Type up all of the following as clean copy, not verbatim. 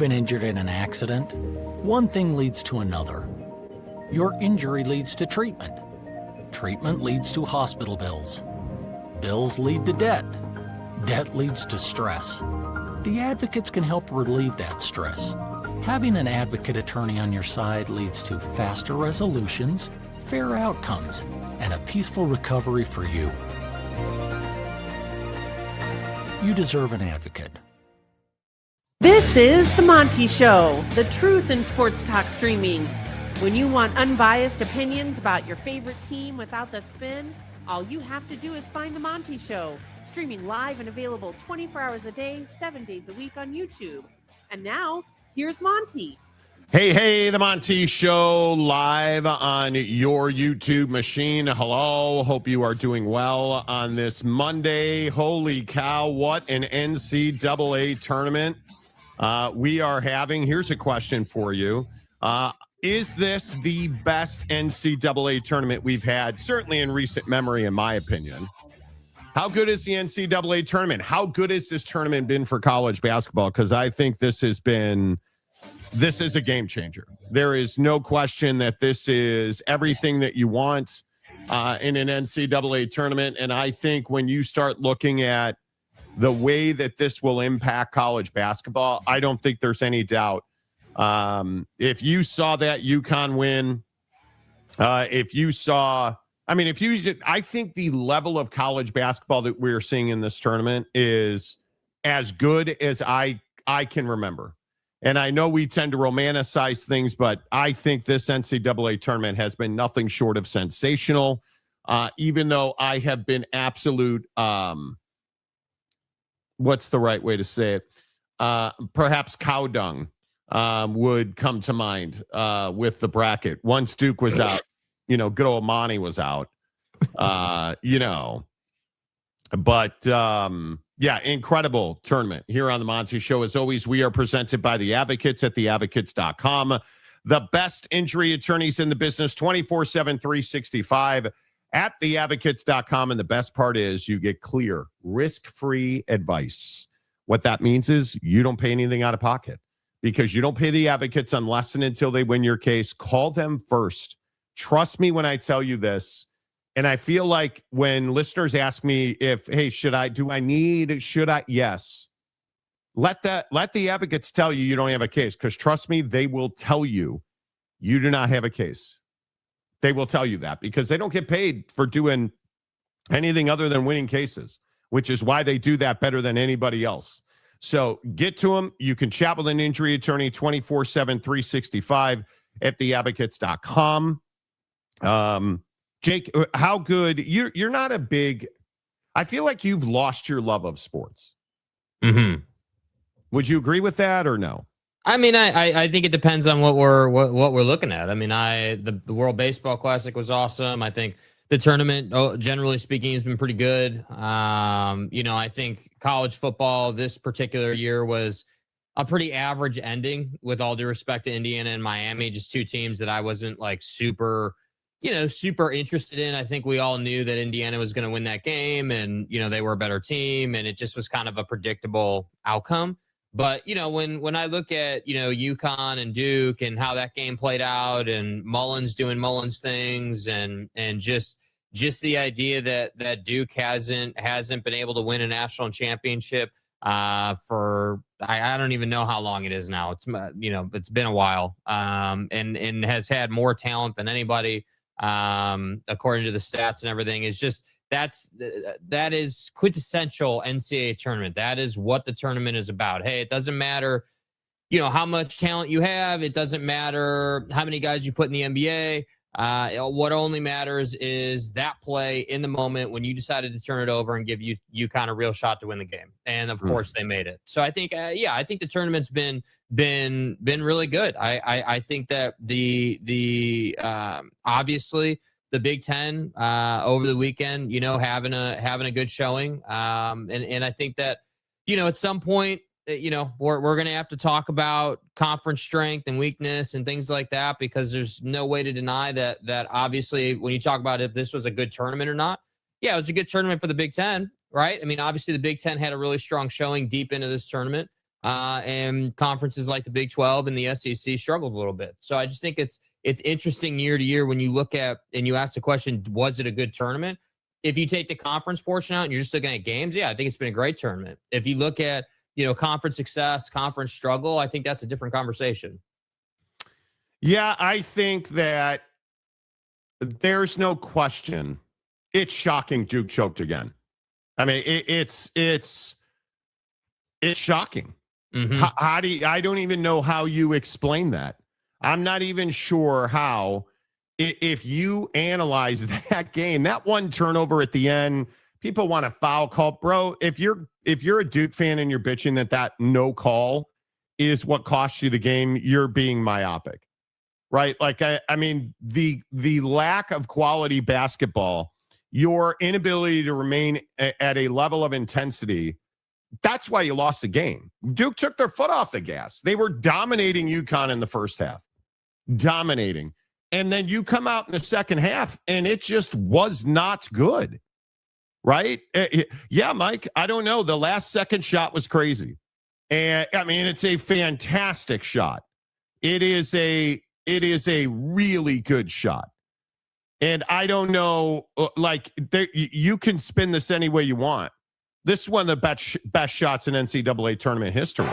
been injured in an accident, one thing leads to another. Your injury leads to treatment. Treatment leads to hospital bills. Bills lead to debt. Debt leads to stress. The advocates can help relieve that stress. Having an advocate attorney on your side leads to faster resolutions, fair outcomes, and a peaceful recovery for you. You deserve an advocate. This is The Monty Show, the truth in sports talk streaming. When you want unbiased opinions about your favorite team without the spin, all you have to do is find The Monty Show, streaming live and available 24 hours a day, 7 days a week on YouTube. And now, here's Monty. Hey, The Monty Show live on your YouTube machine. Hello, hope you are doing well on this Monday. Holy cow, what an NCAA tournament we are having. Here's a question for you. Is this the best NCAA tournament we've had, certainly in recent memory, in my opinion? How good is the NCAA tournament? How good has this tournament been for college basketball? Because I think this is a game changer. There is no question that this is everything that you want in an NCAA tournament. And I think when you start looking at the way that this will impact college basketball, I don't think there's any doubt. If you saw that UConn win, I think the level of college basketball that we're seeing in this tournament is as good as I can remember. And I know we tend to romanticize things, but I think this NCAA tournament has been nothing short of sensational. Even though I have been absolute, what's the right way to say it? Perhaps cow dung would come to mind with the bracket. Once Duke was out, good old Monty was out, but yeah, incredible tournament here on the Monty Show. As always, we are presented by the Advocates at theadvocates.com. The best injury attorneys in the business, 24/7, 365 at theadvocates.com. And the best part is you get clear, risk-free advice. What that means is you don't pay anything out of pocket because you don't pay the advocates unless and until they win your case. Call them first. Trust me when I tell you this. And I feel like when listeners ask me should I? Yes. Let the advocates tell you don't have a case, because trust me, they will tell you do not have a case. They will tell you that because they don't get paid for doing anything other than winning cases, which is why they do that better than anybody else. So get to them. You can chat with an injury attorney 24/7, 365 at theadvocates.com. Jake, how good you're not a big, I feel like you've lost your love of sports. Mm-hmm. Would you agree with that or no? I mean, I think it depends on what we're looking at. I mean, the World Baseball Classic was awesome. I think the tournament, generally speaking, has been pretty good. I think college football this particular year was a pretty average ending, with all due respect to Indiana and Miami, just two teams that I wasn't like super interested in. I think we all knew that Indiana was going to win that game, and, they were a better team, and it just was kind of a predictable outcome. But, when I look at, UConn and Duke and how that game played out, and Mullins doing Mullins things, and just the idea that Duke hasn't been able to win a national championship for I don't even know how long it is now. It's been a while, and has had more talent than anybody, according to the stats and everything. Is just that is quintessential NCAA tournament. That is what the tournament is about. Hey, it doesn't matter, how much talent you have. It doesn't matter how many guys you put in the NBA. What only matters is that play in the moment when you decided to turn it over and give UConn a real shot to win the game. And of course they made it. So I think, I think the tournament's been really good. I think that the obviously the Big Ten over the weekend, having a good showing. And I think that, at some point, we're going to have to talk about conference strength and weakness and things like that, because there's no way to deny that obviously when you talk about if this was a good tournament or not, yeah, it was a good tournament for the Big Ten, right? I mean, obviously the Big Ten had a really strong showing deep into this tournament. and conferences like the Big 12 and the SEC struggled a little bit. So I just think it's interesting year to year when you look at and you ask the question, was it a good tournament? If you take the conference portion out and you're just looking at games, yeah, I think it's been a great tournament. If you look at, conference success, conference struggle, I think that's a different conversation. Yeah, I think that there's no question. It's shocking Duke choked again. I mean, it's shocking. Mm-hmm. How do you, I don't even know how you explain that. I'm not even sure how, if you analyze that game, that one turnover at the end, people want a foul call, bro. If you're a Duke fan and you're bitching that no call is what cost you the game, you're being myopic, right? Like, I mean, the lack of quality basketball, your inability to remain at a level of intensity, that's why you lost the game. Duke took their foot off the gas. They were dominating UConn in the first half. Dominating. And then you come out in the second half and it just was not good. Right? Yeah, Mike, I don't know. The last second shot was crazy. And I mean, it's a fantastic shot. It is a really good shot. And I don't know, like, you can spin this any way you want. This is one of the best shots in NCAA tournament history.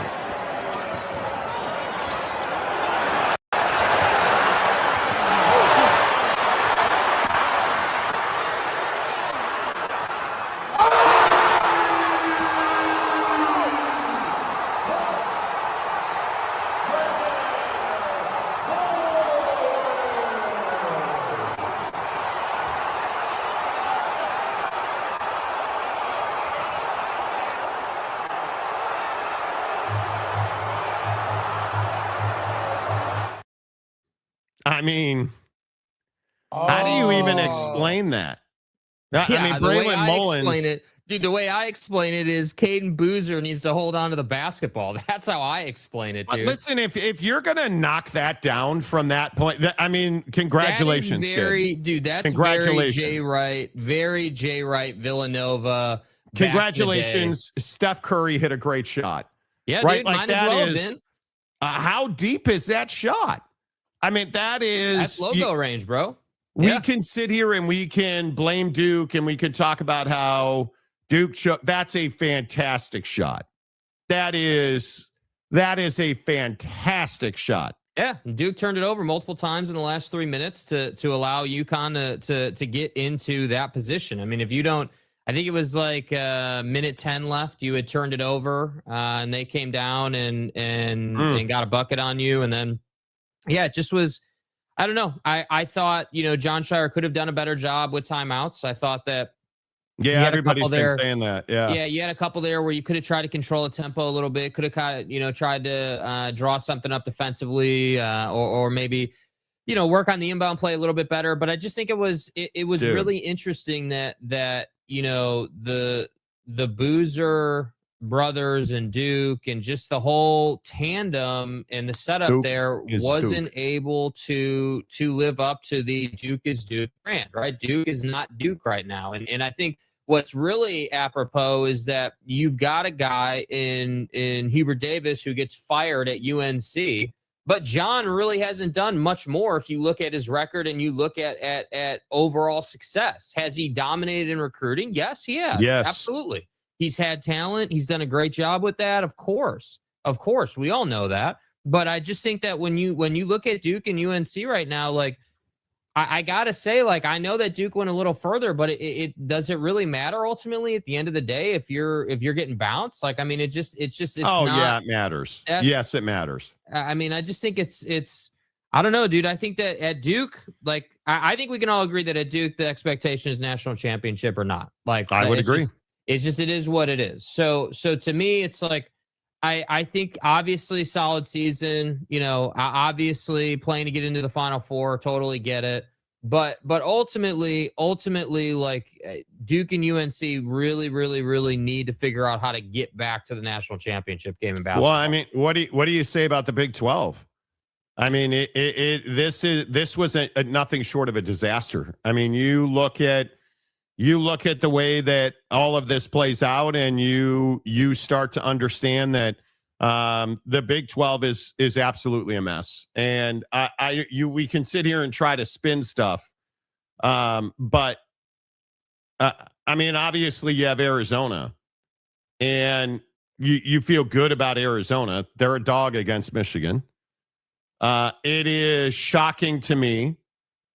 I mean, how do you even explain that? Yeah, I mean, Braylon Mullins. The way I explain it is Caden Boozer needs to hold on to the basketball. That's how I explain it, dude. Listen, if you're gonna knock that down from that point, I mean, congratulations, that is very, kid. Dude. That's congratulations. Very Jay Wright, Villanova. Congratulations, Steph Curry hit a great shot. Yeah, right. Dude, Like that how deep is that shot? I mean, that's logo range, bro. We can sit here and we can blame Duke and we can talk about how Duke that's a fantastic shot. That is a fantastic shot. Yeah, Duke turned it over multiple times in the last 3 minutes to allow UConn to get into that position. I mean, if you don't, I think it was like minute 10 left. You had turned it over, and they came down and got a bucket on you, and then it just was. I don't know. I thought John Shire could have done a better job with timeouts. I thought that. Yeah, everybody's been saying that. Yeah, you had a couple there where you could have tried to control the tempo a little bit. Could have tried to draw something up defensively, or maybe work on the inbound play a little bit better. But I just think it was really interesting that the Boozer brothers and Duke and just the whole tandem and the setup Duke there wasn't able to live up to the Duke is Duke brand, right? Duke is not Duke right now. And I think what's really apropos is that you've got a guy in Hubert Davis who gets fired at UNC, but John really hasn't done much more. If you look at his record and you look at overall success, has he dominated in recruiting? Yes, he has. Yes, absolutely. He's had talent. He's done a great job with that. Of course, we all know that. But I just think that when you look at Duke and UNC right now, like I gotta say, like I know that Duke went a little further, but it does it really matter ultimately at the end of the day if you're getting bounced? Like I mean, it's yeah, it matters. Yes, it matters. I mean, I just think it's I don't know, dude. I think that at Duke, like I think we can all agree that at Duke the expectation is national championship or not. Like I would agree. It is what it is. So to me, it's like, I think obviously solid season, obviously playing to get into the Final Four, totally get it. But ultimately, like Duke and UNC really, really, really need to figure out how to get back to the national championship game in basketball. Well, I mean, what do you say about the Big 12? I mean, this was nothing short of a disaster. I mean, you look at the way that all of this plays out and you start to understand that The Big 12 is absolutely a mess. And we can sit here and try to spin stuff. But I mean, obviously you have Arizona, and you feel good about Arizona. They're a dog against Michigan. It is shocking to me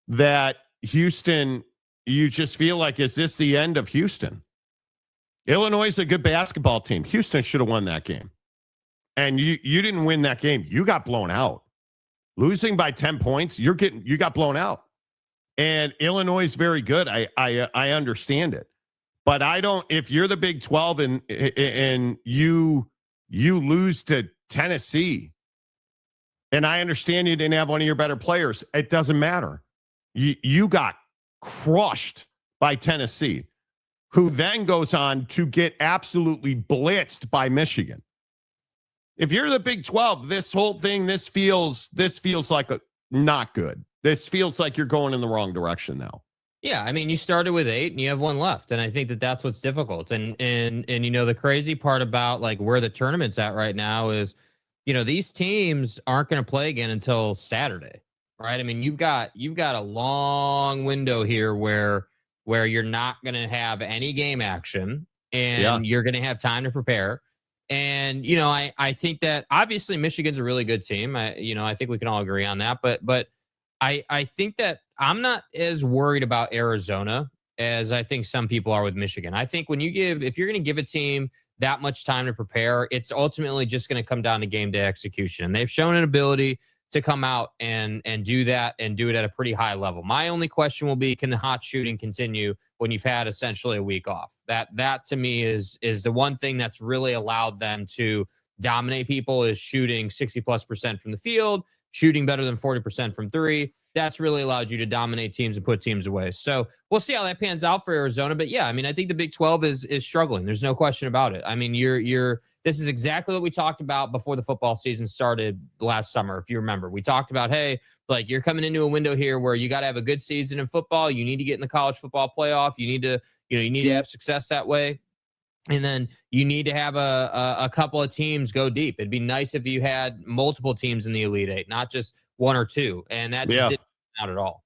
that Houston, you just feel like, is this the end of Houston? Illinois is a good basketball team. Houston should have won that game. And you didn't win that game. You got blown out. Losing by 10 points, you got blown out. And Illinois is very good. I understand it. But I don't, if you're the Big 12 and you lose to Tennessee, and I understand you didn't have one of your better players, it doesn't matter. You got crushed by Tennessee, who then goes on to get absolutely blitzed by Michigan. If you're the Big 12, this whole thing, this feels like not good. This feels like you're going in the wrong direction now. Yeah, I mean, you started with 8 and you have 1 left, and I think that's what's difficult. And the crazy part about like where the tournament's at right now is, these teams aren't going to play again until Saturday, right? I mean, you've got a long window here where you're not going to have any game action, and you're going to have time to prepare. And, I think that obviously Michigan's a really good team. I think we can all agree on that. But I think that I'm not as worried about Arizona as I think some people are with Michigan. I think if you're going to give a team that much time to prepare, it's ultimately just going to come down to game day execution. And they've shown an ability to come out and do that and do it at a pretty high level. My only question will be, can the hot shooting continue when you've had essentially a week off? That to me is the one thing that's really allowed them to dominate people, is shooting 60+% from the field, shooting better than 40% from 3. That's really allowed you to dominate teams and put teams away. So we'll see how that pans out for Arizona. But yeah, I mean, I think the Big 12 is struggling. There's no question about it. I mean, this is exactly what we talked about before the football season started last summer. If you remember, we talked about, hey, like, you're coming into a window here where you got to have a good season in football. You need to get in the college football playoff. You need to have success that way. And then you need to have a couple of teams go deep. It'd be nice if you had multiple teams in the Elite Eight, not just 1 or 2. And that just didn't out at all.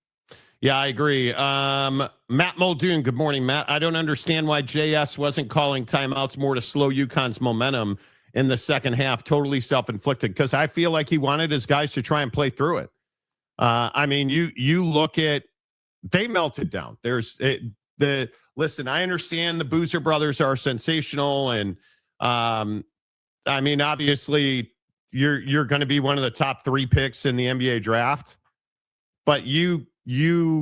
Yeah, I agree. Matt Muldoon, good morning, Matt. I don't understand why JS wasn't calling timeouts more to slow UConn's momentum in the second half. Totally self-inflicted, because I feel like he wanted his guys to try and play through it. I mean, you look at, they melted down. Listen, I understand the Boozer brothers are sensational, and I mean, obviously you're going to be one of the top 3 picks in the NBA draft, but you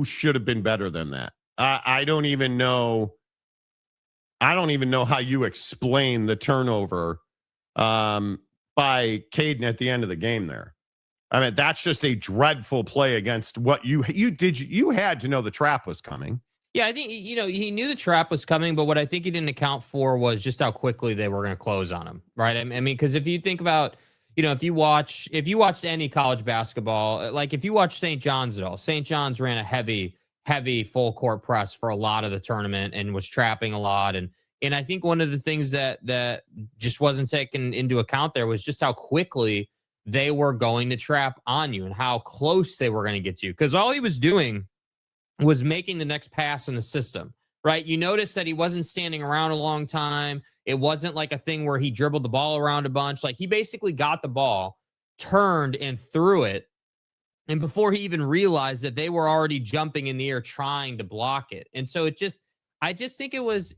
should have been better than that. I don't even know how you explain the turnover by Caden at the end of the game there. I mean, that's just a dreadful play against what you did. You had to know the trap was coming. Yeah, I think, he knew the trap was coming, but what I think he didn't account for was just how quickly they were going to close on him, right? I mean, because if you think about, if you watched any college basketball, like if you watch St. John's at all, St. John's ran a heavy full court press for a lot of the tournament and was trapping a lot. And I think one of the things that just wasn't taken into account there was just how quickly they were going to trap on you and how close they were going to get to you. Because all he was doing was making the next pass in the system, right? You notice that he wasn't standing around a long time. It wasn't like a thing where he dribbled the ball around a bunch. Like, he basically got the ball, turned and threw it. And before he even realized that, they were already jumping in the air trying to block it. And so I just think it was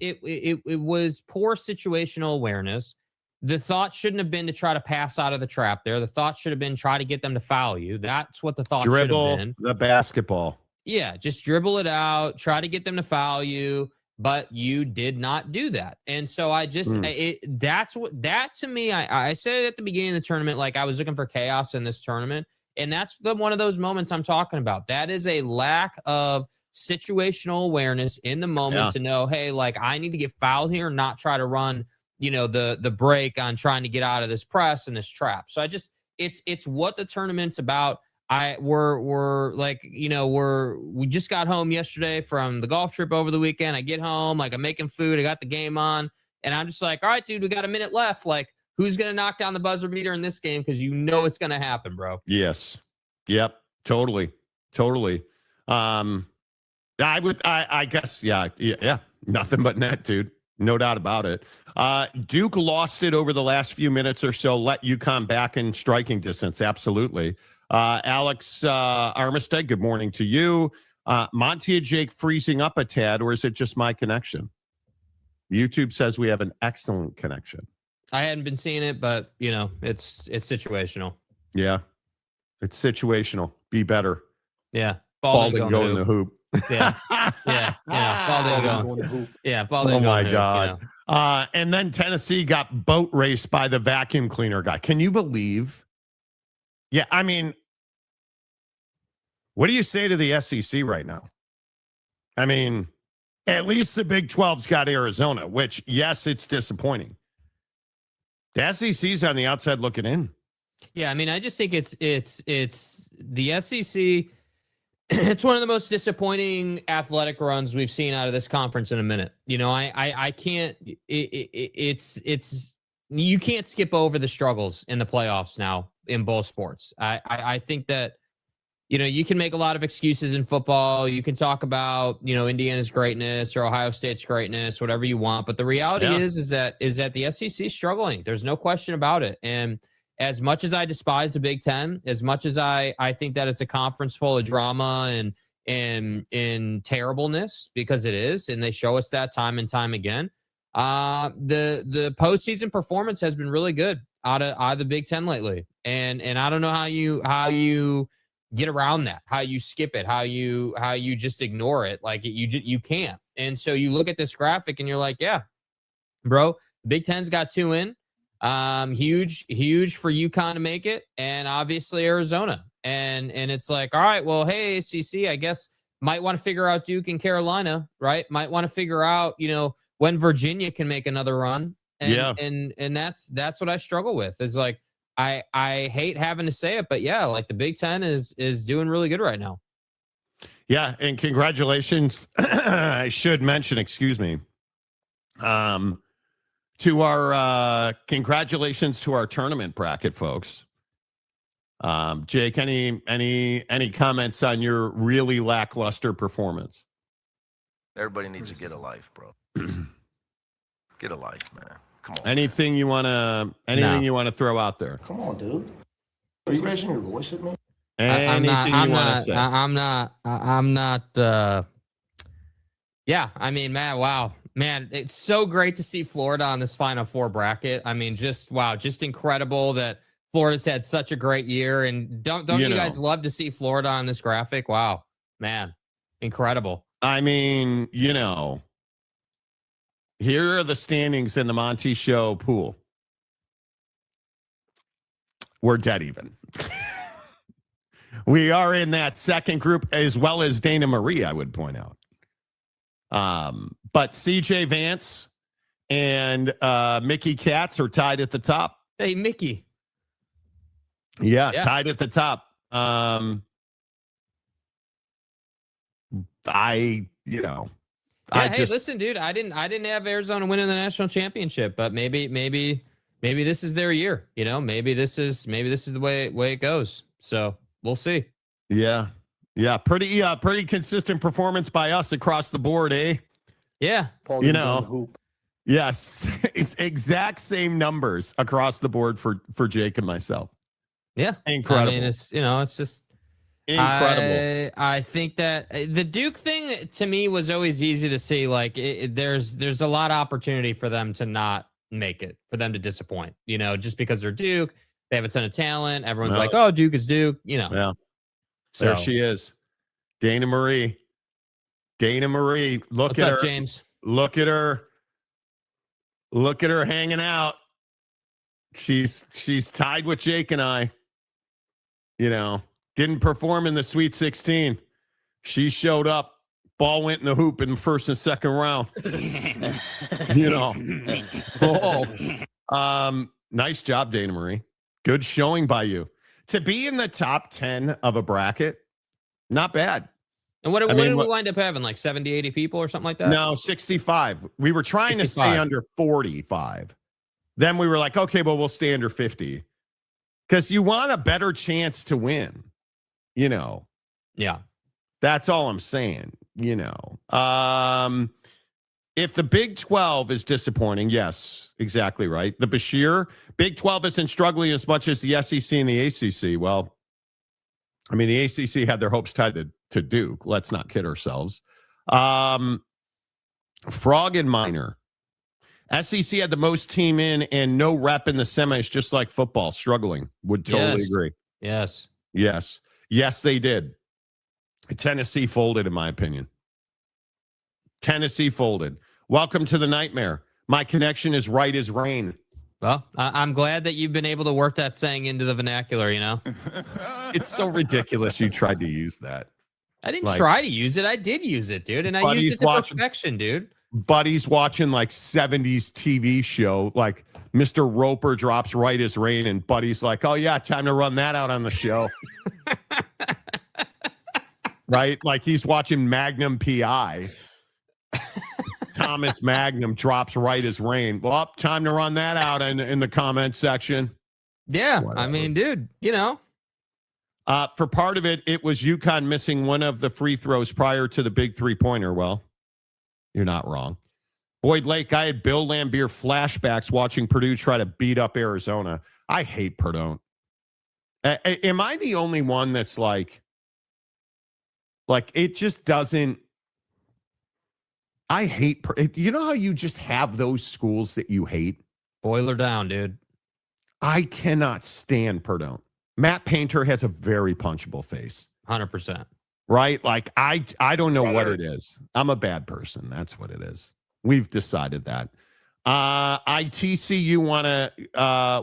poor situational awareness. The thought shouldn't have been to try to pass out of the trap there. The thought should have been try to get them to foul you. That's what the thought should have been. The basketball. Yeah, just dribble it out, try to get them to foul you, but you did not do that. And so I just, that to me, I said it at the beginning of the tournament, like I was looking for chaos in this tournament. And that's one of those moments I'm talking about. That is a lack of situational awareness in the moment to know, hey, like, I need to get fouled here and not try to run, the break on trying to get out of this press and this trap. So it's what the tournament's about. We just got home yesterday from the golf trip over the weekend. I get home, like, I'm making food. I got the game on, and I'm just like, all right, dude, we got a minute left. Like, who's going to knock down the buzzer beater in this game, because you know it's going to happen, bro. Yes. Yep. Totally. I guess, yeah. Nothing but net, dude. No doubt about it. Duke lost it over the last few minutes or so. Let UConn back in striking distance. Absolutely. Alex Armistead, good morning to you. Monty and Jake freezing up a tad, or is it just my connection? YouTube says we have an excellent connection. I hadn't been seeing it, but it's situational. Yeah, it's situational. Be better. Yeah, ball didn't go in the hoop. Yeah. Ball didn't go in the hoop. Yeah, ball didn't go in the hoop. Oh my God. And then Tennessee got boat raced by the vacuum cleaner guy. Can you believe? Yeah, I mean, what do you say to the SEC right now? I mean, at least the Big 12's got Arizona, which, yes, it's disappointing. The SEC's on the outside looking in. Yeah, I mean, I just think it's the SEC. It's one of the most disappointing athletic runs we've seen out of this conference in a minute. I can't. It's you can't skip over the struggles in the playoffs now in both sports. I think that you can make a lot of excuses in football. You can talk about Indiana's greatness or Ohio State's greatness, whatever you want. But the reality is that the SEC is struggling. There's no question about it. And as much as I despise the Big Ten, as much as I think that it's a conference full of drama and terribleness, because it is, and they show us that time and time again, the postseason performance has been really good out of the Big Ten lately. And I don't know how you get around that, how you skip it, how you just ignore it. Like you can't. And so you look at this graphic and you're like, yeah, bro, Big Ten's got 2 in. Huge for UConn to make it, and obviously Arizona. And it's like, all right, well, hey, ACC, I guess might want to figure out Duke and Carolina, right? Might want to figure out, when Virginia can make another run. And that's what I struggle with. Is like, I hate having to say it, but yeah, like the Big Ten is doing really good right now. Yeah, and congratulations. I should mention, excuse me. To our congratulations to our tournament bracket folks. Jake, any comments on your really lackluster performance? Everybody needs to get a life, bro. Get a life, man. Come on. Anything you want to throw out there? Come on, dude. Are you raising your voice at me? I'm not. Yeah, I mean, man, wow. Man, it's so great to see Florida on this Final Four bracket. I mean, just incredible that Florida's had such a great year. And don't you guys love to see Florida on this graphic? Wow, man, incredible. I mean, here are the standings in the Monty Show pool. We're dead even. We are in that second group, as well as Dana Marie, I would point out. But CJ Vance and Mickey Katz are tied at the top. Hey, Mickey. Yeah, tied at the top. Hey, listen, dude, I didn't have Arizona winning the national championship, but maybe this is their year. Maybe this is the way it goes. So we'll see. Yeah. Yeah, pretty consistent performance by us across the board, eh? Yeah. Yes, it's exact same numbers across the board for Jake and myself. Yeah, incredible. I mean, it's just incredible. I think that the Duke thing to me was always easy to see. Like, there's a lot of opportunity for them to not make it, for them to disappoint. Just because they're Duke, they have a ton of talent. Everyone's like, "Oh, Duke is Duke." Yeah. So, there she is, Dana Marie. Look at her, James. Look at her hanging out. She's tied with Jake and I. Didn't perform in the Sweet 16. She showed up. Ball went in the hoop in the first and second round. Nice job, Dana Marie. Good showing by you. To be in the top 10 of a bracket, not bad. And what did we wind up having? Like 70, 80 people or something like that? No, 65. We were trying 65. To stay under 45. Then we were like, okay, well, we'll stay under 50 because you want a better chance to win. Yeah. That's all I'm saying. If the Big 12 is disappointing, yes, exactly right. The Bashir, Big 12 isn't struggling as much as the SEC and the ACC. Well, I mean, the ACC had their hopes tied to Duke. Let's not kid ourselves. Frog and Minor. SEC had the most team in and no rep in the semis, just like football, struggling. Would totally agree. Yes. Yes, they did. Tennessee folded, in my opinion. Tennessee folded. Welcome to the nightmare. My connection is right as rain. Well, I'm glad that you've been able to work that saying into the vernacular, It's so ridiculous you tried to use that. I didn't try to use it. I did use it, dude. And I used it to perfection, dude. Buddy's watching like 70s TV show, like Mr. Roper drops right as rain, and Buddy's like, oh, yeah, time to run that out on the show. Right? Like he's watching Magnum PI. Thomas Magnum drops right as rain. Well, time to run that out in the comment section. Yeah, whatever. I mean, dude, for part of it, it was UConn missing one of the free throws prior to the big three-pointer. Well, you're not wrong. Boyd Lake, I had Bill Lambier flashbacks watching Purdue try to beat up Arizona. I hate Purdue. Am I the only one that's like it just doesn't. I hate. You know how you just have those schools that you hate? Boiler down, dude. I cannot stand Purdue. Matt Painter has a very punchable face. 100%. Right? Like, I don't know what it is. I'm a bad person. That's what it is. We've decided that. ITCU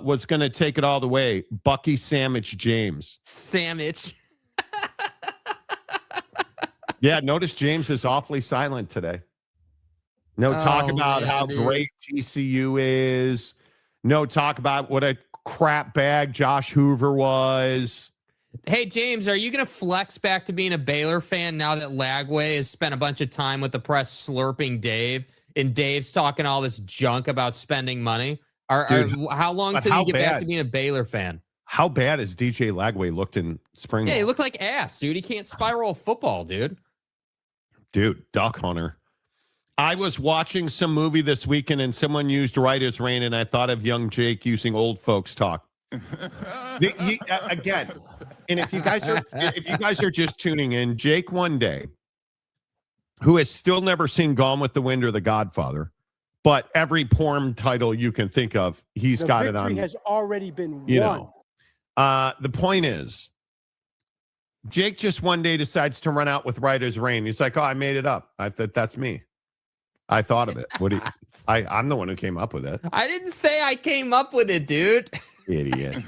was going to take it all the way. Bucky Sandwich James. Sandwich. Yeah, notice James is awfully silent today. No talk about how great TCU is. No talk about what a crap bag Josh Hoover was. Hey, James, are you going to flex back to being a Baylor fan now that Lagway has spent a bunch of time with the press slurping Dave, and Dave's talking all this junk about spending money? How long till you get back to being a Baylor fan? How bad has DJ Lagway looked in spring? Yeah, he looked like ass, dude. He can't spiral football, dude. Dude, Duck Hunter. I was watching some movie this weekend and someone used right as rain, and I thought of young Jake using old folks talk. Again, and if you guys are just tuning in, Jake one day, who has still never seen Gone with the Wind or The Godfather, but every porn title you can think of, he's got it on. Has already been won. The point is, Jake just one day decides to run out with right as rain. He's like, oh, I made it up. That's me. I thought of it. I'm the one who came up with it. I didn't say I came up with it, dude. Idiot.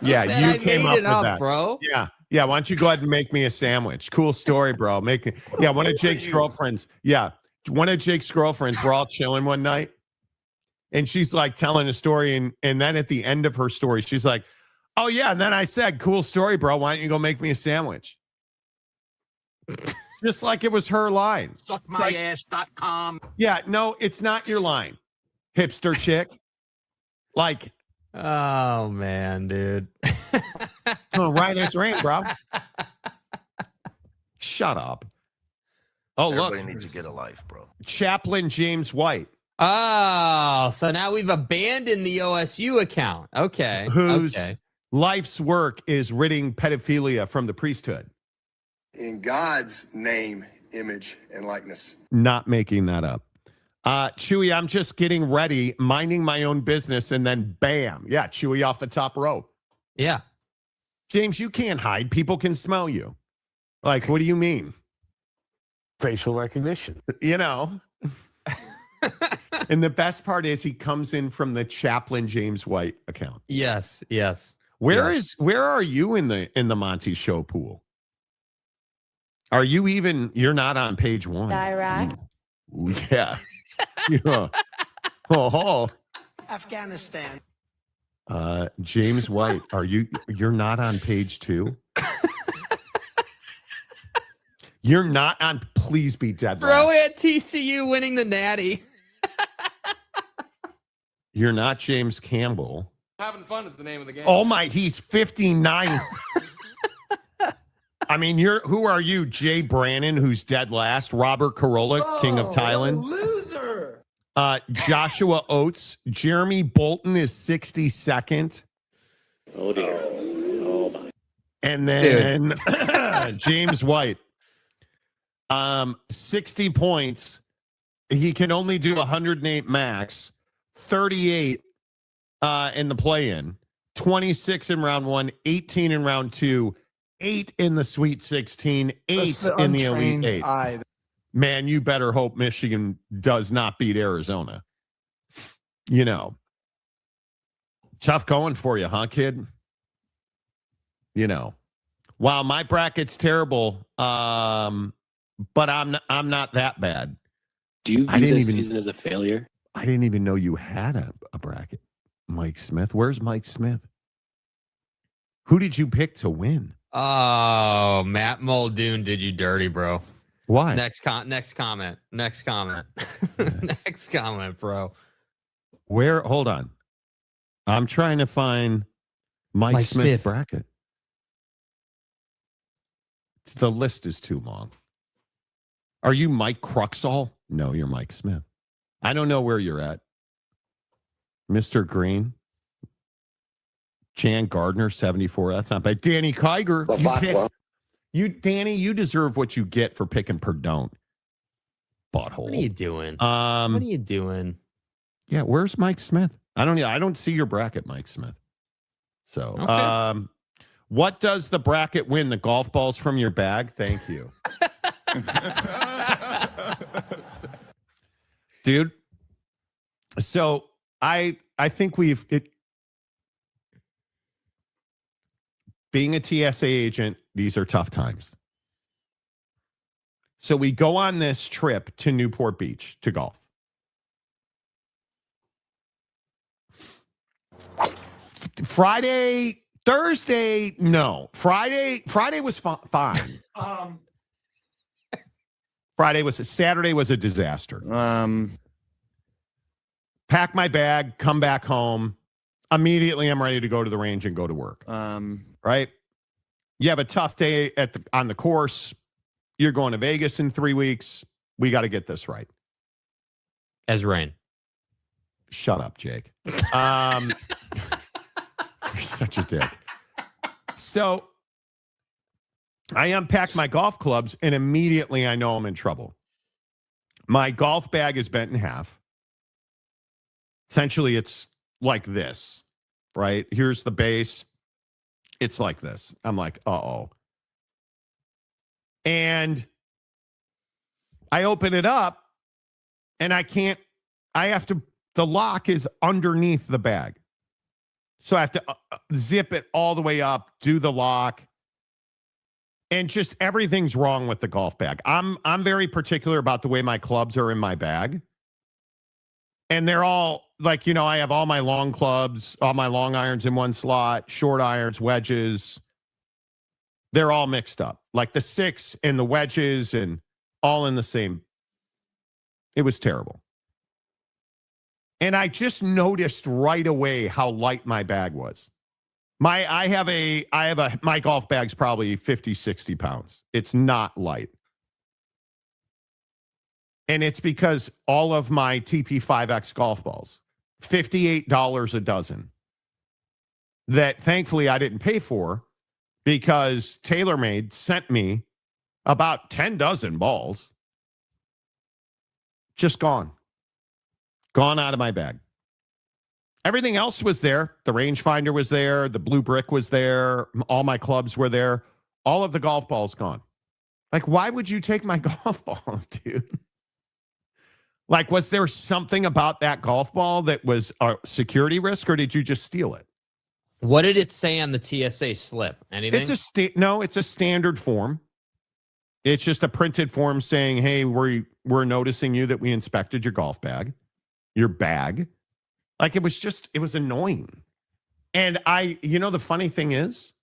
Yeah, you came up with that, bro. Yeah. Why don't you go ahead and make me a sandwich? Cool story, bro. One of Jake's girlfriends. Yeah, one of Jake's girlfriends. We're all chilling one night, and she's like telling a story, and then at the end of her story, she's like, "Oh yeah," and then I said, "Cool story, bro. Why don't you go make me a sandwich?" Just like it was her line. Suckmyass.com. Yeah, no, it's not your line, hipster chick. Like, oh man, dude. Oh, right as rain, bro. Shut up. Oh, Everybody look. needs to get a life, bro. Chaplain James White. Oh, so now we've abandoned the OSU account. Okay. Whose life's work is ridding pedophilia from the priesthood. In God's name, image, and likeness. Not making that up. Chewy, I'm just getting ready, minding my own business, and then bam. Yeah, Chewy off the top rope. Yeah. James, you can't hide. People can smell you. Like, what do you mean? Facial recognition. You know. And the best part is he comes in from the Chaplain James White account. Yes. Where are you in the Monty show pool? Are you even, you're not on page 1. Iraq. Ooh, yeah. Yeah. Oh. Afghanistan. James White, you're not on page 2? You're not on, please be dead Bro last. at TCU winning the Natty. You're not James Campbell. Having fun is the name of the game. Oh my, he's 59. I mean, who are you? Jay Brannon, who's dead last. Robert Carolla, King of Thailand. Loser. Joshua Oates. Jeremy Bolton is 62nd. Oh, dear. Oh, my. And then James White. 60 points. He can only do 108 max. 38 in the play-in. 26 in round 1. 18 in round 2. 8 in the Sweet 16. 8 in the Elite 8. Man, you better hope Michigan does not beat Arizona. You know. Tough going for you, huh, kid? You know. Wow, my bracket's terrible. But I'm not that bad. Do you view this season as a failure? I didn't even know you had a bracket. Mike Smith. Where's Mike Smith? Who did you pick to win? Oh, Matt Muldoon did you dirty, bro. Why? Next comment. Next comment, bro. Where? Hold on. I'm trying to find Mike Smith's bracket. The list is too long. Are you Mike Cruxall? No, you're Mike Smith. I don't know where you're at. Mr. Green. Jan Gardner, 74. That's not bad. Danny Kiger. Danny, you deserve what you get for picking Perdone. Butthole. What are you doing? What are you doing? Yeah, where's Mike Smith? I don't see your bracket, Mike Smith. So, Okay. What does the bracket win? The golf balls from your bag? Thank you. Dude. So I think being a TSA agent, these are tough times. So we go on this trip to Newport Beach to golf. Thursday, no. Friday was fine. Saturday was a disaster. Pack my bag, come back home. Immediately, I'm ready to go to the range and go to work. Right? You have a tough day on the course. You're going to Vegas in 3 weeks. We got to get this right. As rain. Shut up, Jake. You're such a dick. So I unpack my golf clubs, and immediately I know I'm in trouble. My golf bag is bent in half. Essentially, it's like this, right? Here's the base. It's like this. I'm like, uh-oh. And I open it up, and the lock is underneath the bag. So I have to zip it all the way up, do the lock. And just everything's wrong with the golf bag. I'm very particular about the way my clubs are in my bag. And they're all like, I have all my long clubs, all my long irons in one slot, short irons, wedges. They're all mixed up. Like the 6 and the wedges and all in the same. It was terrible. And I just noticed right away how light my bag was. My golf bag's probably 50, 60 pounds. It's not light. And it's because all of my TP5X golf balls, $58 a dozen, that thankfully I didn't pay for because TaylorMade sent me about 10 dozen balls. Just gone out of my bag. Everything else was there. The rangefinder was there. The blue brick was there. All my clubs were there. All of the golf balls gone. Like, why would you take my golf balls, dude? Like, was there something about that golf ball that was a security risk, or did you just steal it? What did it say on the TSA slip? Anything? It's a standard form. It's just a printed form saying, hey, we're noticing you that we inspected your golf bag, your bag. Like, it was annoying. And the funny thing is,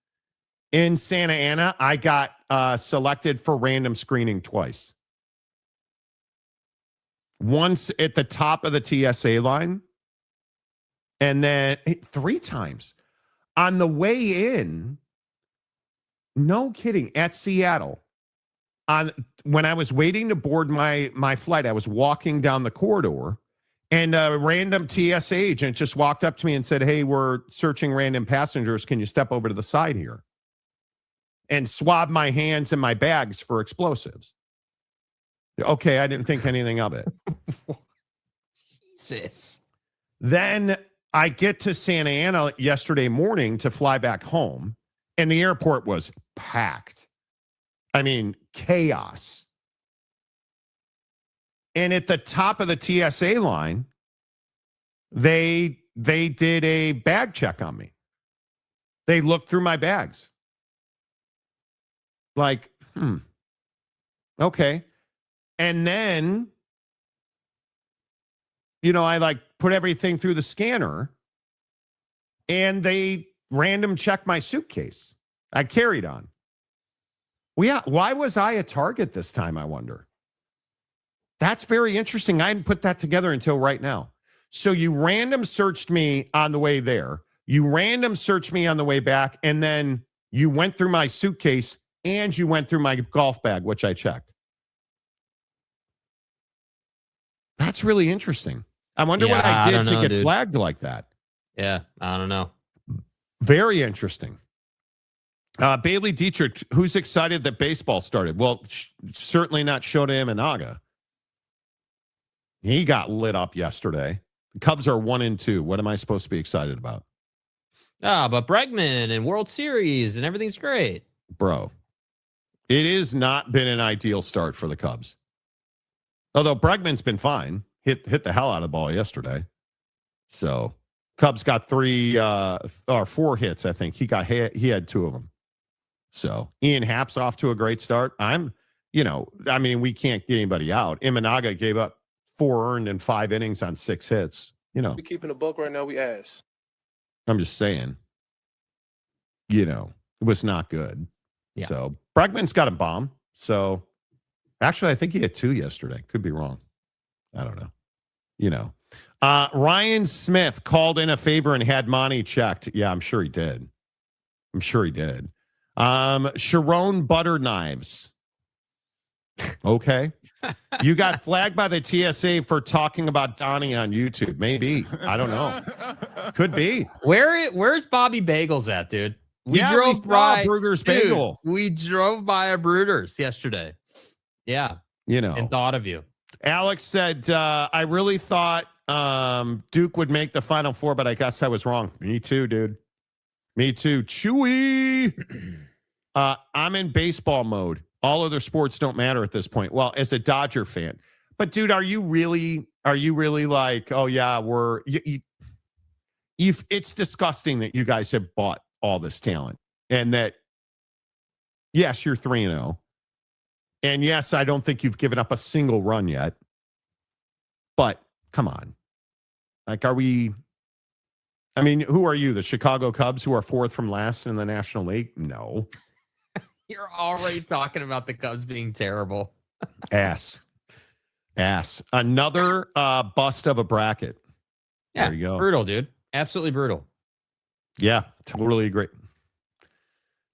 in Santa Ana, I got selected for random screening twice. Once at the top of the TSA line, And then 3 times. On the way in, no kidding, at Seattle, when I was waiting to board my flight, I was walking down the corridor, and a random TSA agent just walked up to me and said, "Hey, we're searching random passengers. Can you step over to the side here?" And swab my hands and my bags for explosives. Okay, I didn't think anything of it. Jesus. Then I get to Santa Ana yesterday morning to fly back home, and the airport was packed. I mean, chaos. And at the top of the TSA line, they did a bag check on me. They looked through my bags. Like, okay. And then, I like put everything through the scanner, and they random checked my suitcase. I carried on. Well, yeah, why was I a target this time, I wonder? That's very interesting. I hadn't put that together until right now. So you random searched me on the way there. You random searched me on the way back, and then you went through my suitcase and you went through my golf bag, which I checked. That's really interesting. I wonder what I did to get flagged like that. Yeah, I don't know. Very interesting. Bailey Dietrich, who's excited that baseball started? Well, certainly not Shota Imanaga. He got lit up yesterday. The Cubs are 1-2. What am I supposed to be excited about? But Bregman and World Series and everything's great. Bro, it has not been an ideal start for the Cubs. Although Bregman's been fine. Hit the hell out of the ball yesterday. So Cubs got 4 hits, I think. He had 2 of them. So Ian Happ's off to a great start. We can't get anybody out. Imanaga gave up 4 earned in 5 innings on 6 hits. We keeping a buck right now. We ass. I'm just saying. It was not good. Yeah. So Bregman's got a bomb. So actually, I think he had 2 yesterday. Could be wrong. I don't know. Ryan Smith called in a favor and had Monty checked. Yeah, I'm sure he did. Sharon Butter Knives. Okay. You got flagged by the TSA for talking about Donnie on YouTube. Maybe. I don't know. Could be. Where's Bobby Bagels at, dude? We drove by Brugger's Bagel. We drove by a Brewers yesterday. Yeah. And thought of you. Alex said, I really thought Duke would make the Final Four, but I guess I was wrong. Me too, dude. Me too. Chewy. I'm in baseball mode. All other sports don't matter at this point. Well, as a Dodger fan. But, dude, are you really like, oh, yeah, it's disgusting that you guys have bought all this talent. And that, yes, you're 3-0. And yes, I don't think you've given up a single run yet. But come on. Like, who are you? The Chicago Cubs, who are 4th from last in the National League? No. You're already talking about the Cubs being terrible. Ass. Another bust of a bracket. Yeah, there you go. Brutal, dude. Absolutely brutal. Yeah, totally agree.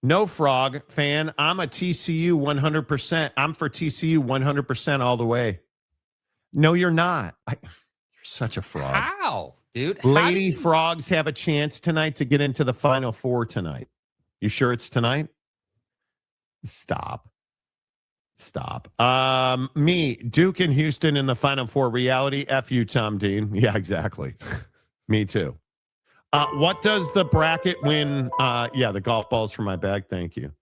No Frog fan. I'm a TCU 100%. I'm for TCU 100% all the way. No, you're not. You're such a fraud. How, dude? Lady Frogs have a chance tonight to get into the Final Four tonight. You sure it's tonight? Stop. Me, Duke and Houston in the Final Four. Reality. F you, Tom Dean. Yeah, exactly. Me too. What does the bracket win? The golf balls for my bag. Thank you.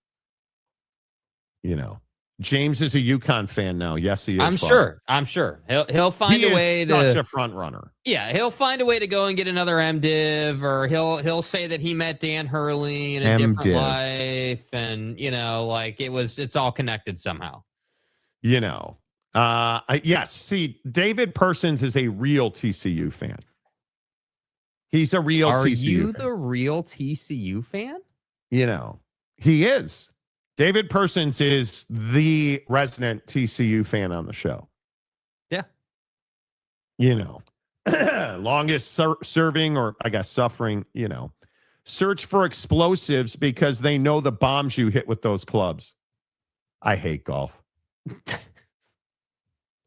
James is a UConn fan now. Yes, he is. I'm sure. He'll find a way to such a front runner. Yeah, he'll find a way to go and get another MDiv, or he'll say that he met Dan Hurley in a different life, and it's all connected somehow. Yes. See, David Persons is a real TCU fan. He's a real TCU fan. Are you the real TCU fan? He is. David Persons is the resident TCU fan on the show. Yeah. longest serving, or I guess suffering, search for explosives because they know the bombs you hit with those clubs. I hate golf.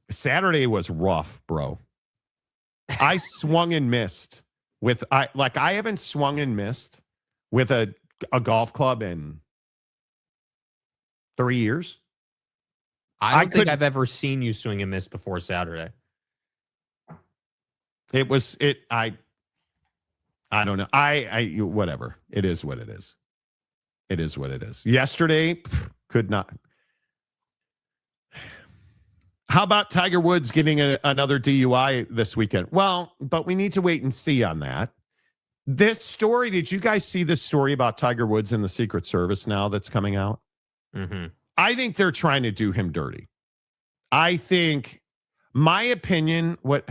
Saturday was rough, bro. I swung and missed I haven't swung and missed with a golf club in 3 years. I don't think I've ever seen you swing and miss before Saturday. I don't know. Whatever. It is what it is. It is what it is. Yesterday, could not. How about Tiger Woods getting another DUI this weekend? Well, but we need to wait and see on that. This story, did you guys see this story about Tiger Woods and the Secret Service now that's coming out? Mm-hmm. I think they're trying to do him dirty. I think, my opinion, what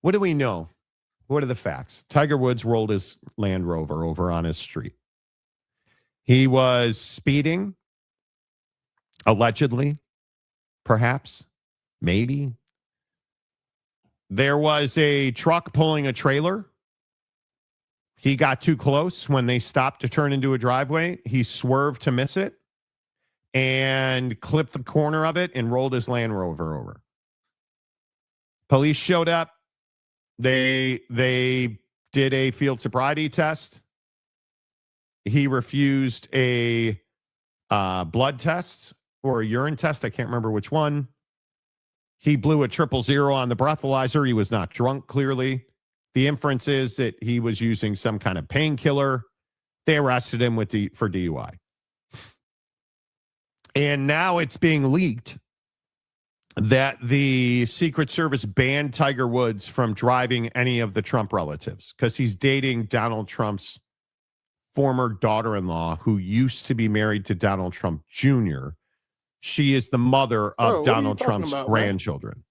do we know? What are the facts? Tiger Woods rolled his Land Rover over on his street. He was speeding, allegedly, perhaps, maybe. There was a truck pulling a trailer. He got too close when they stopped to turn into a driveway. He swerved to miss it and clipped the corner of it and rolled his Land Rover over. Police showed up. They did a field sobriety test. He refused a blood test or a urine test. I can't remember which one. He blew a 000 on the breathalyzer. He was not drunk, clearly. The inference is that he was using some kind of painkiller. They arrested him for DUI. And now it's being leaked that the Secret Service banned Tiger Woods from driving any of the Trump relatives because he's dating Donald Trump's former daughter-in-law, who used to be married to Donald Trump Jr. She is the mother of Donald Trump's grandchildren.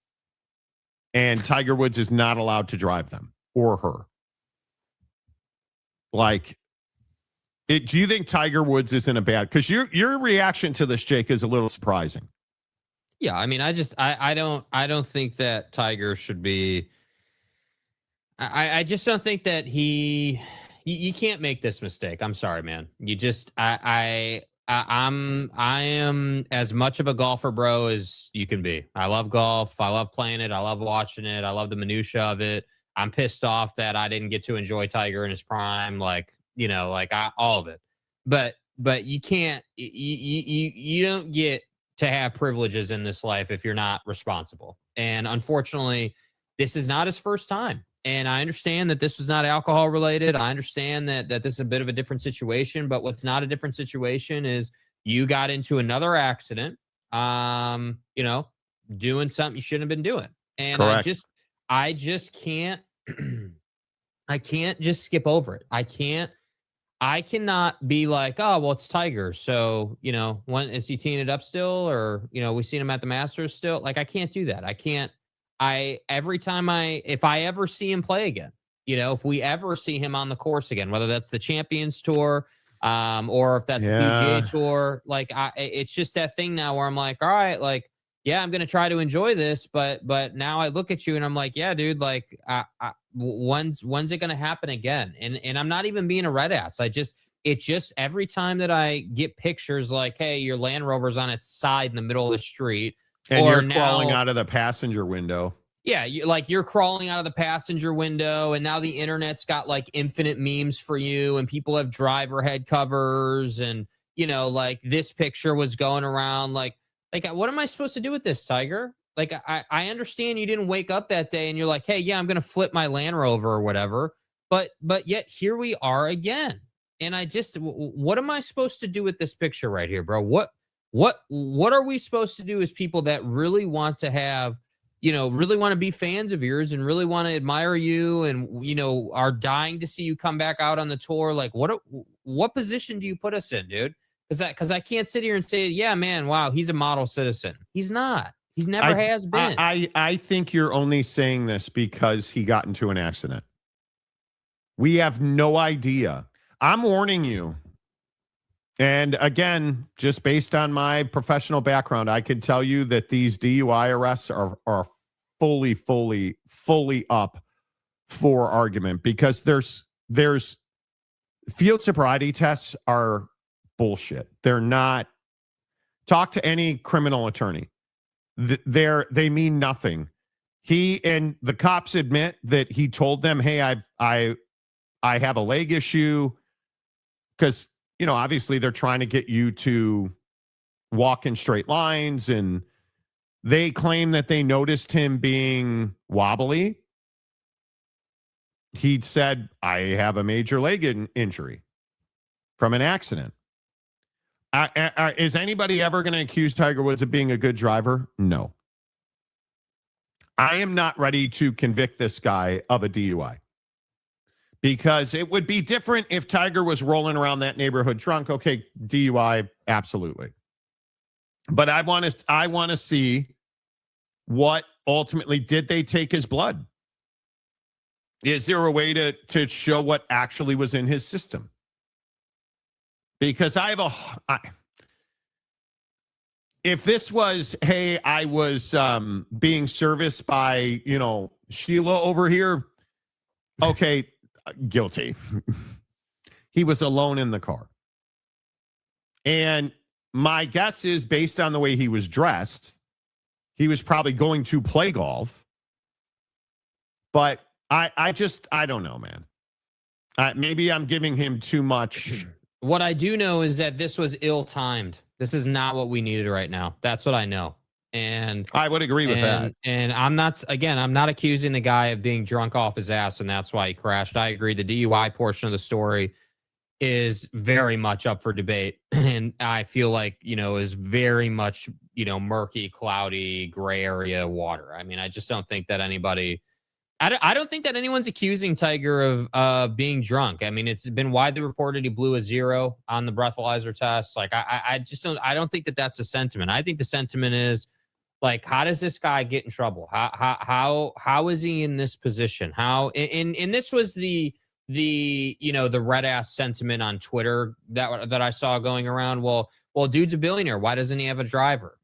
And Tiger Woods is not allowed to drive them or her. Do you think Tiger Woods is in a bad? Because your reaction to this, Jake, is a little surprising. Yeah, I mean, I don't think that Tiger should be. I just don't think that you can't make this mistake. I'm sorry, man. You just I am as much of a golfer, bro, as you can be. I love golf. I love playing it. I love watching it. I love the minutia of it. I'm pissed off that I didn't get to enjoy Tiger in his prime, all of it. But you can't. You don't get to have privileges in this life if you're not responsible. And unfortunately, this is not his first time. And I understand that this was not alcohol related. I understand that this is a bit of a different situation, but what's not a different situation is you got into another accident, doing something you shouldn't have been doing. And correct. I just can't, I can't just skip over it. I cannot be like, oh, well, it's Tiger. So, when is he teeing it up still? Or, we seen him at the Masters still. I can't do that. If I ever see him play again, if we ever see him on the course again, whether that's the Champions Tour, or if that's the PGA Tour, it's just that thing now where I'm like, all right, I'm going to try to enjoy this, but now I look at you and I'm like, yeah, dude, when's it going to happen again? And I'm not even being a red ass. It just every time that I get pictures hey, your Land Rover's on its side in the middle of the street, and you're crawling out of the passenger window. Yeah, you're crawling out of the passenger window, and now the internet's got infinite memes for you, and people have driver head covers, and this picture was going around. What am I supposed to do with this, Tiger? I understand you didn't wake up that day and you're like, hey, yeah, I'm gonna flip my Land Rover or whatever, but yet here we are again. And what am I supposed to do with this picture right here, bro? What are we supposed to do as people that really want to have, really want to be fans of yours and really want to admire you and, are dying to see you come back out on the tour? What position do you put us in, dude? Because I can't sit here and say, yeah, man, wow, he's a model citizen. He's not. He's never has been. I think you're only saying this because he got into an accident. We have no idea. I'm warning you. And again, just based on my professional background, I can tell you that these DUI arrests are fully up for argument, because there's field sobriety tests are bullshit. They're not. Talk to any criminal attorney. They mean nothing. He and the cops admit that he told them, "Hey, I have a leg issue," because obviously they're trying to get you to walk in straight lines, and they claim that they noticed him being wobbly. He said, "I have a major leg injury from an accident." Is anybody ever going to accuse Tiger Woods of being a good driver? No. I am not ready to convict this guy of a DUI, because it would be different if Tiger was rolling around that neighborhood drunk. Okay, DUI, absolutely. But I want to see what ultimately, did they take his blood? Is there a way to show what actually was in his system? Because if this was, hey, I was being serviced by, Sheila over here, okay, guilty. He was alone in the car. And my guess is, based on the way he was dressed, he was probably going to play golf. But I don't know, man. Maybe I'm giving him too much. What I do know is that this was ill-timed. This is not what we needed right now. That's what I know. And I would agree with that. And I'm not accusing the guy of being drunk off his ass, and that's why he crashed. I agree. The DUI portion of the story is very much up for debate. And I feel like, is very much, murky, cloudy, gray area water. I mean, I just don't think that anybody... I don't think that anyone's accusing Tiger of being drunk. I mean, it's been widely reported he blew a 0 on the breathalyzer test. Like, I don't think that that's the sentiment. I think the sentiment is, like, how does this guy get in trouble? How is he in this position? And this was the red ass sentiment on Twitter that I saw going around. Well, dude's a billionaire. Why doesn't he have a driver?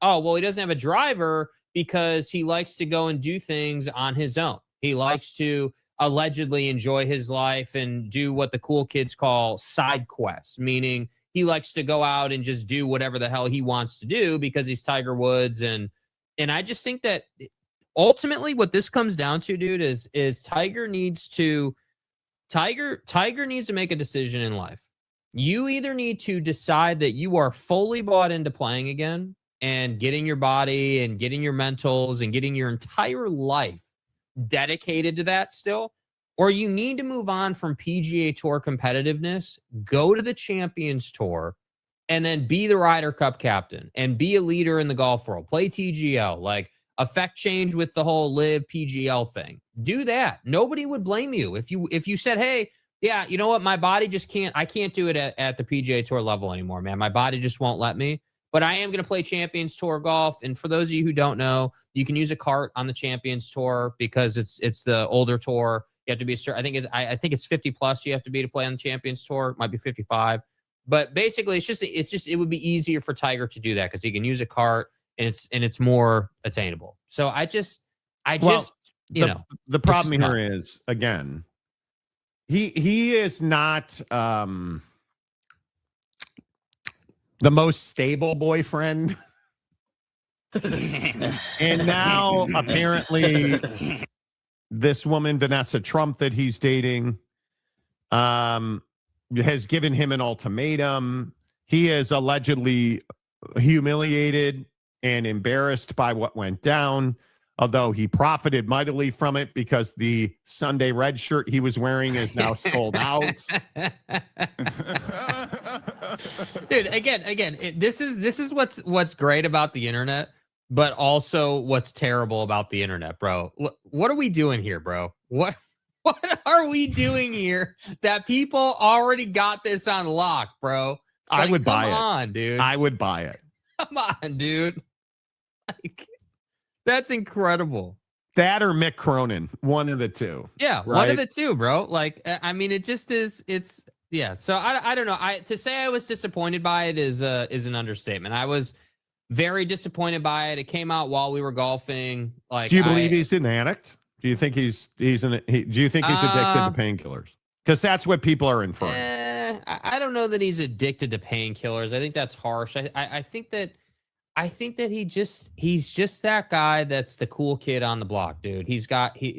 Oh, well, he doesn't have a driver because he likes to go and do things on his own. He likes to allegedly enjoy his life and do what the cool kids call side quests, meaning he likes to go out and just do whatever the hell he wants to do because he's Tiger Woods. And I just think that ultimately what this comes down to, dude, is Tiger needs to make a decision in life. You either need to decide that you are fully bought into playing again and getting your body and getting your mentals and getting your entire life dedicated to that still, or you need to move on from PGA Tour competitiveness, go to the Champions Tour, and then be the Ryder Cup captain and be a leader in the golf world. Play TGL, like affect change with the whole live PGL thing. Do that. Nobody would blame you if you said, hey, yeah, you know what? My body just I can't do it at the PGA Tour level anymore, man. My body just won't let me. But I am going to play Champions Tour golf. And for those of you who don't know, you can use a cart on the Champions Tour because it's the older tour. You have to be I think it's 50 plus you have to be to play on the Champions Tour. It might be 55. But basically it would be easier for Tiger to do that because he can use a cart and it's more attainable. So the problem here is, again, he is not the most stable boyfriend. And now apparently this woman, Vanessa Trump, that he's dating, has given him an ultimatum. He is allegedly humiliated and embarrassed by what went down, although he profited mightily from it because the Sunday red shirt he was wearing is now sold out. Dude, again, this is what's great about the internet, but also what's terrible about the internet, bro. What are we doing here, bro? What are we doing here that people already got this on lock, bro? I would buy it. Come on, dude. I would buy it. Come on, dude. Like, that's incredible. That or Mick Cronin, one of the two. Yeah, right? One of the two, bro. Like, I mean, it just is. Yeah. So I don't know. To say I was disappointed by it is an understatement. I was Very disappointed by it. It came out while we were golfing. Like, do you believe he's an addict? Do you think do you think he's addicted to painkillers? Because that's what people are inferring. I don't know that he's addicted to painkillers. I think that's harsh. I think that he's just that guy that's the cool kid on the block, dude. He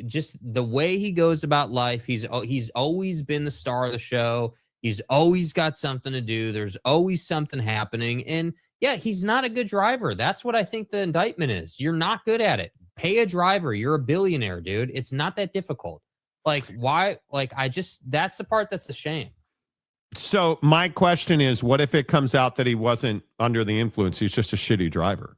just the way he goes about life. He's always been the star of the show. He's always got something to do. There's always something happening. And yeah, he's not a good driver. That's what I think the indictment is. You're not good at it. Pay a driver. You're a billionaire, dude. It's not that difficult. Like, why? Like, that's the part that's the shame. So my question is, what if it comes out that he wasn't under the influence? He's just a shitty driver.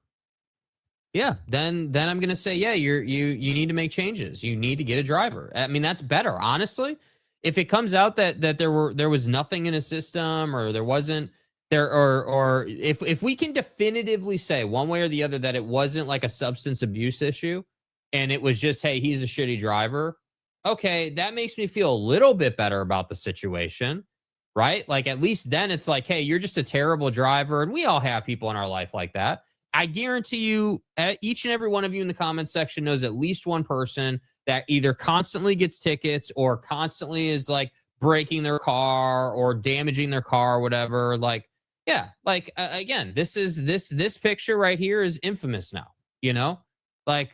Yeah, then I'm gonna say, yeah, you need to make changes. You need to get a driver. I mean, that's better, honestly. If it comes out that there was nothing in his system, or there wasn't there, or if we can definitively say one way or the other that it wasn't like a substance abuse issue, and it was just, hey, he's a shitty driver. Okay, that makes me feel a little bit better about the situation, right? Like, at least then it's like, hey, you're just a terrible driver, and we all have people in our life like that. I guarantee you, each and every one of you in the comments section knows at least one person that either constantly gets tickets or constantly is like breaking their car or damaging their car or whatever. Like, yeah, like again, this picture right here is infamous now, you know, like,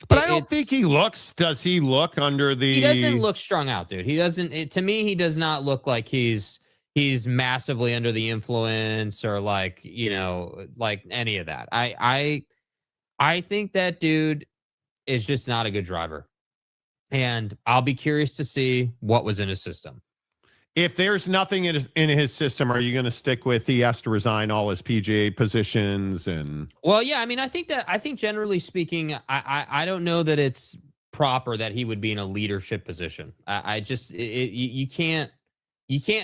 but I don't think does he look under the, he doesn't look strung out, dude. He doesn't, to me, he does not look like he's massively under the influence or like, you know, like any of that. I think that dude is just not a good driver. And I'll be curious to see what was in his system. If there's nothing in his system, are you going to stick with he has to resign all his PGA positions? And well, yeah, I mean, I think generally speaking, I don't know that it's proper that he would be in a leadership position. You can't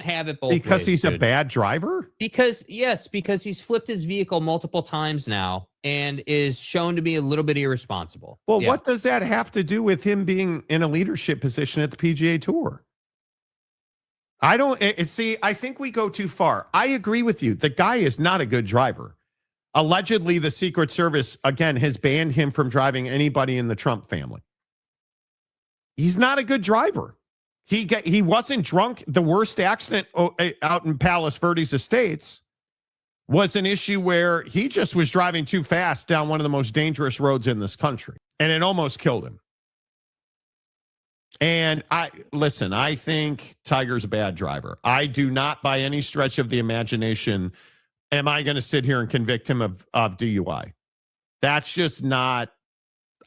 have it both ways. Because he's a bad driver? Because he's flipped his vehicle multiple times now and is shown to be a little bit irresponsible. Well, what does that have to do with him being in a leadership position at the PGA Tour? I think we go too far. I agree with you. The guy is not a good driver. Allegedly, the Secret Service, again, has banned him from driving anybody in the Trump family. He's not a good driver. He wasn't drunk. The worst accident out in Palos Verdes Estates was an issue where he just was driving too fast down one of the most dangerous roads in this country, and it almost killed him. And I think Tiger's a bad driver. I do not, by any stretch of the imagination, am I going to sit here and convict him of DUI. That's just not,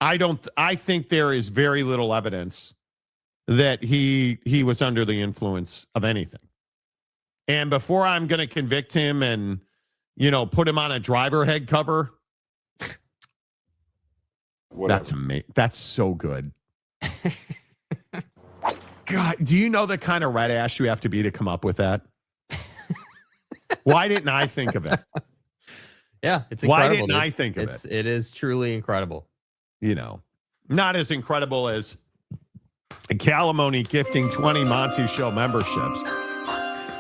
I think there is very little evidence that he was under the influence of anything. And before I'm going to convict him and, you know, put him on a driver head cover, that's amazing. That's so good. God, do you know the kind of red ash you have to be to come up with that? Why didn't I think of it? Yeah, it's incredible. Why didn't I think of it? It is truly incredible. You know, not as incredible as Calamoni gifting 20 Monty Show memberships.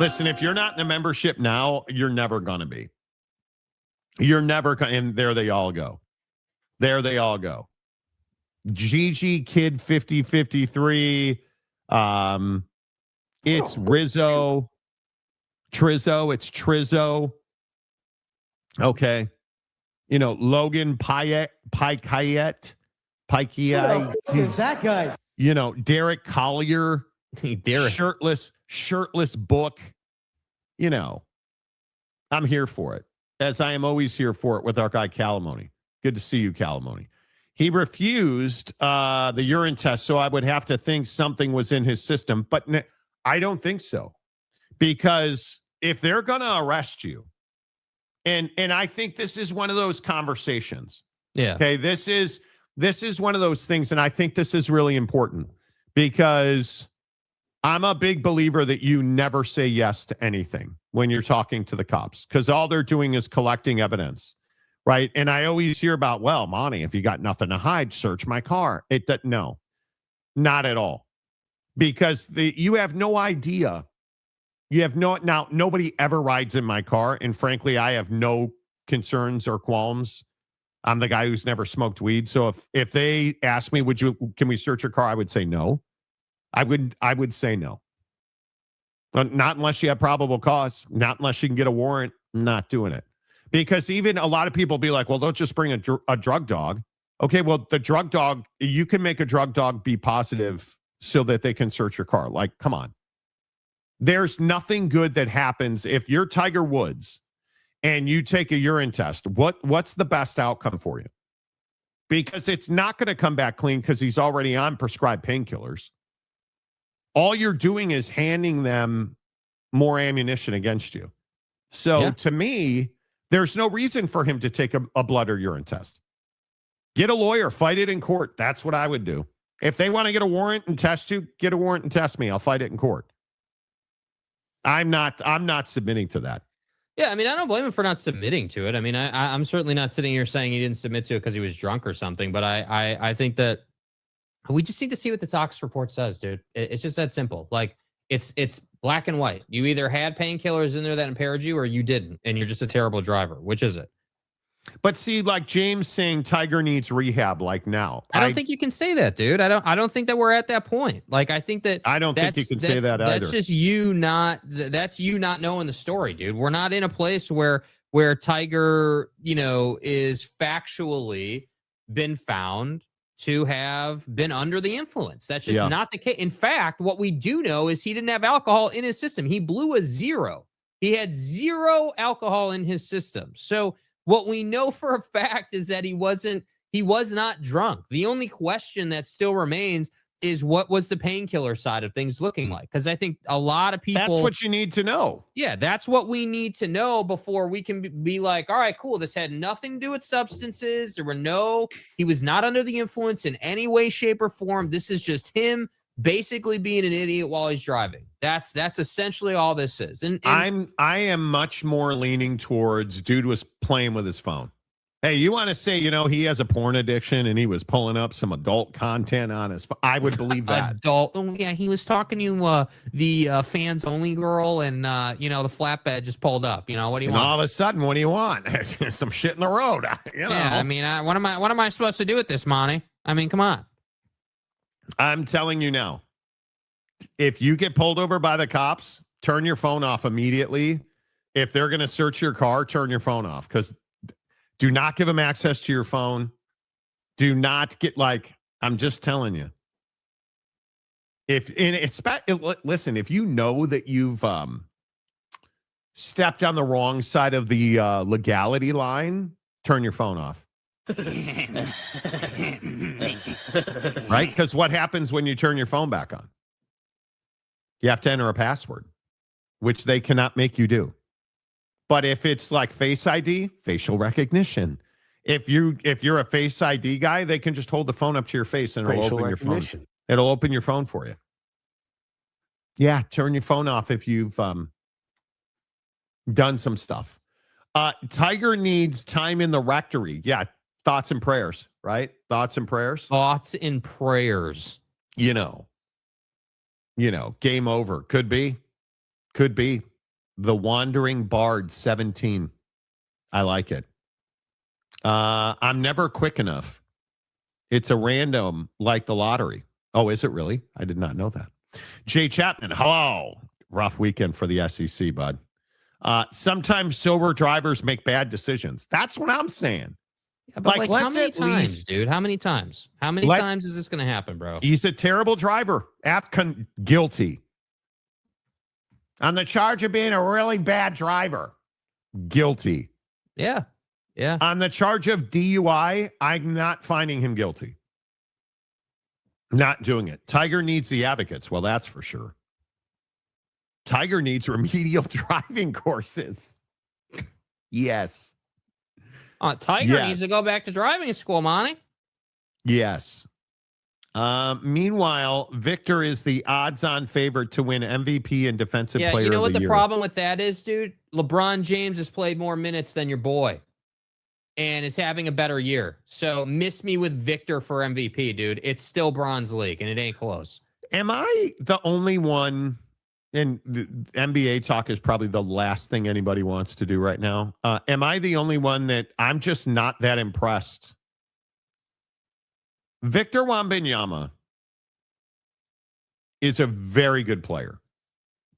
Listen, if you're not in a membership now, you're never going to be. You're never going to. And there they all go. There they all go. Gigi Kid 5053. It's Rizzo. Trizzo. It's Trizzo. Okay. You know, Logan Payette. Who's that guy? You know, Derek Collier. Derek. Shirtless book. You know, I'm here for it, as I am always here for it with our guy Calamoni. Good to see you, Calamoni. He refused the urine test, so I would have to think something was in his system. But I don't think so. Because if they're going to arrest you, and I think this is one of those conversations. Yeah. Okay, this is one of those things, and I think this is really important because I'm a big believer that you never say yes to anything when you're talking to the cops, because all they're doing is collecting evidence. Right. And I always hear about, well, Monty, if you got nothing to hide, search my car. No, not at all. Because you have no idea. Now, nobody ever rides in my car. And frankly, I have no concerns or qualms. I'm the guy who's never smoked weed. So if they ask me, can we search your car? I would say no. I would say no. But not unless you have probable cause, not unless you can get a warrant, not doing it. Because even a lot of people be like, well, they'll just bring a drug dog. Okay, well, the drug dog, you can make a drug dog be positive so that they can search your car. Like, come on. There's nothing good that happens if you're Tiger Woods and you take a urine test. What's the best outcome for you? Because it's not going to come back clean because he's already on prescribed painkillers. All you're doing is handing them more ammunition against you. So to me, there's no reason for him to take a blood or urine test. Get a lawyer, fight it in court. That's what I would do. If they want to get a warrant and test you, get a warrant and test me. I'll fight it in court. I'm not submitting to that. Yeah, I mean, I don't blame him for not submitting to it. I mean, I'm certainly not sitting here saying he didn't submit to it because he was drunk or something. But I think that we just need to see what the tox report says, dude. It's just that simple. Like, it's black and white. You either had painkillers in there that impaired you or you didn't, and you're just a terrible driver. Which is it? But see, like James saying Tiger needs rehab like now. I don't think you can say that, dude. I don't think that we're at that point. Like, I think that I don't think you can say that either. That's just you not knowing the story, dude. We're not in a place where Tiger, is factually been found to have been under the influence. That's just not the case. In fact, what we do know is he didn't have alcohol in his system. He blew a 0. He had 0 alcohol in his system. So what we know for a fact is that he was not drunk. The only question that still remains is what was the painkiller side of things looking like? Because I think a lot of people... That's what you need to know. Yeah, that's what we need to know before we can be like, all right, cool. This had nothing to do with substances. He was not under the influence in any way, shape, or form. This is just him basically being an idiot while he's driving. That's essentially all this is. And I am much more leaning towards dude was playing with his phone. Hey, you want to say, he has a porn addiction and he was pulling up some adult content on his phone? I would believe that. Adult? Oh, yeah, he was talking to the fans only girl and, the flatbed just pulled up. What do you want? All of a sudden, what do you want? Some shit in the road. Yeah, I mean, what am I supposed to do with this, Monty? I mean, come on. I'm telling you now, if you get pulled over by the cops, turn your phone off immediately. If they're going to search your car, turn your phone off because do not give them access to your phone. Do not get I'm just telling you. Listen, if you know that you've stepped on the wrong side of the legality line, turn your phone off. Right? Because what happens when you turn your phone back on? You have to enter a password, which they cannot make you do. But if it's like Face ID, facial recognition. If you're a Face ID guy, they can just hold the phone up to your face and it'll open your phone. It'll open your phone for you. Yeah, turn your phone off if you've done some stuff. Tiger needs time in the rectory. Yeah, thoughts and prayers, right? Thoughts and prayers. Thoughts and prayers. Game over. Could be. The Wandering Bard 17. I like it. I'm never quick enough. It's a random like the lottery. Oh, is it really? I did not know that. Jay Chapman, hello. Rough weekend for the SEC, bud. Sometimes sober drivers make bad decisions. That's what I'm saying. Yeah, but how many times, dude? How many times? How many times is this going to happen, bro? He's a terrible driver. Guilty. On the charge of being a really bad driver. Guilty. Yeah. On the charge of DUI, I'm not finding him guilty. Not doing it. Tiger needs the advocates. Well, that's for sure. Tiger needs remedial driving courses. Yes. Tiger needs to go back to driving school, Monty. Yes. Meanwhile, Victor is the odds-on favorite to win MVP and Defensive Player of the Year. You know what the problem with that is, dude? LeBron James has played more minutes than your boy and is having a better year. So miss me with Victor for MVP, dude. It's still Bronze League, and it ain't close. Am I the only one And the NBA talk is probably the last thing anybody wants to do right now. Am I the only one that I'm just not that impressed? Victor Wembanyama is a very good player.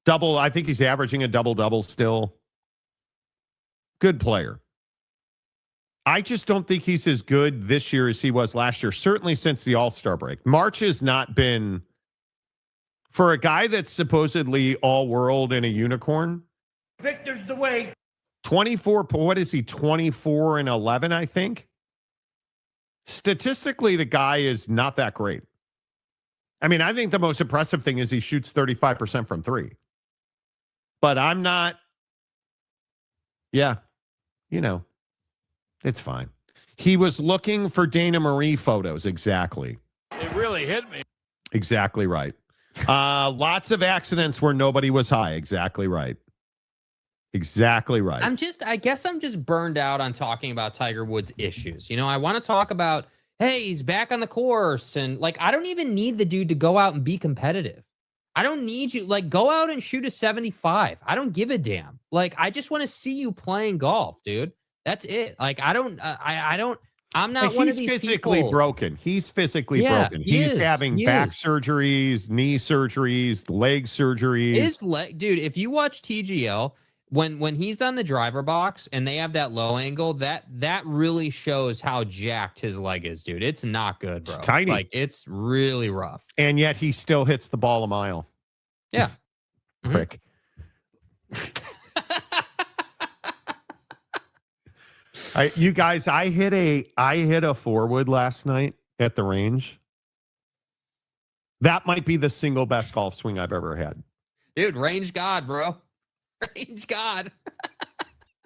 I think he's averaging a double-double still. Good player. I just don't think he's as good this year as he was last year, certainly since the All-Star break. March has not been... For a guy that's supposedly all-world and a unicorn, Victor's the way. 24, what is he, 24 and 11, I think? Statistically, the guy is not that great. I mean, I think the most impressive thing is he shoots 35% from three. But I'm not, it's fine. He was looking for Dana Marie photos, exactly. It really hit me. Exactly right. Lots of accidents where nobody was high. Exactly right. Exactly right. I guess I'm just burned out on talking about Tiger Woods' issues. I want to talk about, hey, he's back on the course. And I don't even need the dude to go out and be competitive. I don't need you. Go out and shoot a 75. I don't give a damn. I just want to see you playing golf, dude. That's it. I'm not one of these physically people. broken. He's physically broken. He's having back surgeries, knee surgeries, leg surgeries. His leg, dude, if you watch TGL, when he's on the driver box and they have that low angle, that really shows how jacked his leg is, dude. It's not good, bro. It's tiny. It's really rough. And yet he still hits the ball a mile. Yeah. Prick. You guys, I hit a 4-wood last night at the range. That might be the single best golf swing I've ever had. Dude, range god, bro. Range god.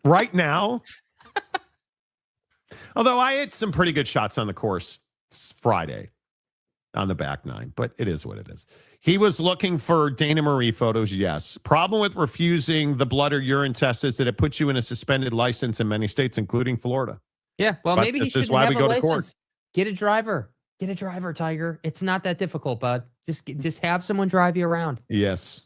Right now. Although I had some pretty good shots on the course Friday on the back nine, but it is what it is. He was looking for Dana Marie photos, yes. Problem with refusing the blood or urine test is that it puts you in a suspended license in many states, including Florida. Yeah, well, But maybe he shouldn't have a license. Get a driver. Get a driver, Tiger. It's not that difficult, bud. Just have someone drive you around. Yes.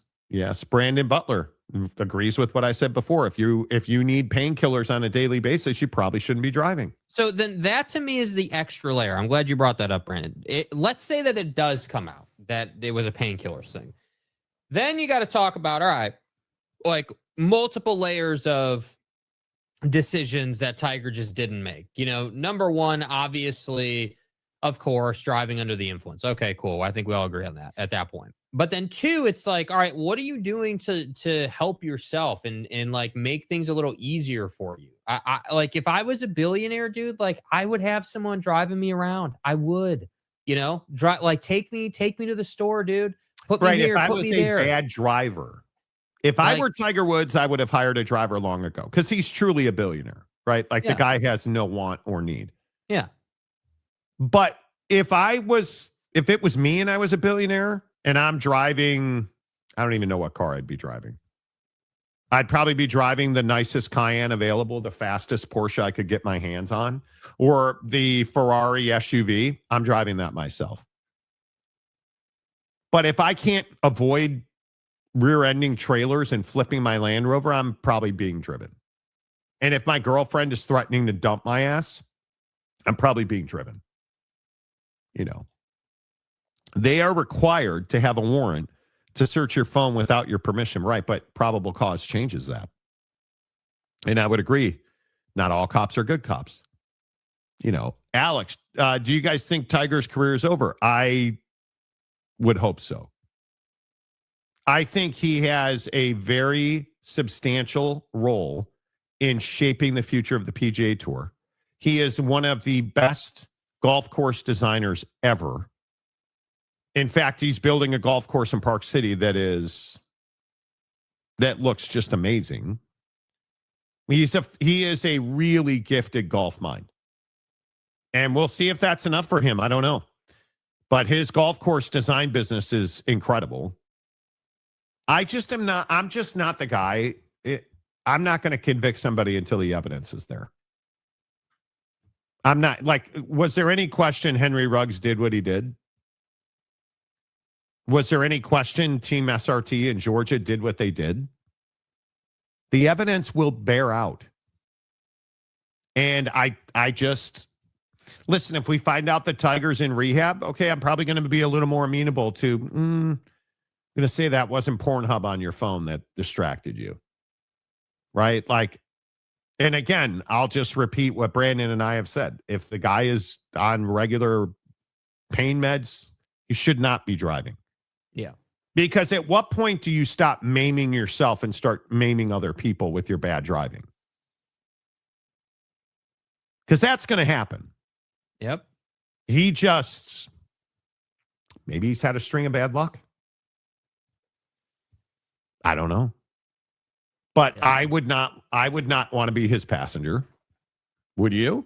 Brandon Butler agrees with what I said before. If you need painkillers on a daily basis, you probably shouldn't be driving. So then that to me is the extra layer. I'm glad you brought that up, Brandon. Let's say that it does come out that it was a painkillers thing. Then you got to talk about, all right, multiple layers of decisions that Tiger just didn't make. Number one, obviously, of course, driving under the influence. Okay, cool. I think we all agree on that at that point. But then two, it's all right, what are you doing to help yourself and make things a little easier for you? I if I was a billionaire, dude, I would have someone driving me around. I would, drive, take me to the store, dude. Put me here, if I put was me there. a bad driver, if I were Tiger Woods, I would have hired a driver long ago because he's truly a billionaire, right? The guy has no want or need. Yeah. But if it was me and I was a billionaire and I'm driving, I don't even know what car I'd be driving. I'd probably be driving the nicest Cayenne available, the fastest Porsche I could get my hands on, or the Ferrari SUV. I'm driving that myself. But if I can't avoid rear-ending trailers and flipping my Land Rover, I'm probably being driven. And if my girlfriend is threatening to dump my ass, I'm probably being driven. They are required to have a warrant to search your phone without your permission, right? But probable cause changes that. And I would agree, not all cops are good cops. Alex, do you guys think Tiger's career is over? I would hope so. I think he has a very substantial role in shaping the future of the PGA Tour. He is one of the best golf course designers ever. In fact, he's building a golf course in Park City that looks just amazing. He is a really gifted golf mind. And we'll see if that's enough for him. I don't know. But his golf course design business is incredible. I'm just not the guy. I'm not going to convict somebody until the evidence is there. I'm not was there any question Henry Ruggs did what he did? Was there any question Team SRT in Georgia did what they did? The evidence will bear out. And I just, listen, if we find out the Tiger's in rehab, okay, I'm probably going to be a little more amenable to, I'm going to say that wasn't Pornhub on your phone that distracted you. Right? Like, and again, I'll just repeat what Brandon and I have said. If the guy is on regular pain meds, he should not be driving. Yeah. Because at what point do you stop maiming yourself and start maiming other people with your bad driving? Because that's going to happen. Yep. He just, maybe he's had a string of bad luck. I don't know. But yeah. I would not want to be his passenger. Would you?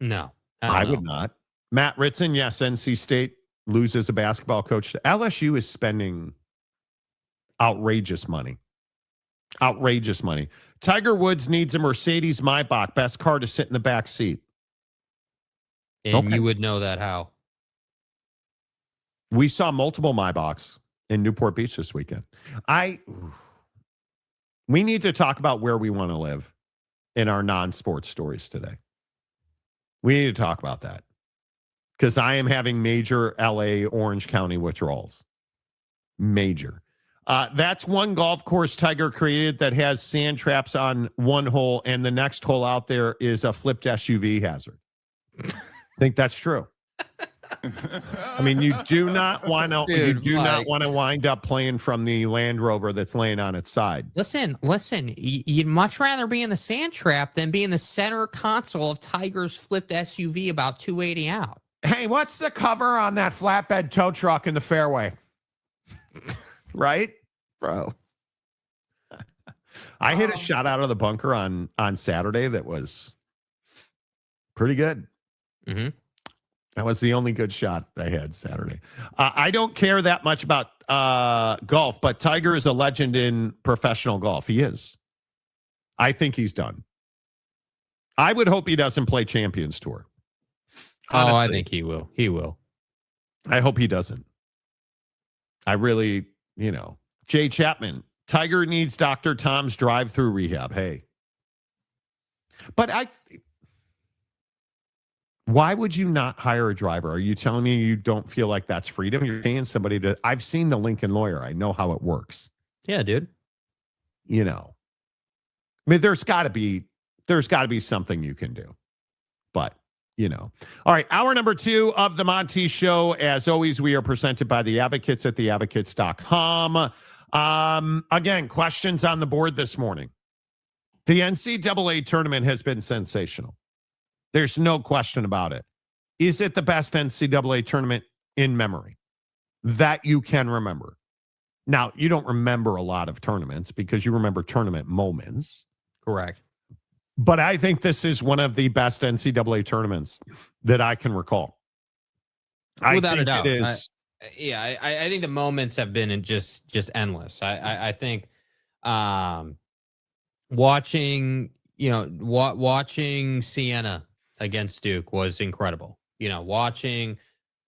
No. I would not. Matt Ritson, yes, NC State loses a basketball coach. LSU is spending outrageous money. Outrageous money. Tiger Woods needs a Mercedes Maybach, best car to sit in the back seat. And you would know that how? We saw multiple Maybachs in Newport Beach this weekend. We need to talk about where we want to live in our non-sports stories today. We need to talk about that. Because I am having major LA Orange County withdrawals. Major. That's one golf course Tiger created that has sand traps on one hole, and the next hole out there is a flipped SUV hazard. I think that's true. I mean, you do not want to wind up playing from the Land Rover that's laying on its side. Listen, you'd much rather be in the sand trap than be in the center console of Tiger's flipped SUV about 280 out. Hey, what's the cover on that flatbed tow truck in the fairway? Right? Bro. I hit a shot out of the bunker on Saturday that was pretty good. Mm-hmm. That was the only good shot I had Saturday. I don't care that much about golf, but Tiger is a legend in professional golf. He is. I think he's done. I would hope he doesn't play Champions Tour. Honestly. Oh, I think he will. He will. I hope he doesn't. I really, Jay Chapman, Tiger needs Dr. Tom's drive-through rehab. Hey. But why would you not hire a driver? Are you telling me you don't feel like that's freedom? You're paying somebody to, I've seen the Lincoln Lawyer. I know how it works. Yeah, dude. I mean, there's got to be something you can do. But, all right. Hour number 2 of the Monty Show. As always, we are presented by the Advocates at theadvocates.com. Again, questions on the board this morning. The NCAA tournament has been sensational. There's no question about it. Is it the best NCAA tournament in memory that you can remember? Now, you don't remember a lot of tournaments because you remember tournament moments. Correct. But I think this is one of the best NCAA tournaments that I can recall. Without a doubt. I think the moments have been just endless. I think watching Siena against Duke was incredible. Watching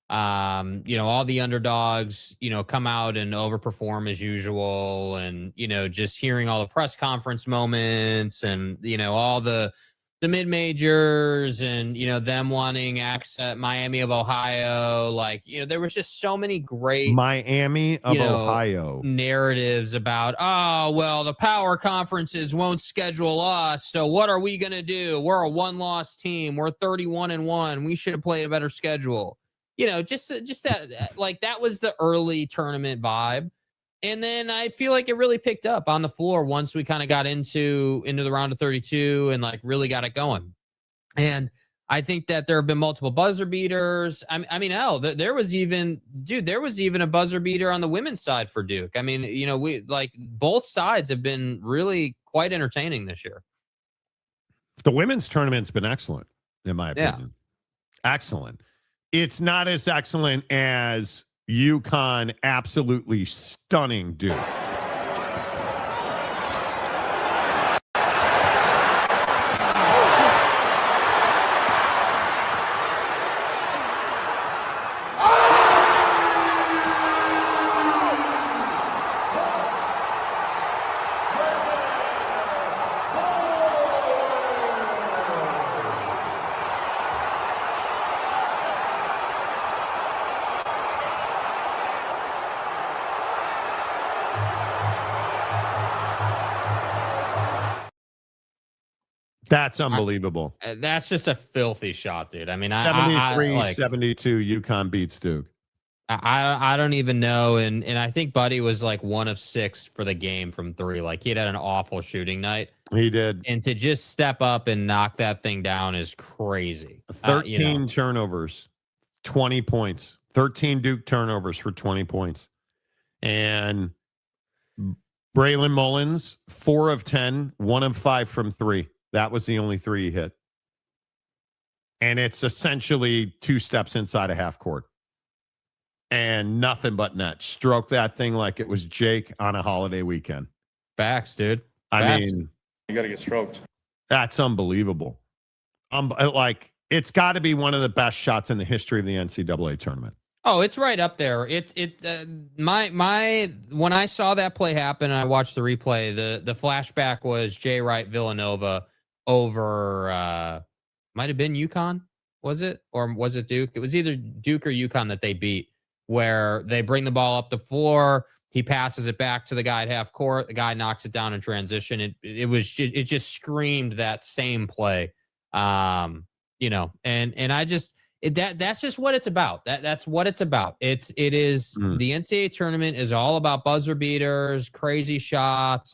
all the underdogs, come out and overperform as usual, and just hearing all the press conference moments, and all the mid-majors, and them wanting access, Miami of Ohio, there was just so many great Miami of Ohio narratives about, the power conferences won't schedule us, so what are we gonna do? We're a one-loss team, we're 31-1, we should have played a better schedule. Just that, that was the early tournament vibe. And then I feel like it really picked up on the floor once we kind of got into the round of 32 and really got it going. And I think that there have been multiple buzzer beaters. There was even a buzzer beater on the women's side for Duke. I mean, we both sides have been really quite entertaining this year. The women's tournament's been excellent, in my opinion. Yeah. Excellent. It's not as excellent as UConn absolutely stunning Duke. That's unbelievable. That's just a filthy shot, dude. I mean, 73-72, UConn beats Duke. I don't even know, and I think Buddy was like 1 of 6 for the game from 3. Like he had an awful shooting night. He did, and to just step up and knock that thing down is crazy. 13 turnovers, 20 points. 13 Duke turnovers for 20 points, and Braylon Mullins 4 of 10, 1 of 5 from 3. That was the only 3 he hit, and it's essentially 2 steps inside a half court. And nothing but net. Stroke that thing like it was Jake on a holiday weekend. Facts, dude. I mean, You got to get stroked. that's unbelievable. Like, it's got to be one of the best shots in the history of the NCAA tournament. Oh, it's right up there. When I saw that play happen and I watched the replay, the flashback was Jay Wright Villanova over might have been UConn, was it? Or was it Duke? It was either Duke or UConn that they beat, where they bring the ball up the floor, he passes it back to the guy at half court, the guy knocks it down in transition. It just screamed that same play. And I just that's just what it's about. That's what it's about. The NCAA tournament is all about buzzer beaters, crazy shots,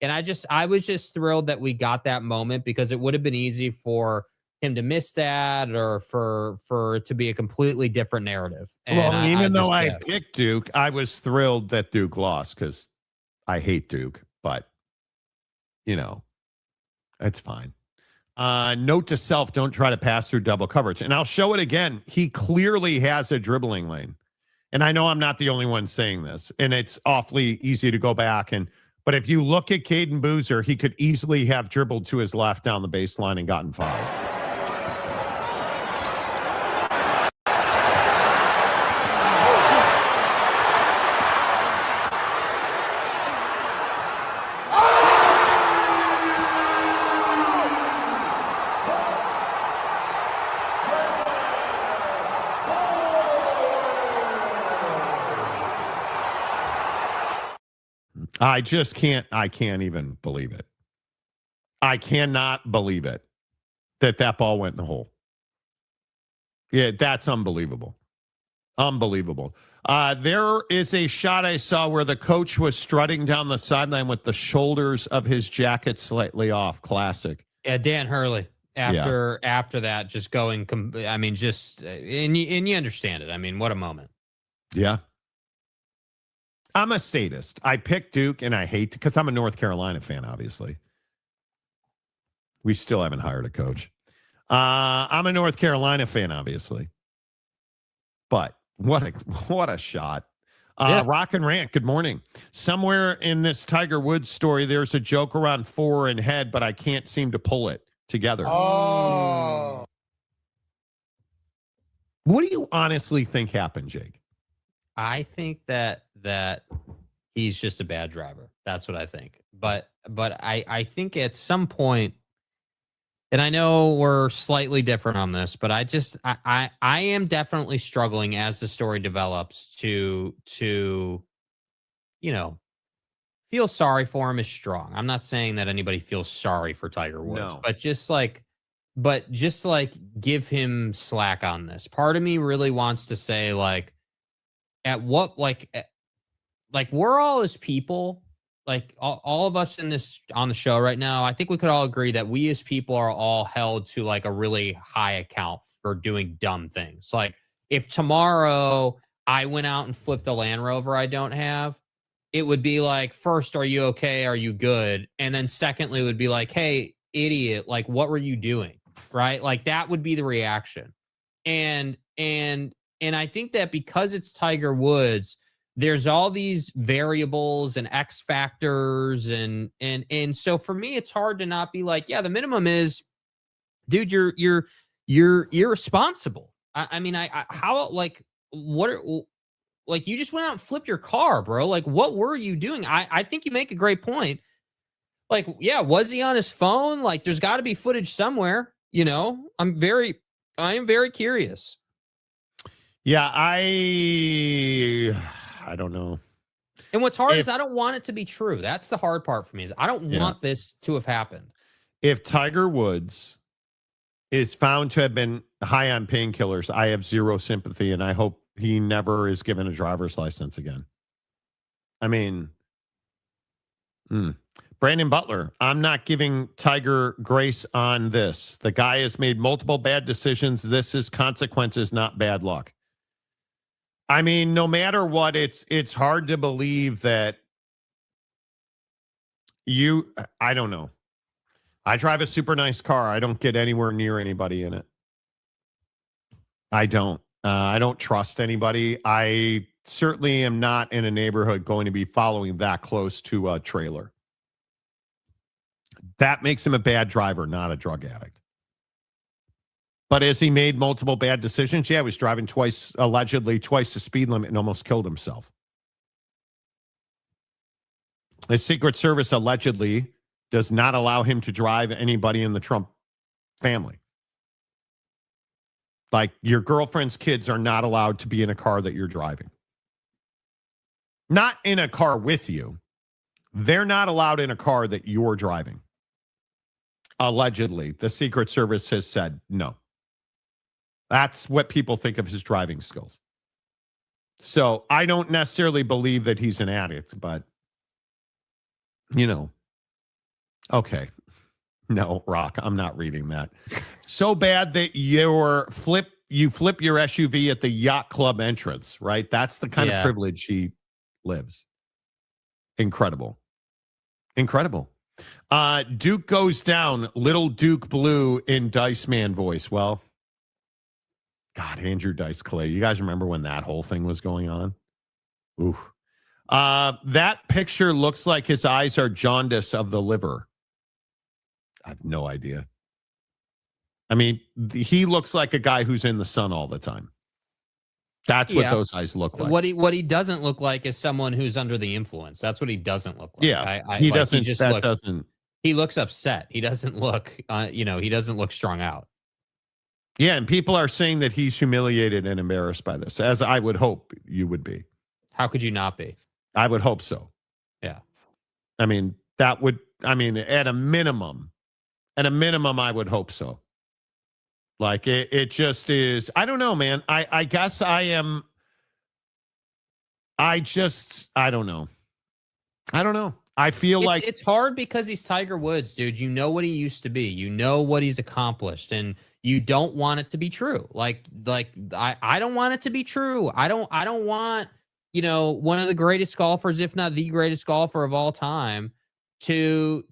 and I was just thrilled that we got that moment, because it would have been easy for him to miss that, or for it to be a completely different narrative. And even though I picked Duke, I was thrilled that Duke lost, because I hate Duke, but it's fine. Note to self, don't try to pass through double coverage. And I'll show it again. He clearly has a dribbling lane. And I know I'm not the only one saying this, and it's awfully easy to go back. But if you look at Caden Boozer, he could easily have dribbled to his left down the baseline and gotten fouled. I can't even believe it. I cannot believe it that ball went in the hole. Yeah, that's unbelievable. Unbelievable. There is a shot I saw where the coach was strutting down the sideline with the shoulders of his jacket slightly off. Classic. Yeah, Dan Hurley. After that, just going. I mean, and you understand it. I mean, what a moment. Yeah. I'm a sadist. I pick Duke, and I hate, because I'm a North Carolina fan, obviously. We still haven't hired a coach. I'm a North Carolina fan, obviously. But what a shot. Rock and Rant, good morning. Somewhere in this Tiger Woods story, there's a joke around 4 and head, but I can't seem to pull it together. Oh. What do you honestly think happened, Jake? I think that he's just a bad driver. That's what I think. But I think at some point, and I know we're slightly different on this, but I am definitely struggling as the story develops to feel sorry for him is strong. I'm not saying that anybody feels sorry for Tiger Woods, but just give him slack on this. Part of me really wants to say, at what, we're all as people, all of us on the show right now, I think we could all agree that we as people are all held to a really high account for doing dumb things. If tomorrow I went out and flipped the Land Rover I don't have, it would be first, are you okay? Are you good? And then secondly, it would be hey, idiot, what were you doing? Right? That would be the reaction. And I think that because it's Tiger Woods, there's all these variables and X factors. And so for me, it's hard to not be the minimum is, dude, you're irresponsible. You just went out and flipped your car, bro. What were you doing? I think you make a great point. Was he on his phone? There's got to be footage somewhere, I am very curious. Yeah, I don't know. And what's hard is I don't want it to be true. That's the hard part for me, is I don't want this to have happened. If Tiger Woods is found to have been high on painkillers, I have zero sympathy, and I hope he never is given a driver's license again. I mean, Brandon Butler, I'm not giving Tiger grace on this. The guy has made multiple bad decisions. This is consequences, not bad luck. I mean, no matter what, it's hard to believe that I don't know. I drive a super nice car. I don't get anywhere near anybody in it. I don't. I don't trust anybody. I certainly am not in a neighborhood going to be following that close to a trailer. That makes him a bad driver, not a drug addict. But has he made multiple bad decisions? Yeah, he was driving allegedly twice the speed limit and almost killed himself. The Secret Service allegedly does not allow him to drive anybody in the Trump family. Like, your girlfriend's kids are not allowed to be in a car that you're driving. Not in a car with you. They're not allowed in a car that you're driving. Allegedly, the Secret Service has said no. That's what people think of his driving skills. So I don't necessarily believe that he's an addict, but, okay. No, Rock, I'm not reading that. So bad that you flip your SUV at the yacht club entrance, right? That's the kind of privilege he lives. Incredible. Duke goes down. Little Duke Blue in Dice Man voice. Well, God, Andrew Dice Clay. You guys remember when that whole thing was going on? Ooh. That picture looks like his eyes are jaundice of the liver. I have no idea. I mean, he looks like a guy who's in the sun all the time. That's what those eyes look like. What he doesn't look like is someone who's under the influence. That's what he doesn't look like. Yeah, he looks upset. He doesn't look, he doesn't look strung out. Yeah, and people are saying that he's humiliated and embarrassed by this, as I would hope you would be. How could you not be? I would hope so. Yeah. I mean, at a minimum, I would hope so. Like, it just is. I don't know, man. I guess I am. I don't know. I feel like it's hard because he's Tiger Woods, dude. You know what he used to be. You know what he's accomplished, and you don't want it to be true. Like I don't want it to be true. I don't want, one of the greatest golfers, if not the greatest golfer of all time, to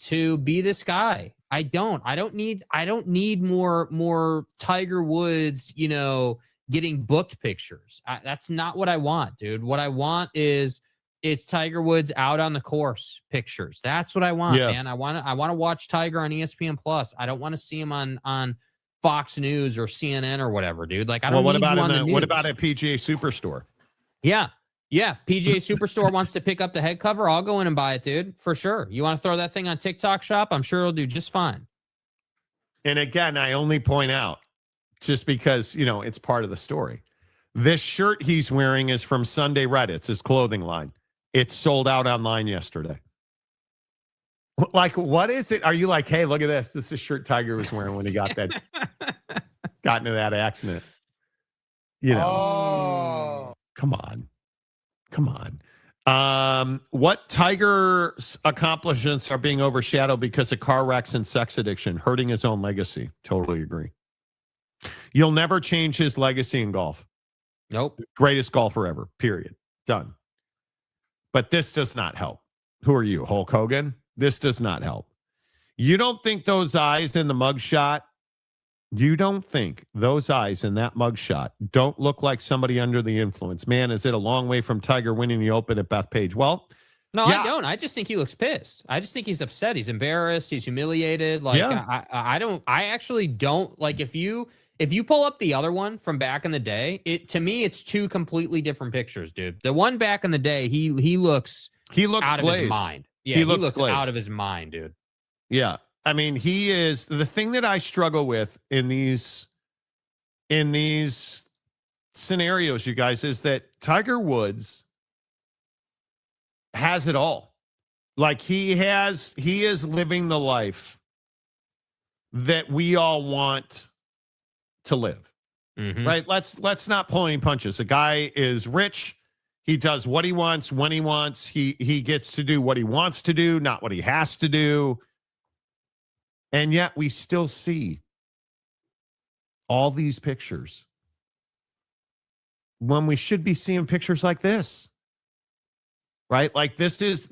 be this guy. I don't need more Tiger Woods, getting booked pictures. That's not what I want, dude. What I want is Tiger Woods out on the course pictures. That's what I want, man. I want to watch Tiger on ESPN Plus. I don't want to see him on Fox News or CNN or whatever, dude. Like, I don't. What about at PGA Superstore? Yeah. PGA Superstore wants to pick up the head cover. I'll go in and buy it, dude, for sure. You want to throw that thing on TikTok Shop? I'm sure it'll do just fine. And again, I only point out just because, it's part of the story. This shirt he's wearing is from Sunday Red. It's his clothing line. It's sold out online yesterday. Like, what is it? Are you like, hey, look at this. This is a shirt Tiger was wearing when he got into that accident. Come on. What Tiger's accomplishments are being overshadowed because of car wrecks and sex addiction, hurting his own legacy. Totally agree. You'll never change his legacy in golf. Nope. Greatest golfer ever, period. Done. But this does not help. Who are you, Hulk Hogan? This does not help. You don't think those eyes in the mugshot, don't look like somebody under the influence. Man, is it a long way from Tiger winning the Open at Bethpage? Well, no, yeah. I don't. I just think he looks pissed. I just think he's upset. He's embarrassed. He's humiliated. Like, I actually don't like if you pull up the other one from back in the day, to me, it's two completely different pictures, dude. The one back in the day, he looks out of his mind. Yeah, he looks out of his mind, dude. Yeah. I mean, he is the thing that I struggle with in these scenarios, you guys, is that Tiger Woods has it all. Like, he is living the life that we all want to live. Right? Let's not pull any punches. The guy is rich. He does what he wants when he wants. He gets to do what he wants to do, not what he has to do. And yet we still see all these pictures when we should be seeing pictures like this. Right? Like this is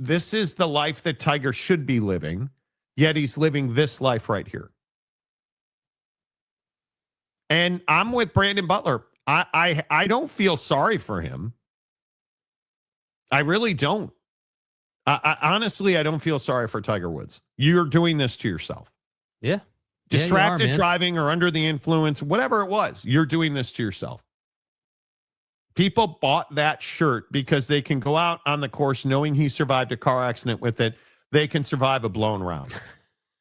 the life that Tiger should be living, yet he's living this life right here. And I'm with Brandon Butler. I don't feel sorry for him. I really don't. I honestly, I don't feel sorry for Tiger Woods. You're doing this to yourself. Yeah. Distracted driving or under the influence, whatever it was, you're doing this to yourself. People bought that shirt because they can go out on the course knowing he survived a car accident with it. They can survive a blown round.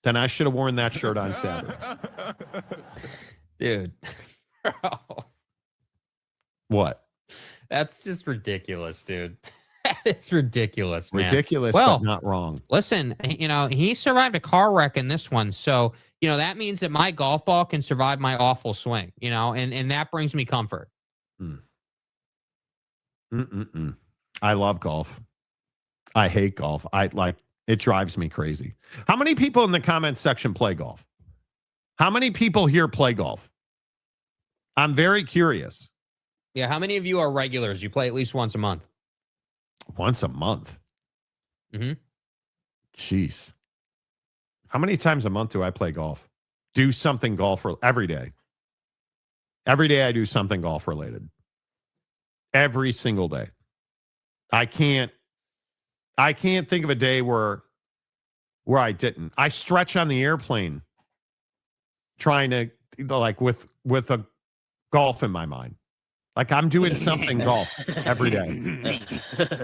Then I should have worn that shirt on Saturday. Dude. Bro. What? That's just ridiculous, dude. That is ridiculous, man. Ridiculous, well, but not wrong. Listen, he survived a car wreck in this one. So, that means that my golf ball can survive my awful swing, and that brings me comfort. I love golf. I hate golf. It drives me crazy. How many people in the comments section play golf? How many people here play golf? I'm very curious. Yeah, how many of you are regulars? You play at least once a month? Once a month? Mm-hmm. Jeez. How many times a month do I play golf? Do something golf every day. Every day I do something golf related. Every single day. I can't think of a day where I didn't. I stretch on the airplane trying to with a golf in my mind. Like I'm doing something golf every day.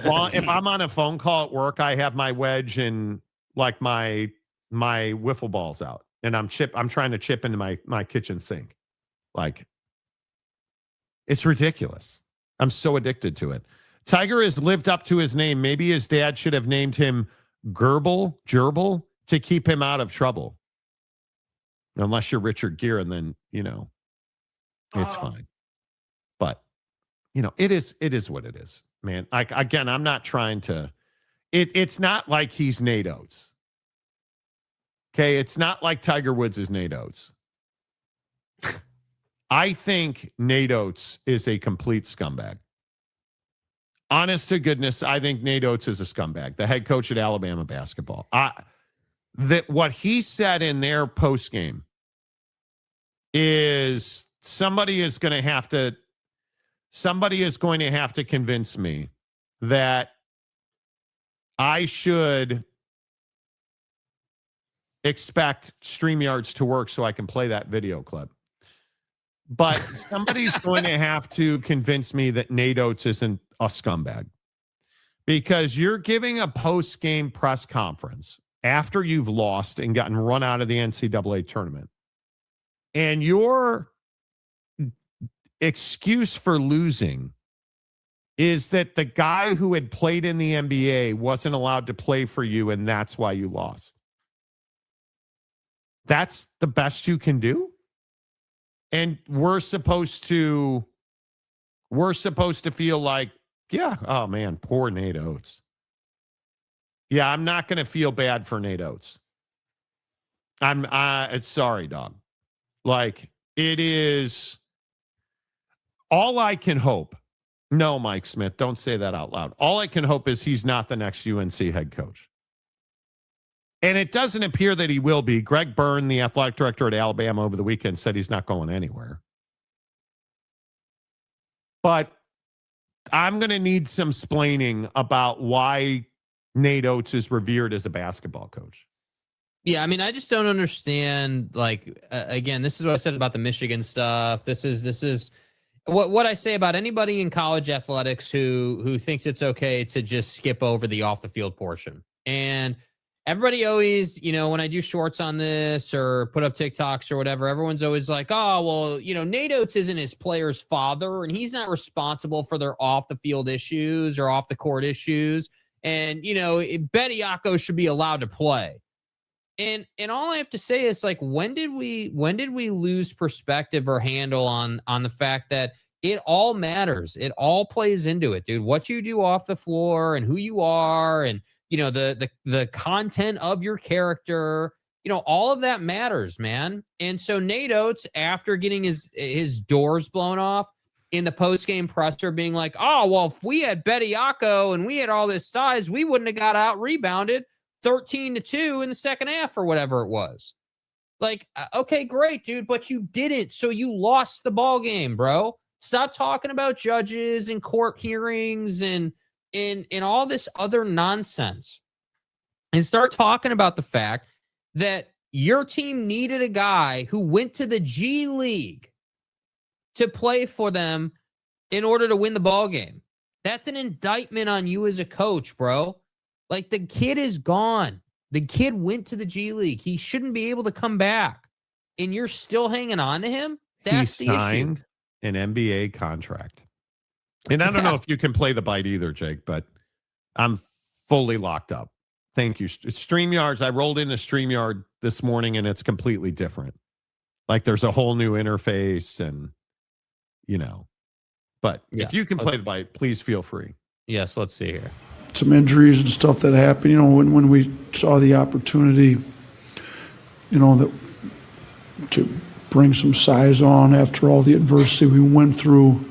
Well, if I'm on a phone call at work, I have my wedge and like my wiffle balls out, and I'm trying to chip into my kitchen sink. Like it's ridiculous. I'm so addicted to it. Tiger has lived up to his name. Maybe his dad should have named him Gerbil to keep him out of trouble. Unless you're Richard Gere, and then it's fine. But it is what it is, man. Again, I'm not trying to. It's not like he's Nate Oats. Okay, it's not like Tiger Woods is Nate Oats. I think Nate Oats is a complete scumbag. Honest to goodness, I think Nate Oats is a scumbag. The head coach at Alabama basketball. That what he said in their post game is somebody is going to have to convince me that I should expect StreamYards to work so I can play that video clip. But somebody's going to have to convince me that Nate Oats isn't a scumbag, because you're giving a post-game press conference after you've lost and gotten run out of the NCAA tournament, and your excuse for losing is that the guy who had played in the NBA wasn't allowed to play for you, and that's why you lost. That's the best you can do? And we're supposed to feel like, yeah, oh man, poor Nate Oats. Yeah, I'm not going to feel bad for Nate Oats. It's sorry, dog. Like, it is all I can hope. No, Mike Smith, don't say that out loud. All I can hope is he's not the next UNC head coach. And it doesn't appear that he will be. Greg Byrne, the athletic director at Alabama over the weekend, said he's not going anywhere. But I'm going to need some splaining about why Nate Oats is revered as a basketball coach. Yeah, I mean, I just don't understand. Like, again, this is what I said about the Michigan stuff. This is what I say about anybody in college athletics who thinks it's okay to just skip over the off the field portion. And everybody always, when I do shorts on this or put up TikToks or whatever, everyone's always like, oh, well, Nate Oats isn't his player's father, and he's not responsible for their off the field issues or off the court issues. And, Betty Yako should be allowed to play. And all I have to say is, like, when did we lose perspective or handle on the fact that it all matters? It all plays into it, dude. What you do off the floor and who you are, and the content of your character, all of that matters, man. And so Nate Oates, after getting his doors blown off in the post-game presser, being like, oh, well, if we had Bediako and we had all this size, we wouldn't have got out rebounded 13-2 in the second half or whatever it was. Like, okay, great, dude, but you didn't, so you lost the ball game, bro. Stop talking about judges and court hearings and all this other nonsense, and start talking about the fact that your team needed a guy who went to the G League to play for them in order to win the ball game. That's an indictment on you as a coach, bro. Like, the kid is gone. The kid went to the G League. He shouldn't be able to come back. And you're still hanging on to him? That's the issue. He signed an NBA contract. And I don't know if you can play the bite either, Jake, but I'm fully locked up. Thank you. StreamYards, I rolled into StreamYard this morning, and it's completely different. Like, there's a whole new interface and, But if you can play the bite, please feel free. Yes, let's see here. Some injuries and stuff that happened, when we saw the opportunity, that to bring some size on after all the adversity we went through,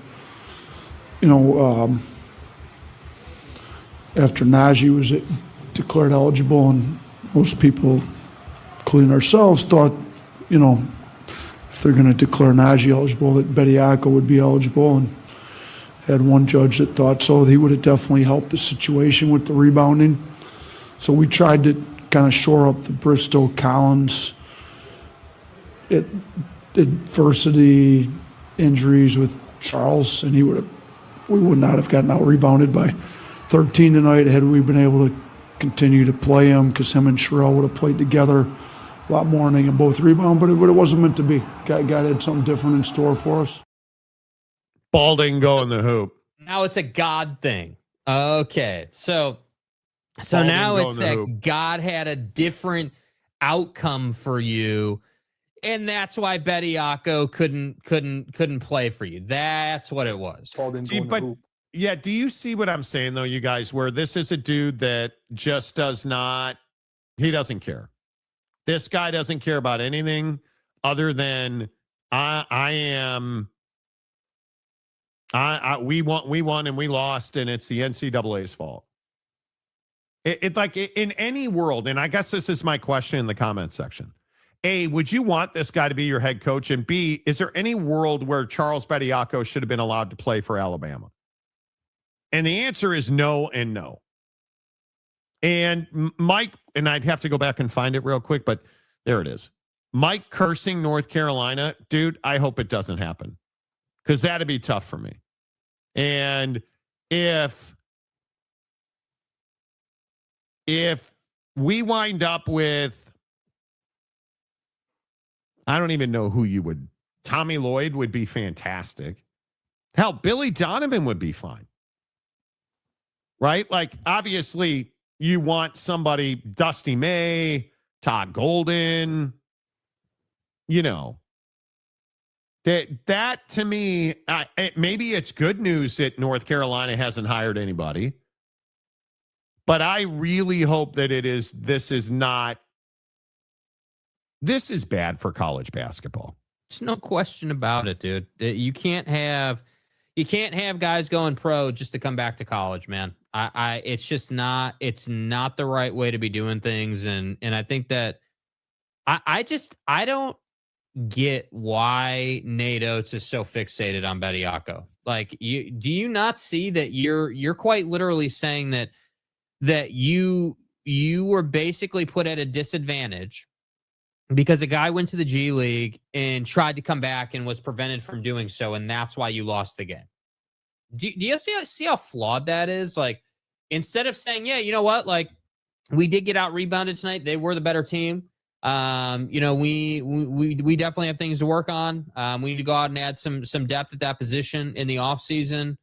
after Najee was declared eligible, and most people, including ourselves, thought, if they're going to declare Najee eligible, that Bediako would be eligible, and had one judge that thought so. He would have definitely helped the situation with the rebounding. So we tried to kind of shore up the Bristow Collins adversity injuries with Charles, and we would not have gotten out rebounded by 13 tonight had we been able to continue to play him, because him and Sherrill would have played together a lot more, and they can both rebound, but it wasn't meant to be. God had something different in store for us. Balding go in the hoop. Now it's a God thing. Okay. So now it's that hoop. God had a different outcome for you, and that's why Bediako couldn't play for you. That's what it was. Do you see what I'm saying, though, you guys, where this is a dude that just he doesn't care. This guy doesn't care about anything other than we won and we lost, and it's the NCAA's fault. It like in any world, and I guess this is my question in the comment section. A, would you want this guy to be your head coach? And B, is there any world where Charles Bediako should have been allowed to play for Alabama? And the answer is no and no. And Mike, and I'd have to go back and find it real quick, but there it is. Mike cursing North Carolina, dude, I hope it doesn't happen, because that'd be tough for me. And if we wind up with, I don't even know who you would, Tommy Lloyd would be fantastic. Hell, Billy Donovan would be fine. Right? Like, obviously, you want somebody, Dusty May, Todd Golden, That to me, maybe it's good news that North Carolina hasn't hired anybody, but I really hope that this is bad for college basketball. There's no question about it, dude. You can't have guys going pro just to come back to college, man. It's not the right way to be doing things. And I think that I don't get why Nate Oates is so fixated on Bediako. Like, do you not see that you're quite literally saying that you were basically put at a disadvantage because a guy went to the G League and tried to come back and was prevented from doing so, and that's why you lost the game? Do you see how flawed that is? Like, instead of saying, yeah, you know what, like, we did get out rebounded tonight, they were the better team. We definitely have things to work on. We need to go out and add some depth at that position in the offseason.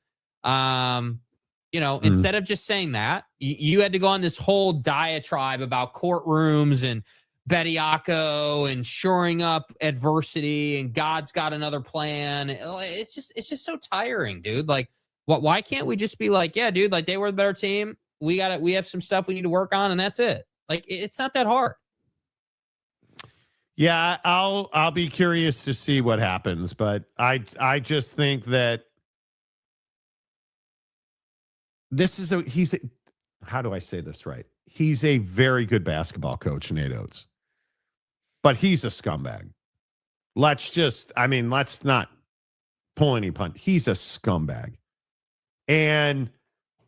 Instead of just saying that, you had to go on this whole diatribe about courtrooms and Bediako and shoring up adversity and God's got another plan. It's just so tiring, dude. Like, why can't we just be like, yeah, dude, like they were the better team. We have some stuff we need to work on, and that's it. Like, it's not that hard. Yeah, I'll be curious to see what happens, but I just think that how do I say this right? He's a very good basketball coach, Nate Oats, but he's a scumbag. Let's not pull any pun. He's a scumbag. And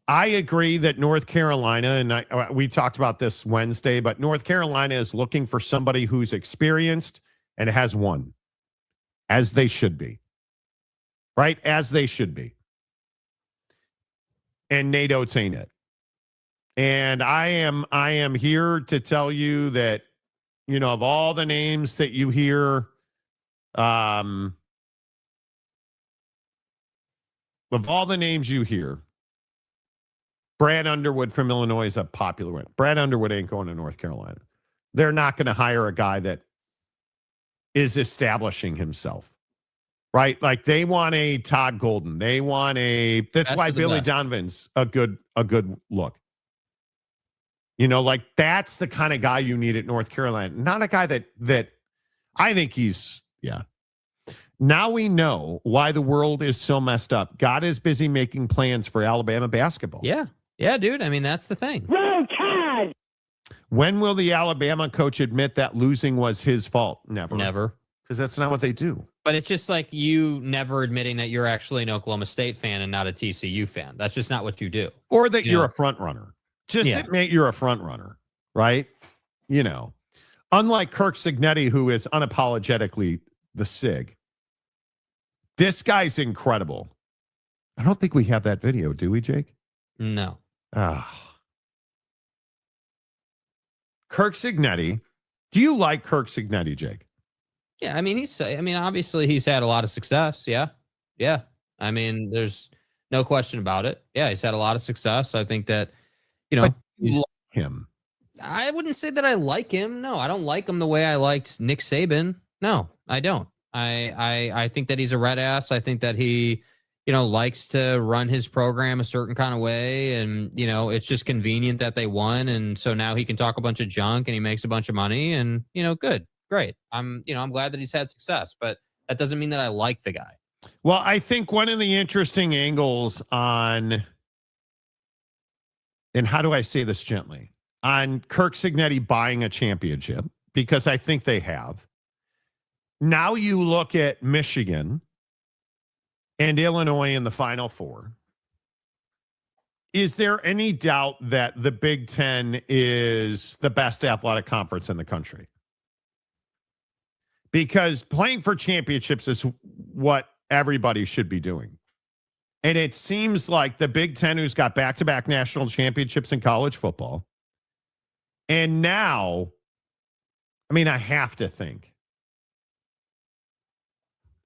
I agree that North Carolina, and we talked about this Wednesday, but North Carolina is looking for somebody who's experienced and has won, as they should be. Right? As they should be. And Nate Oats ain't it. And I am here to tell you that, of all the names that you hear, of all the names you hear, Brad Underwood from Illinois is a popular one. Brad Underwood ain't going to North Carolina. They're not going to hire a guy that is establishing himself, right? Like they want a Todd Golden. They want that's why Billy Donovan's a good look. Like that's the kind of guy you need at North Carolina. Not a guy that I think he's, yeah. Now we know why the world is so messed up. God is busy making plans for Alabama basketball. Yeah. Yeah, dude. I mean, that's the thing. Roll Tide! When will the Alabama coach admit that losing was his fault? Never. Never. Because that's not what they do. But it's just like you never admitting that you're actually an Oklahoma State fan and not a TCU fan. That's just not what you do. Or that you're a front runner. Just admit you're a front runner, right? Unlike Kirk Cignetti, who is unapologetically the SIG. This guy's incredible. I don't think we have that video, do we, Jake? No. Kirk Cignetti. Do you like Kirk Cignetti, Jake? Yeah, I mean, obviously he's had a lot of success. Yeah. Yeah. I mean, there's no question about it. Yeah, he's had a lot of success. I think that, But you like him. I wouldn't say that I like him. No, I don't like him the way I liked Nick Saban. No, I don't. I think that he's a red ass. I think that he, likes to run his program a certain kind of way. And, it's just convenient that they won. And so now he can talk a bunch of junk and he makes a bunch of money and, good, great. I'm glad that he's had success, but that doesn't mean that I like the guy. Well, I think one of the interesting angles on, and how do I say this gently, on Kirk Cignetti buying a championship, because I think they have. Now you look at Michigan and Illinois in the Final Four. Is there any doubt that the Big Ten is the best athletic conference in the country? Because playing for championships is what everybody should be doing. And it seems like the Big Ten, who's got back-to-back national championships in college football, and now, I have to think,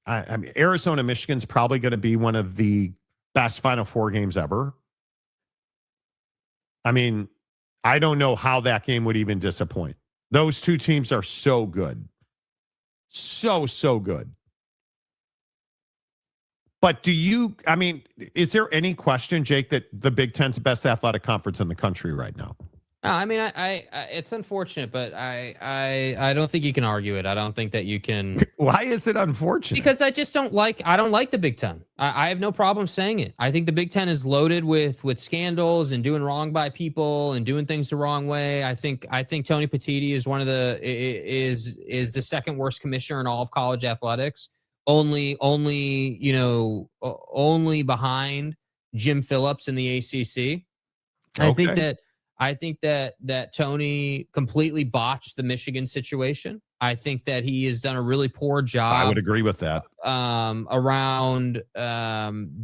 I mean, Arizona, Michigan's probably going to be one of the best Final Four games ever. I mean, I don't know how that game would even disappoint. Those two teams are so good. So good. But is there any question, Jake, that the Big Ten's the best athletic conference in the country right now? I mean, I it's unfortunate, but I don't think you can argue it. I don't think that you can. Why is it unfortunate? Because I don't like the Big Ten. I have no problem saying it. I think the Big Ten is loaded with scandals and doing wrong by people and doing things the wrong way. I think Tony Petitti is is the second worst commissioner in all of college athletics. Only behind Jim Phillips in the ACC. Okay. I think that Tony completely botched the Michigan situation. I think that he has done a really poor job. I would agree with that. Around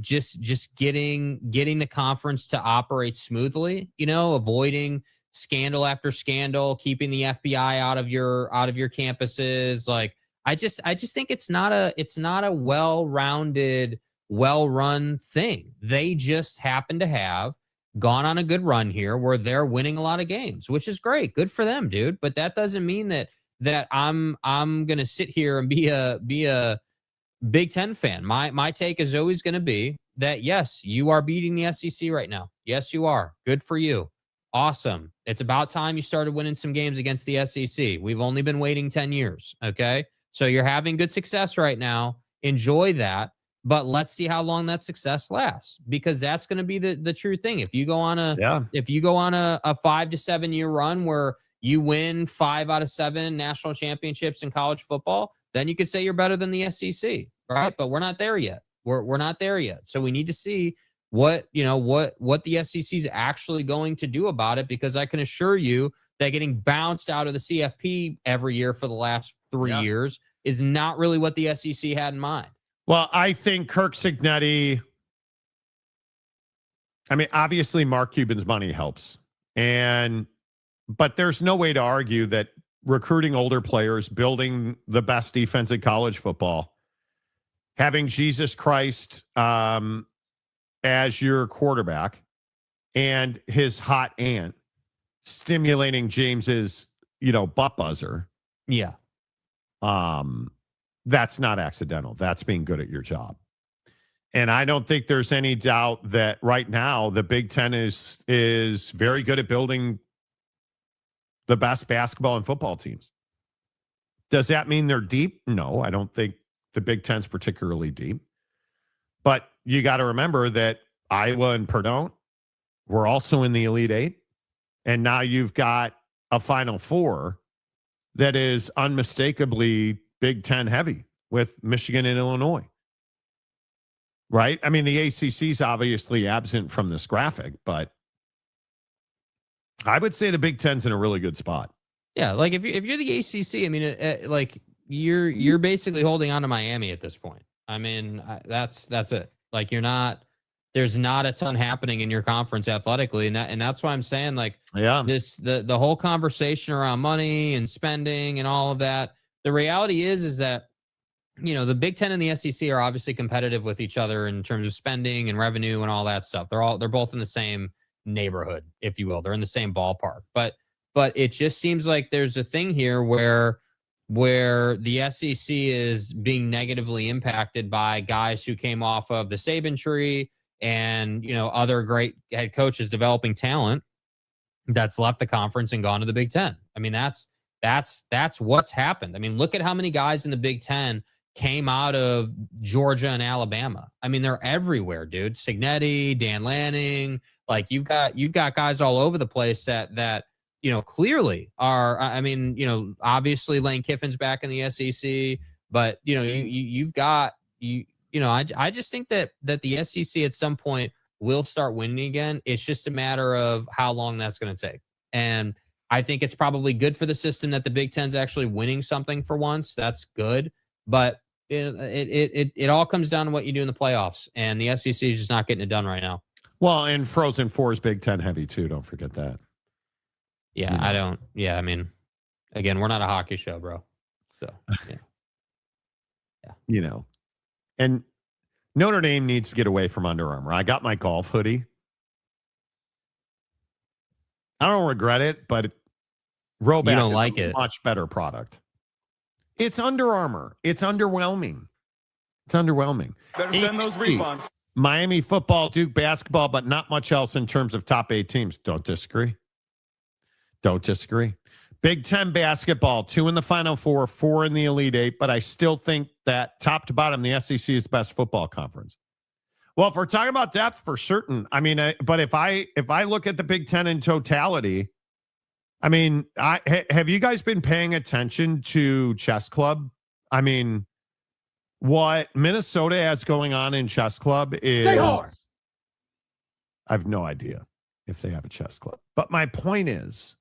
just getting the conference to operate smoothly, avoiding scandal after scandal, keeping the FBI out of your campuses. Like I just think it's not a well-rounded, well-run thing. They just happen to have gone on a good run here where they're winning a lot of games, which is great. Good for them, dude. But that doesn't mean that that I'm going to sit here and be a Big Ten fan. My take is always going to be that, yes, you are beating the SEC right now. Yes, you are. Good for you. Awesome. It's about time you started winning some games against the SEC. We've only been waiting 10 years. Okay. So you're having good success right now. Enjoy that. But let's see how long that success lasts, because that's going to be the true thing. If you go on a 5 to 7 year run where you win 5 out of 7 national championships in college football, then you could say you're better than the SEC, right? But we're not there yet. We're not there yet. So we need to see what the SEC is actually going to do about it, because I can assure you that getting bounced out of the CFP every year for the last 3 years is not really what the SEC had in mind. Well, I think Kirk Cignetti, I mean, obviously Mark Cuban's money helps. But there's no way to argue that recruiting older players, building the best defense in college football, having Jesus Christ as your quarterback and his hot aunt stimulating James's, butt buzzer. Yeah. That's not accidental. That's being good at your job. And I don't think there's any doubt that right now the Big Ten is very good at building the best basketball and football teams. Does that mean they're deep? No, I don't think the Big Ten's particularly deep. But you got to remember that Iowa and Purdue were also in the Elite Eight. And now you've got a Final Four that is unmistakably Big Ten heavy with Michigan and Illinois. Right? I mean, the ACC is obviously absent from this graphic, but I would say the Big Ten's in a really good spot. Yeah, like if you're the ACC, I mean, like you're basically holding on to Miami at this point. I mean, that's it. Like there's not a ton happening in your conference athletically, and that's why I'm saying, like, the whole conversation around money and spending and all of that. The reality is that, the Big Ten and the SEC are obviously competitive with each other in terms of spending and revenue and all that stuff. They're both in the same neighborhood, if you will. They're in the same ballpark. But it just seems like there's a thing here where the SEC is being negatively impacted by guys who came off of the Saban tree and, other great head coaches developing talent that's left the conference and gone to the Big Ten. I mean, that's what's happened. I mean, look at how many guys in the Big Ten came out of Georgia and Alabama. I mean, they're everywhere, dude. Cignetti, Dan Lanning, like you've got guys all over the place that clearly are. I mean, obviously Lane Kiffin's back in the SEC, but you've got. I just think that the SEC at some point will start winning again. It's just a matter of how long that's going to take. And I think it's probably good for the system that the Big Ten's actually winning something for once. That's good. But it all comes down to what you do in the playoffs. And the SEC is just not getting it done right now. Well, and Frozen Four is Big Ten heavy too. Don't forget that. Yeah, I don't. Yeah, I mean, again, we're not a hockey show, bro. So, yeah. And Notre Dame needs to get away from Under Armour. I got my golf hoodie. I don't regret it, but Rhoback don't like is a much better product. It's Under Armour. It's underwhelming. Better send those refunds. Miami football, Duke basketball, but not much else in terms of top 8 teams. Don't disagree. Big Ten basketball, 2 in the Final Four, 4 in the Elite Eight, but I still think that top to bottom, the SEC is the best football conference. Well, if we're talking about depth, for certain. I mean, but if I look at the Big Ten in totality, I mean, have you guys been paying attention to Chess Club? I mean, what Minnesota has going on in Chess Club is... Stay hard. I have no idea if they have a chess club. But my point is,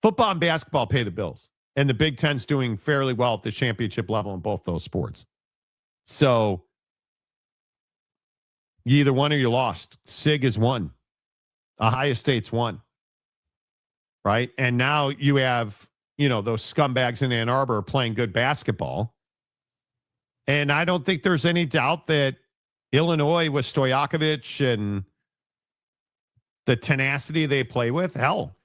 football and basketball pay the bills. And the Big Ten's doing fairly well at the championship level in both those sports. So, you either won or you lost. SIG is won. Ohio State's won. Right? And now you have, those scumbags in Ann Arbor playing good basketball. And I don't think there's any doubt that Illinois with Stojakovic and the tenacity they play with, hell,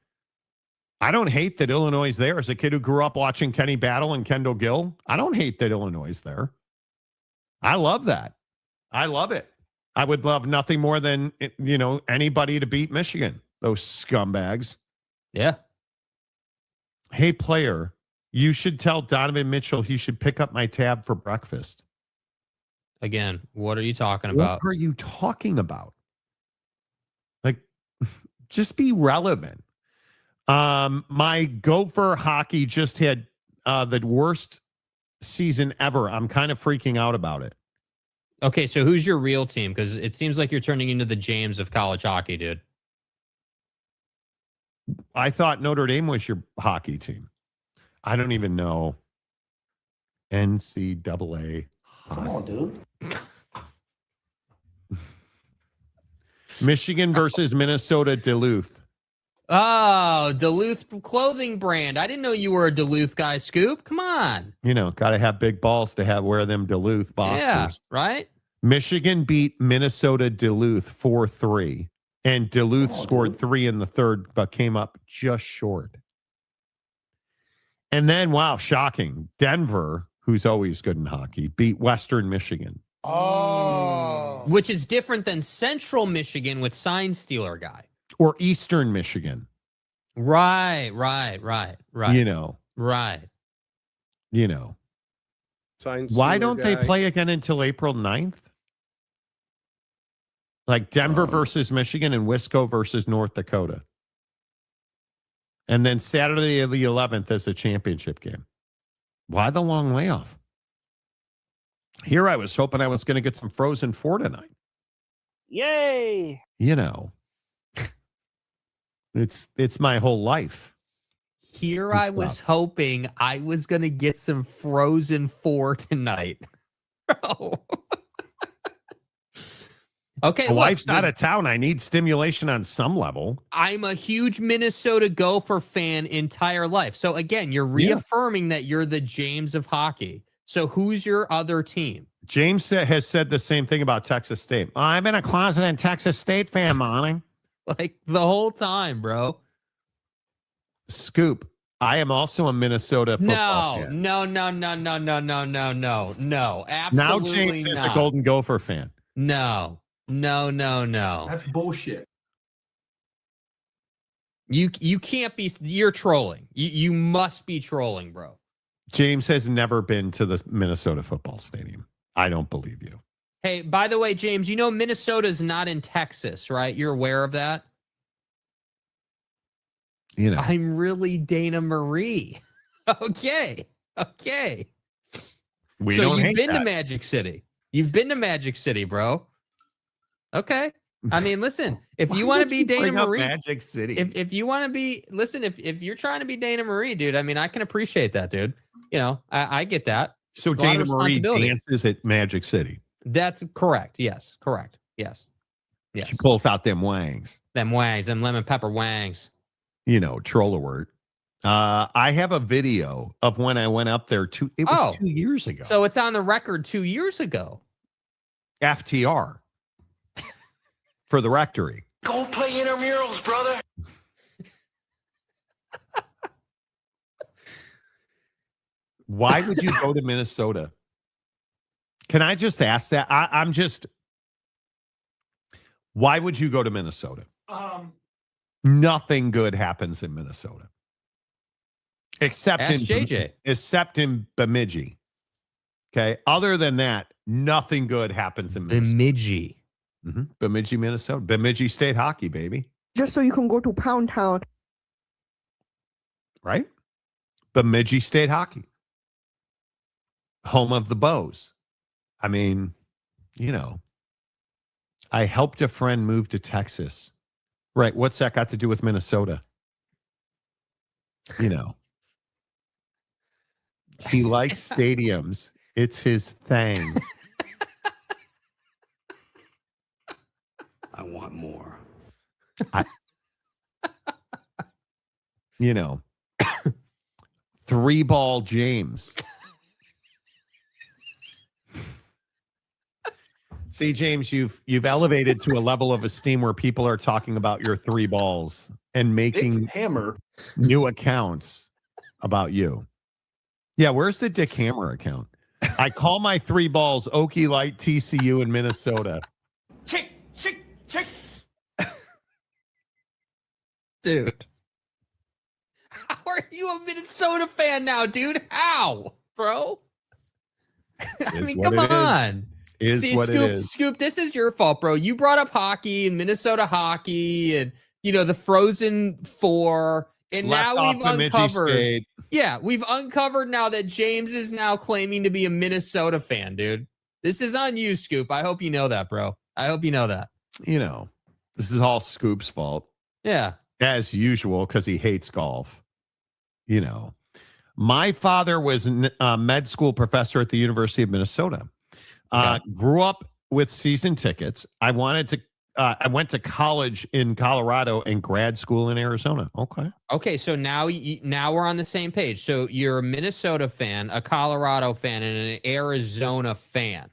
I don't hate that Illinois is there. As a kid who grew up watching Kenny Battle and Kendall Gill, I don't hate that Illinois is there. I love that. I love it. I would love nothing more than, anybody to beat Michigan. Those scumbags. Yeah. Hey, player, you should tell Donovan Mitchell he should pick up my tab for breakfast. Again, what are you talking about? What are you talking about? Like, just be relevant. My Gopher hockey just had the worst season ever. I'm kind of freaking out about it. Okay, so who's your real team? Because it seems like you're turning into the James of college hockey, dude. I thought Notre Dame was your hockey team. I don't even know. NCAA hockey. Come on, dude. Michigan versus Minnesota Duluth. Oh, Duluth clothing brand. I didn't know you were a Duluth guy, Scoop. Come on. Got to have big balls to wear them Duluth boxers. Yeah, right? Michigan beat Minnesota Duluth 4-3. And Duluth scored 3 in the third, but came up just short. And then, wow, shocking. Denver, who's always good in hockey, beat Western Michigan. Oh. Which is different than Central Michigan with Sign Stealer guy. Or Eastern Michigan. Right. Right. Why don't they play again until April 9th? Like Denver versus Michigan and Wisco versus North Dakota. And then Saturday the 11th is a championship game. Why the long layoff? Here I was hoping I was going to get some Frozen 4 tonight. Yay! It's my whole life. Here I was hoping I was going to get some Frozen 4 tonight. Bro. Okay, my wife's out of town. I need stimulation on some level. I'm a huge Minnesota Gopher fan entire life. So again, you're reaffirming that you're the James of hockey. So who's your other team? James has said the same thing about Texas State. I've been a closeted Texas State fan, Monty. Like the whole time, bro. Scoop. I am also a Minnesota football fan. No. Absolutely now James is a Golden Gopher fan. No. That's bullshit. You can't be. You're trolling. You must be trolling, bro. James has never been to the Minnesota football stadium. I don't believe you. Hey, by the way, James, Minnesota's not in Texas, right? You're aware of that? I'm really Dana Marie. Okay. You've been to Magic City. You've been to Magic City, bro. Okay. I mean, listen, if you want to be Dana Marie, Magic City. If you want to be, listen, if you're trying to be Dana Marie, dude, I mean, I can appreciate that, dude. I get that. So Dana Marie dances at Magic City. That's correct. Yes. Correct. Yes. She pulls out them wangs. Them lemon pepper wangs. Troll alert. I have a video of when I went up there. It was 2 years ago. So it's on the record 2 years ago. FTR. For the rectory. Go play intramurals, brother. Why would you go to Minnesota? Can I just ask that? Why would you go to Minnesota? Nothing good happens in Minnesota. Except in Bemidji. Okay. Other than that, nothing good happens in Minnesota. Bemidji. Mm-hmm. Bemidji, Minnesota. Bemidji State hockey, baby. Just so you can go to Pound Town. Right? Bemidji State hockey. Home of the Bows. I mean, I helped a friend move to Texas. Right. What's that got to do with Minnesota? He likes stadiums. It's his thing. I want more. 3-ball James. See, James, you've elevated to a level of esteem where people are talking about your three balls and making Dick Hammer. new accounts about you. Yeah, where's the Dick Hammer account? I call my three balls Okie Light, TCU, and Minnesota. Chick. Dude. How are you a Minnesota fan now, dude? How, bro? I mean, come on. See, What Scoop, it is. Scoop, this is your fault, bro. You brought up hockey and Minnesota hockey and, the Frozen Four. And Left now off we've the Mitchie uncovered. skate. Yeah, we've uncovered now that James is now claiming to be a Minnesota fan, dude. This is on you, Scoop. I hope you know that, bro. I hope you know that. This is all Scoop's fault. Yeah. As usual, because he hates golf. My father was a med school professor at the University of Minnesota. Grew up with season tickets. I went to college in Colorado and grad school in Arizona. Okay, so now we're on the same page. So you're a Minnesota fan, a Colorado fan, and an Arizona fan.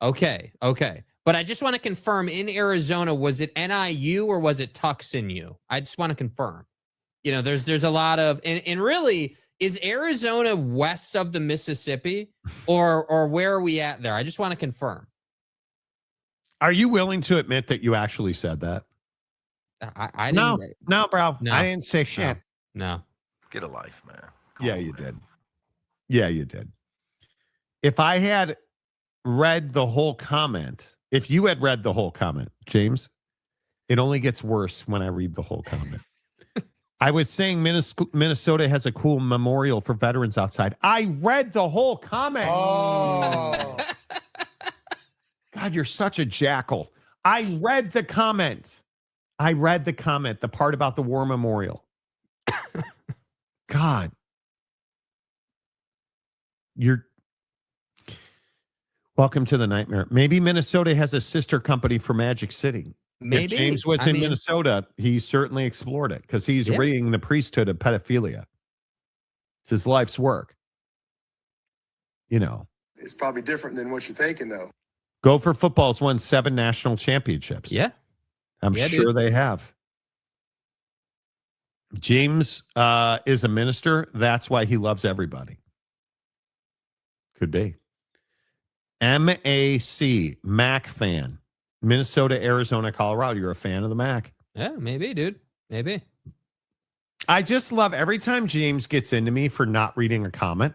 Okay. But I just want to confirm, in Arizona, was it NIU or was it Tucson U? I just want to confirm. There's a lot of, and really, is Arizona west of the Mississippi or where are we at there? I just want to confirm. Are you willing to admit that you actually said that? I didn't. No, bro. No. I didn't say shit. No. Get a life, man. You did. Yeah, you did. If I had read the whole comment, if you had read the whole comment, James, it only gets worse when I read the whole comment. I was saying Minnesota has a cool memorial for veterans outside. I read the whole comment. Oh. God, you're such a jackal. I read the comment. The part about the war memorial. God. Welcome to the nightmare. Maybe Minnesota has a sister company for Magic City. Maybe. If James was in Minnesota, he certainly explored it because he's ridding the priesthood of pedophilia. It's his life's work. It's probably different than what you're thinking, though. Gopher football's won 7 national championships. Yeah. I'm sure they have. James is a minister. That's why he loves everybody. Could be. MAC, MAC fan. Minnesota, Arizona, Colorado. You're a fan of the MAC. Yeah, maybe, dude. Maybe. I just love every time James gets into me for not reading a comment.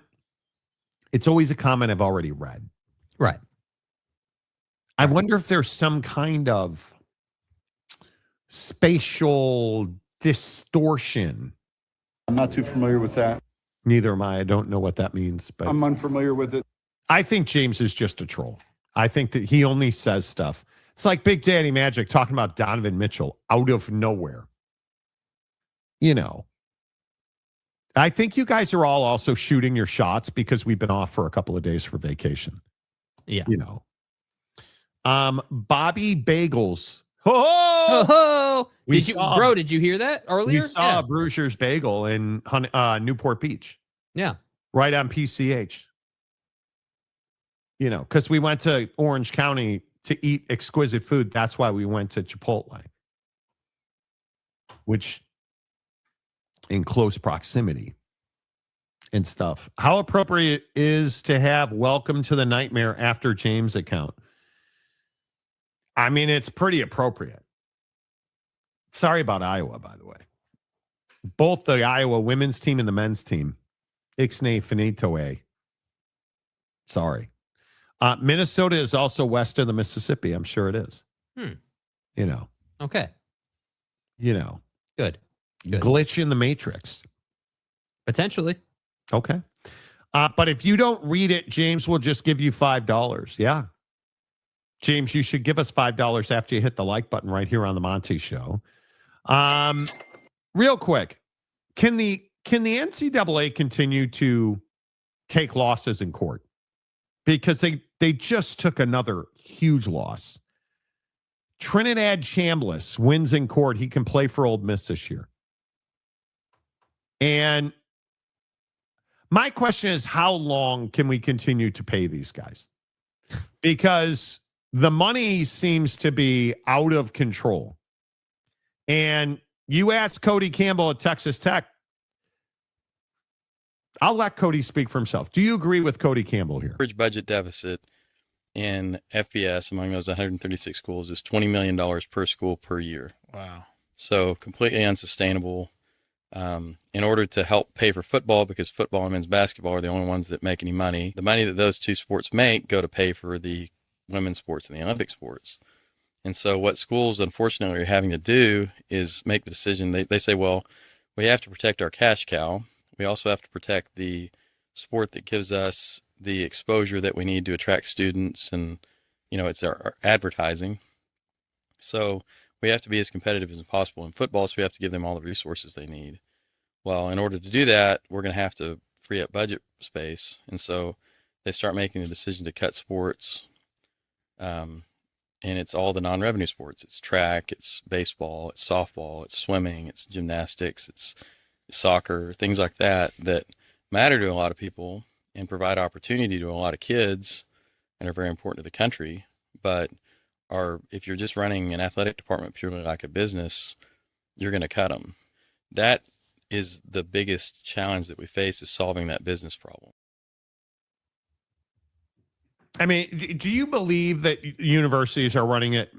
It's always a comment I've already read. Right. I wonder if there's some kind of spatial distortion. I'm not too familiar with that. Neither am I. I don't know what that means, but I'm unfamiliar with it. I think James is just a troll. I think that he only says stuff. It's like Big Daddy Magic talking about Donovan Mitchell out of nowhere. I think you guys are all also shooting your shots because we've been off for a couple of days for vacation. Yeah. Bobby Bagels. Did you hear that earlier? We saw a Bruiser's Bagel in Newport Beach. Yeah. Right on PCH. Because we went to Orange County to eat exquisite food. That's why we went to Chipotle, which in close proximity and stuff. How appropriate is to have welcome to the nightmare after James account? I mean, it's pretty appropriate. Sorry about Iowa, by the way. Both the Iowa women's team and the men's team. Ixnay finito a. Sorry. Minnesota is also west of the Mississippi. I'm sure it is. Okay. Good. Glitch in the matrix. Potentially. Okay. But if you don't read it, James will just give you $5. Yeah. James, you should give us $5 after you hit the like button right here on the Monty Show. Real quick, can the NCAA continue to take losses in court? Because they just took another huge loss. Trinidad Chambliss wins in court. He can play for Ole Miss this year. And my question is, how long can we continue to pay these guys? Because The money seems to be out of control. And you ask Cody Campbell at Texas Tech, I'll let Cody speak for himself. Do you agree with Cody Campbell here? Average budget deficit in FBS among those 136 schools is $20 million per school per year. Wow. So completely unsustainable. In order to help pay for football, because football and men's basketball are the only ones that make any money, the money that those two sports make go to pay for the women's sports and the Olympic sports. And so what schools, unfortunately, are having to do is make the decision. They say, well, we have to protect our cash cow. We also have to protect the sport that gives us the exposure that we need to attract students. And, it's our advertising. So we have to be as competitive as possible in football. So we have to give them all the resources they need. Well, in order to do that, we're going to have to free up budget space. And so they start making the decision to cut sports. And it's all the non-revenue sports. It's track, it's baseball, it's softball, it's swimming, it's gymnastics, it's soccer, things like that matter to a lot of people and provide opportunity to a lot of kids and are very important to the country. But if you're just running an athletic department purely like a business, you're going to cut them. That is the biggest challenge that we face, is solving that business problem. I mean, do you believe that universities are running at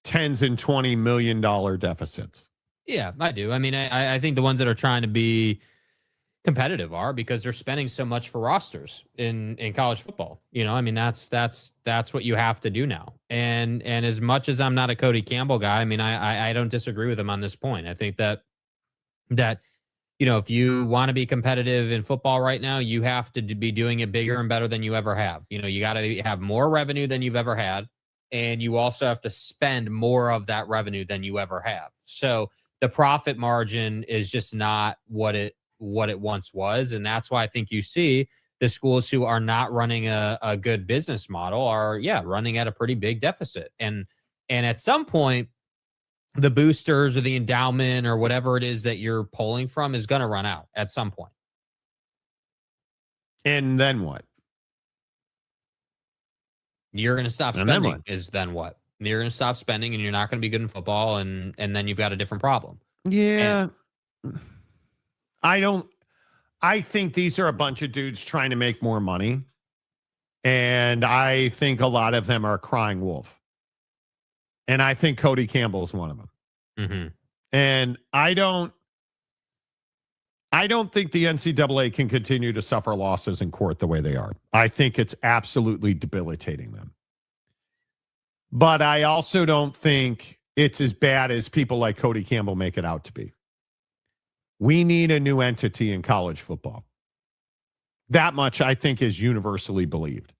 $10s and $20 million deficits? Yeah, I do. I mean, I think the ones that are trying to be competitive are, because they're spending so much for rosters in college football. I mean, that's what you have to do now. And as much as I'm not a Cody Campbell guy, I mean, I don't disagree with him on this point. I think that if you want to be competitive in football right now, you have to be doing it bigger and better than you ever have. You got to have more revenue than you've ever had. And you also have to spend more of that revenue than you ever have. So the profit margin is just not what it once was. And that's why I think you see the schools who are not running a good business model are, running at a pretty big deficit. And at some point, the boosters or the endowment or whatever it is that you're pulling from is going to run out at some point. And then what? You're going to stop spending. Then what? You're going to stop spending and you're not going to be good in football. And then you've got a different problem. Yeah. I think these are a bunch of dudes trying to make more money. And I think a lot of them are crying wolf. And I think Cody Campbell is one of them. Mm-hmm. And I don't think the NCAA can continue to suffer losses in court the way they are. I think it's absolutely debilitating them. But I also don't think it's as bad as people like Cody Campbell make it out to be. We need a new entity in college football. That much, I think, is universally believed.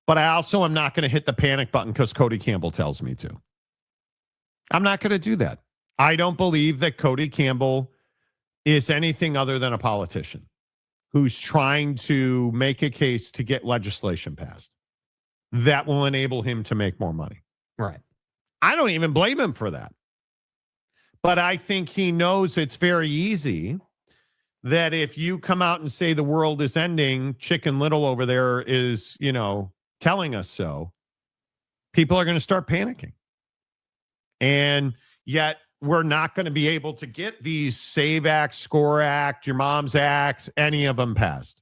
But I also am not going to hit the panic button because Cody Campbell tells me to. I'm not going to do that. I don't believe that Cody Campbell is anything other than a politician who's trying to make a case to get legislation passed that will enable him to make more money. Right. I don't even blame him for that. But I think he knows it's very easy that if you come out and say the world is ending, Chicken Little over there is, telling us so, people are going to start panicking. And yet we're not going to be able to get these Save Act, Score Act, Your Mom's Acts, any of them passed.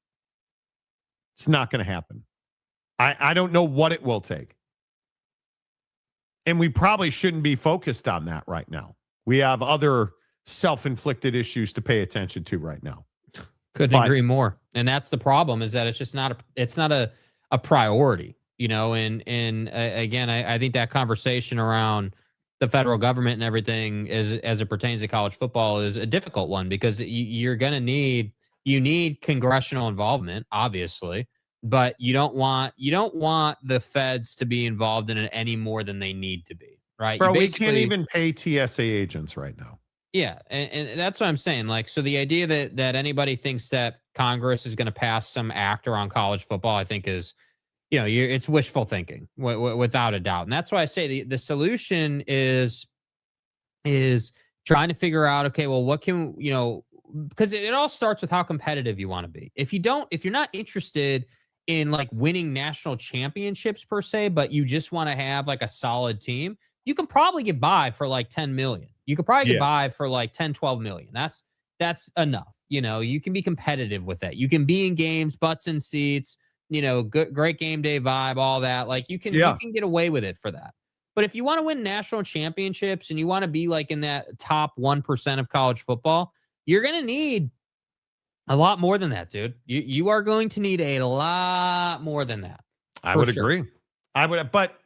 It's not going to happen. I don't know what it will take. And we probably shouldn't be focused on that right now. We have other self-inflicted issues to pay attention to right now. Couldn't agree more. And that's the problem, is that it's just not a priority, and again, I think that conversation around the federal government and everything as it pertains to college football is a difficult one, because you're going to need congressional involvement, obviously, but you don't want the feds to be involved in it any more than they need to be, right? Bro, we can't even pay TSA agents right now. Yeah, and that's what I'm saying. Like, so the idea that anybody thinks that Congress is going to pass some act around college football, I think is, it's wishful thinking without a doubt. And that's why I say the solution is trying to figure out, okay, well, what can, because it all starts with how competitive you want to be. If you're not interested in like winning national championships per se, but you just want to have like a solid team, you can probably get by for like 10 million. You could probably get by for like 10, 12 million. That's enough. You know, you can be competitive with that. You can be in games, butts in seats, you know, great game day vibe, all that. Like you can get away with it for that. But if you want to win national championships and you want to be like in that top 1% of college football, you're going to need a lot more than that, dude. You are going to need a lot more than that. I would agree. But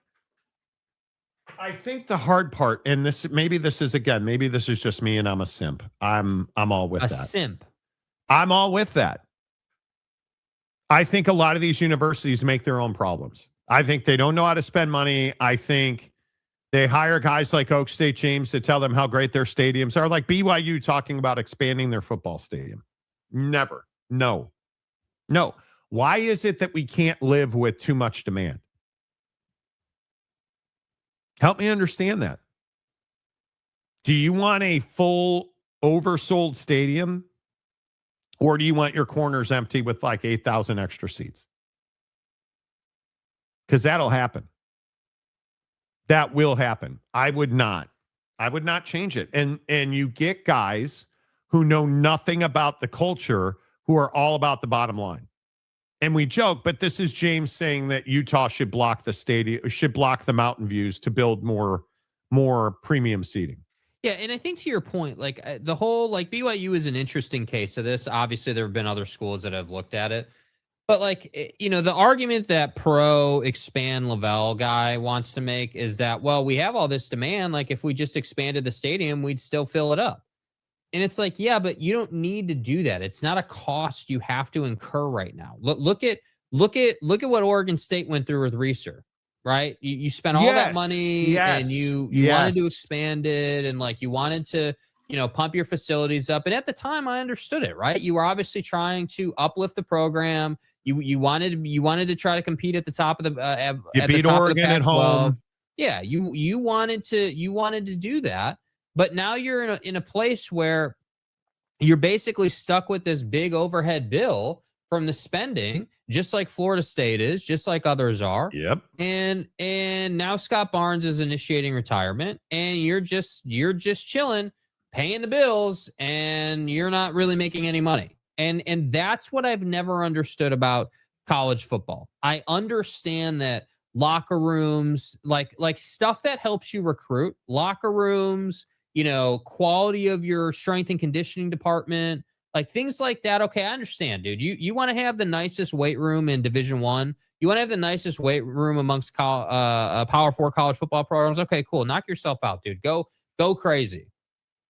I think the hard part, and maybe this is just me and I'm a simp. I'm all with that. A simp. I'm all with that. I think a lot of these universities make their own problems. I think they don't know how to spend money. I think they hire guys like Oak State James to tell them how great their stadiums are, like BYU talking about expanding their football stadium. Never. No. Why is it that we can't live with too much demand? Help me understand that. Do you want a full oversold stadium, or do you want your corners empty with like 8,000 extra seats? Because that'll happen. That will happen. I would not change it. And you get guys who know nothing about the culture, who are all about the bottom line. And we joke, but this is James saying that Utah should block the stadium, should block the mountain views to build more premium seating. Yeah, and I think to your point, like the whole, like BYU is an interesting case of this. Obviously, there have been other schools that have looked at it. But like, you know, the argument that pro expand Lavelle guy wants to make is that, well, we have all this demand. Like if we just expanded the stadium, we'd still fill it up. And it's like, yeah, but you don't need to do that. It's not a cost you have to incur right now. Look at what Oregon State went through with Reeser, right? You spent all that money and you wanted to expand it, and like you wanted to, you know, pump your facilities up. And at the time I understood it, right? You were obviously trying to uplift the program. You wanted to try to compete at the top of the you beat Oregon at home. Yeah, you wanted to do that. But now you're in a place where you're basically stuck with this big overhead bill from the spending, just like Florida State is, just like others are. Yep. And now Scott Barnes is initiating retirement, and you're just chilling, paying the bills, and you're not really making any money. And that's what I've never understood about college football. I understand that locker rooms, like stuff that helps you recruit, locker rooms, you know, quality of your strength and conditioning department, like things like that. Okay, I understand, dude. You want to have the nicest weight room in Division I. You want to have the nicest weight room amongst Power 4 college football programs. Okay, cool. Knock yourself out, dude. Go crazy.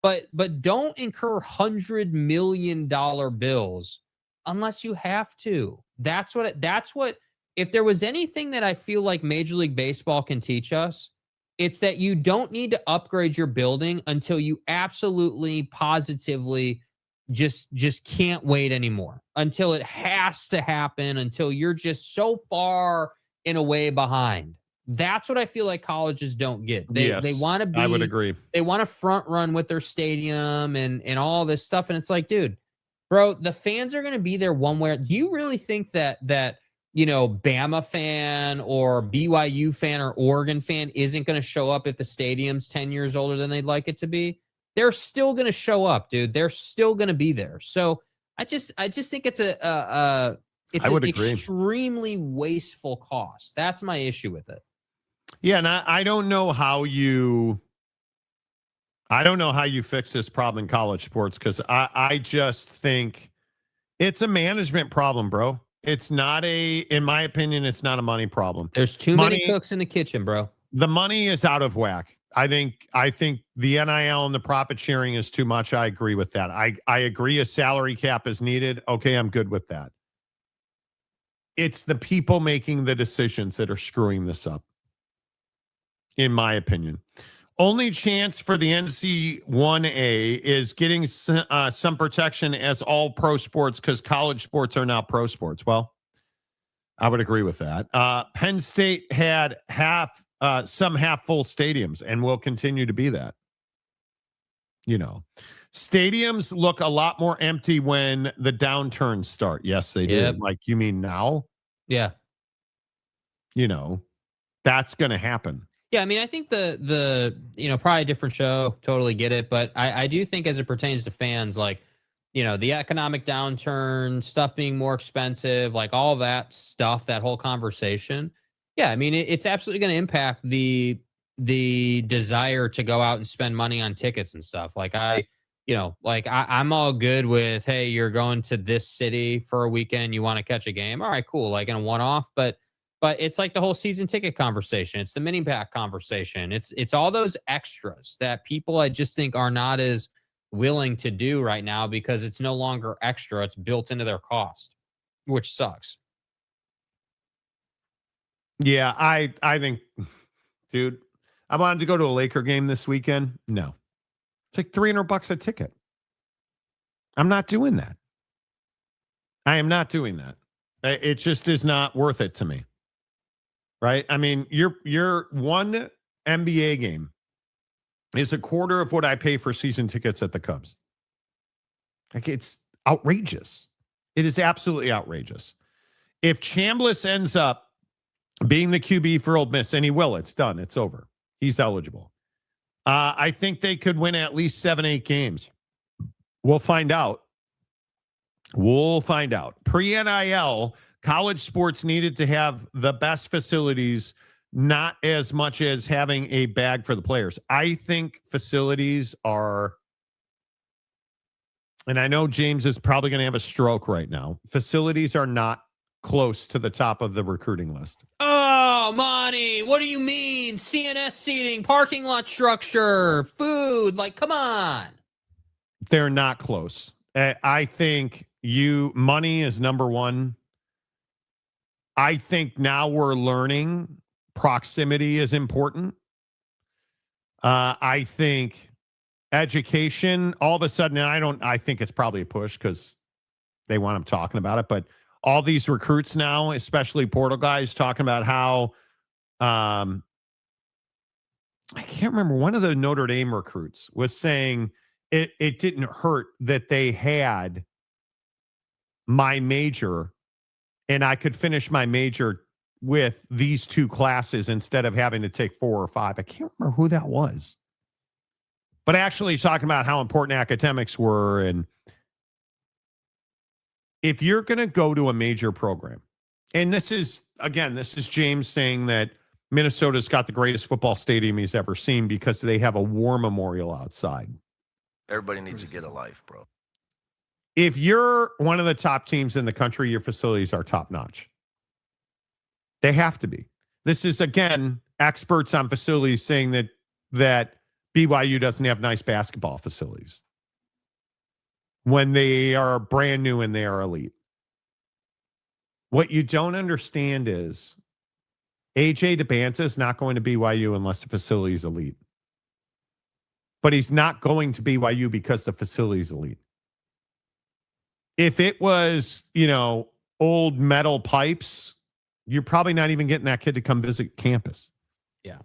But don't incur $100 million bills unless you have to. That's what. If there was anything that I feel like Major League Baseball can teach us, it's that you don't need to upgrade your building until you absolutely, positively just can't wait anymore, until it has to happen, until you're just so far in a way behind. That's what I feel like colleges don't get. They want to be, I would agree. They want to front run with their stadium and all this stuff. And it's like, dude, bro, the fans are going to be there one way. Do you really think that, you know, Bama fan or BYU fan or Oregon fan isn't going to show up if the stadium's 10 years older than they'd like it to be? They're still going to show up, dude. They're still going to be there. So I just think it's an extremely wasteful cost. That's my issue with it. Yeah, and I don't know how you fix this problem in college sports, because I just think it's a management problem, bro. It's not in my opinion, it's not a money problem. There's too many cooks in the kitchen, bro. The money is out of whack. I think the NIL and the profit sharing is too much. I agree with that. I agree a salary cap is needed. Okay, I'm good with that. It's the people making the decisions that are screwing this up, in my opinion. Only chance for the NC1A is getting some protection as all pro sports, because college sports are not pro sports. Well, I would agree with that. Penn State had some half-full stadiums and will continue to be that. You know, stadiums look a lot more empty when the downturns start. Yes, they do. Like, you mean now? Yeah. That's going to happen. Yeah, I mean, I think the probably a different show, totally get it, but I do think as it pertains to fans, like, the economic downturn, stuff being more expensive, like all that stuff, that whole conversation. Yeah, I mean, it's absolutely going to impact the desire to go out and spend money on tickets and stuff. Like I'm all good with, hey, you're going to this city for a weekend, you want to catch a game. All right, cool. Like in a one-off, but it's like the whole season ticket conversation. It's the mini pack conversation. It's all those extras that people, I just think, are not as willing to do right now because it's no longer extra. It's built into their cost, which sucks. Yeah, I think, dude, I wanted to go to a Laker game this weekend. No. It's like $300 a ticket. I'm not doing that. I am not doing that. It just is not worth it to me. Right? I mean, your one NBA game is a quarter of what I pay for season tickets at the Cubs. Like, it's outrageous. It is absolutely outrageous. If Chambliss ends up being the QB for Ole Miss, and he will, it's done. It's over. He's eligible. I think they could win at least 7-8 games. We'll find out. Pre-NIL, college sports needed to have the best facilities, not as much as having a bag for the players. I think facilities are, and I know James is probably going to have a stroke right now. Facilities are not close to the top of the recruiting list. Oh, Monty, what do you mean? CNS seating, parking lot structure, food, like, come on. They're not close. I think money is number one. I think now we're learning proximity is important. I think education, all of a sudden, and I think it's probably a push because they want them talking about it, but all these recruits now, especially portal guys, talking about how, I can't remember, one of the Notre Dame recruits was saying it didn't hurt that they had my major and I could finish my major with these two classes instead of having to take 4 or 5. I can't remember who that was. But actually talking about how important academics were. And if you're going to go to a major program, and this is James saying that Minnesota's got the greatest football stadium he's ever seen because they have a war memorial outside. Everybody needs to get a life, bro. If you're one of the top teams in the country, your facilities are top notch. They have to be. This is, again, experts on facilities saying that BYU doesn't have nice basketball facilities when they are brand new and they are elite. What you don't understand is AJ DeBanza is not going to BYU unless the facility is elite. But he's not going to BYU because the facility is elite. If it was, old metal pipes, you're probably not even getting that kid to come visit campus. Yeah.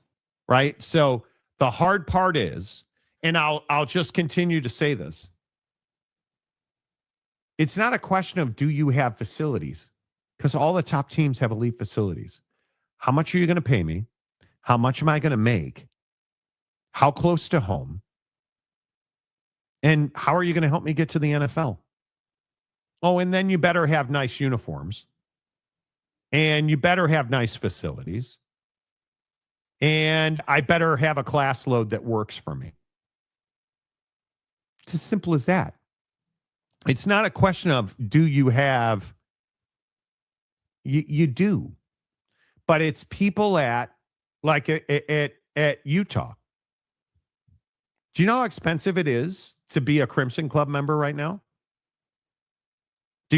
Right? So the hard part is, and I'll just continue to say this, it's not a question of do you have facilities, because all the top teams have elite facilities. How much are you going to pay me? How much am I going to make? How close to home? And how are you going to help me get to the NFL? Oh, and then you better have nice uniforms. And you better have nice facilities. And I better have a class load that works for me. It's as simple as that. It's not a question of do you have, you do. But it's people at Utah. Do you know how expensive it is to be a Crimson Club member right now? Do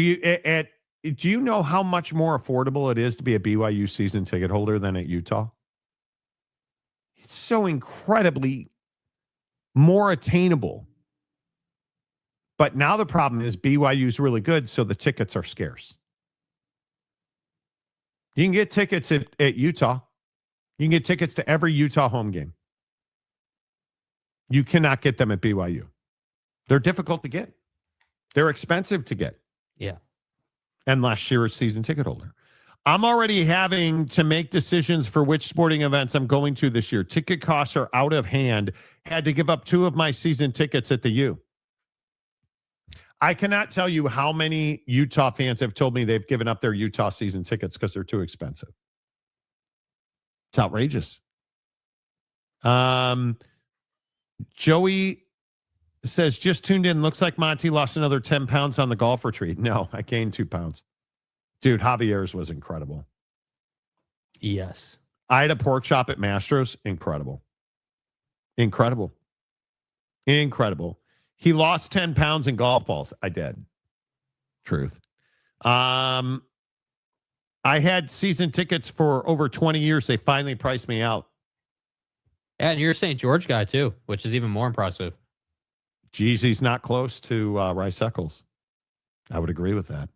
you know how much more affordable it is to be a BYU season ticket holder than at Utah? It's so incredibly more attainable. But now the problem is BYU is really good, so the tickets are scarce. You can get tickets at Utah. You can get tickets to every Utah home game. You cannot get them at BYU. They're difficult to get. They're expensive to get. Yeah. Unless you're a season ticket holder. I'm already having to make decisions for which sporting events I'm going to this year. Ticket costs are out of hand. Had to give up 2 of my season tickets at the U. I cannot tell you how many Utah fans have told me they've given up their Utah season tickets because they're too expensive. It's outrageous. Joey says, just tuned in. Looks like Monty lost another 10 pounds on the golf retreat. No, I gained 2 pounds. Dude, Javier's was incredible. Yes. I had a pork chop at Mastro's. Incredible. Incredible. Incredible. He lost 10 pounds in golf balls. I did. Truth. I had season tickets for over 20 years. They finally priced me out. Yeah, and you're a St. George guy too, which is even more impressive. Jeezy's not close to Rice Eccles. I would agree with that.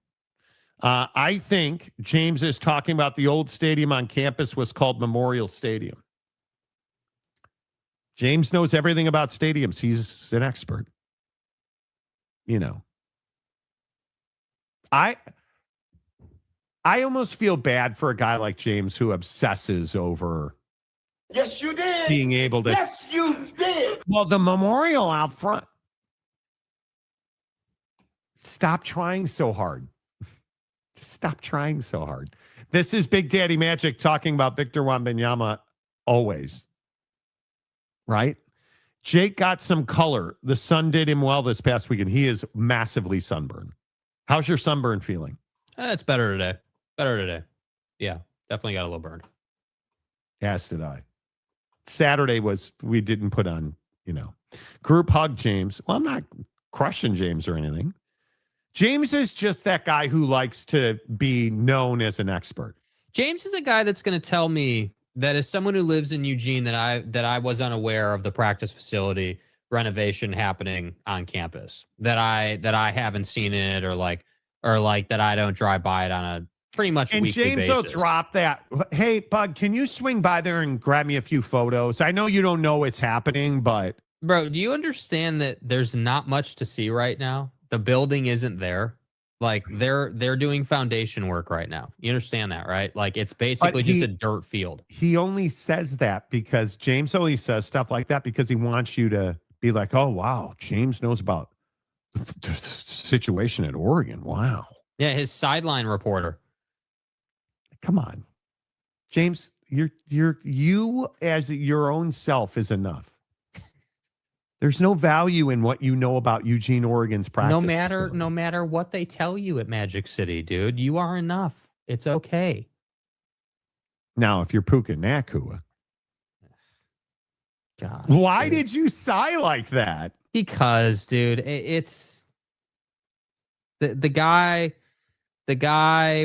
I think James is talking about the old stadium on campus was called Memorial Stadium. James knows everything about stadiums. He's an expert. You know. I almost feel bad for a guy like James who obsesses over Yes, you did. being able to. Yes, you did. Well, the memorial out front. Stop trying so hard. Just stop trying so hard. This is Big Daddy Magic talking about Victor Wembanyama always. Right? Jake got some color. The sun did him well this past weekend. He is massively sunburned. How's your sunburn feeling? It's better today. Better today. Yeah, definitely got a little burned. As did I. Saturday we didn't put on, group hug James. Well, I'm not crushing James or anything. James is just that guy who likes to be known as an expert. James is the guy that's going to tell me that as someone who lives in Eugene that I was unaware of the practice facility renovation happening on campus, that I haven't seen it or that I don't drive by it on a pretty much weekly basis. And James will drop that. Hey, Bud, can you swing by there and grab me a few photos? I know you don't know it's happening, but bro, do you understand that there's not much to see right now? The building isn't there. Like they're doing foundation work right now. You understand that, right? Like it's basically just a dirt field. He only says that because James only says stuff like that because he wants you to be like, oh, wow, James knows about the situation at Oregon. Wow. Yeah, his sideline reporter. Come on. James, you as your own self is enough. There's no value in what you know about Eugene, Oregon's practice. No matter what they tell you at Magic City, dude, you are enough. It's okay. Now, if you're Puka Nakua. Gosh. Why did you sigh like that? Because, dude, it's the guy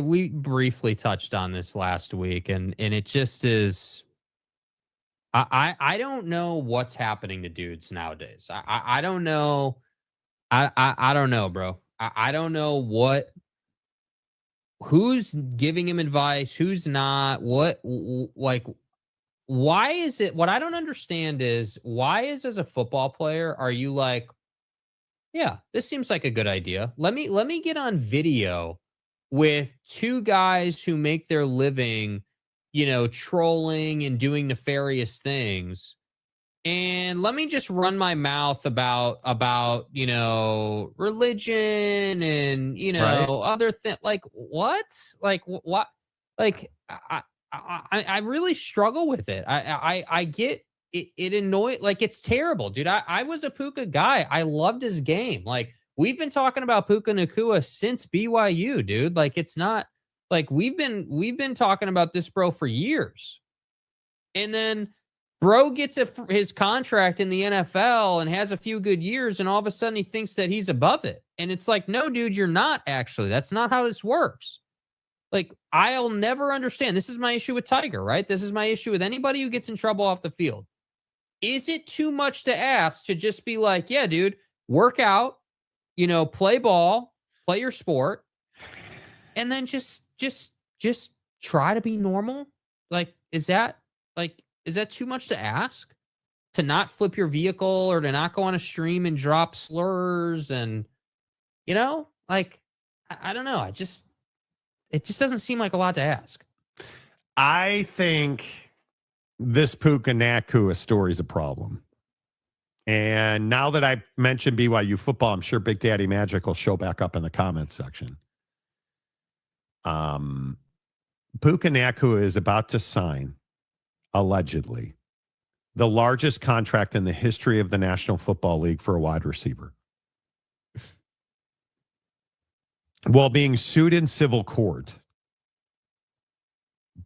we briefly touched on this last week, and it just is. I don't know what's happening to dudes nowadays. I don't know. I don't know, bro. I don't know who's giving him advice, who's not, why is it, what I don't understand is why is as a football player, are you like, yeah, this seems like a good idea. Let me get on video with 2 guys who make their living trolling and doing nefarious things. And let me just run my mouth about religion and, right. other things. Like, what? Like, what? Like, I really struggle with it. I get it. It annoys, like, it's terrible, dude. I was a Puka guy. I loved his game. Like, we've been talking about Puka Nakua since BYU, dude. Like, it's not, like we've been talking about this bro for years. And then bro gets his contract in the NFL and has a few good years, and all of a sudden he thinks that he's above it. And it's like, no, dude, you're not actually. That's not how this works. Like, I'll never understand. This is my issue with Tiger, right? This is my issue with anybody who gets in trouble off the field. Is it too much to ask to just be like, yeah, dude, work out, play ball, play your sport, and then just try to be normal? Like, is that too much to ask? To not flip your vehicle or to not go on a stream and drop slurs and, I don't know. it just doesn't seem like a lot to ask. I think this Puka Nakua story is a problem. And now that I mentioned BYU football, I'm sure Big Daddy Magic will show back up in the comments section. Puka Nakua is about to sign, allegedly, the largest contract in the history of the National Football League for a wide receiver. While being sued in civil court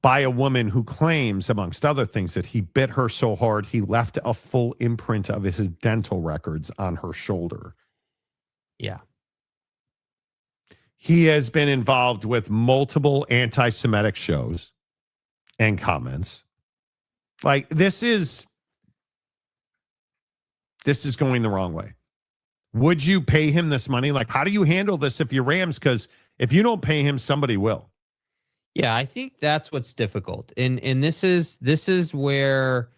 by a woman who claims, amongst other things, that he bit her so hard he left a full imprint of his dental records on her shoulder. Yeah. He has been involved with multiple anti-Semitic shows and comments. Like, this is going the wrong way. Would you pay him this money? Like, how do you handle this if you're Rams? Because if you don't pay him, somebody will. Yeah, I think that's what's difficult. And this is where,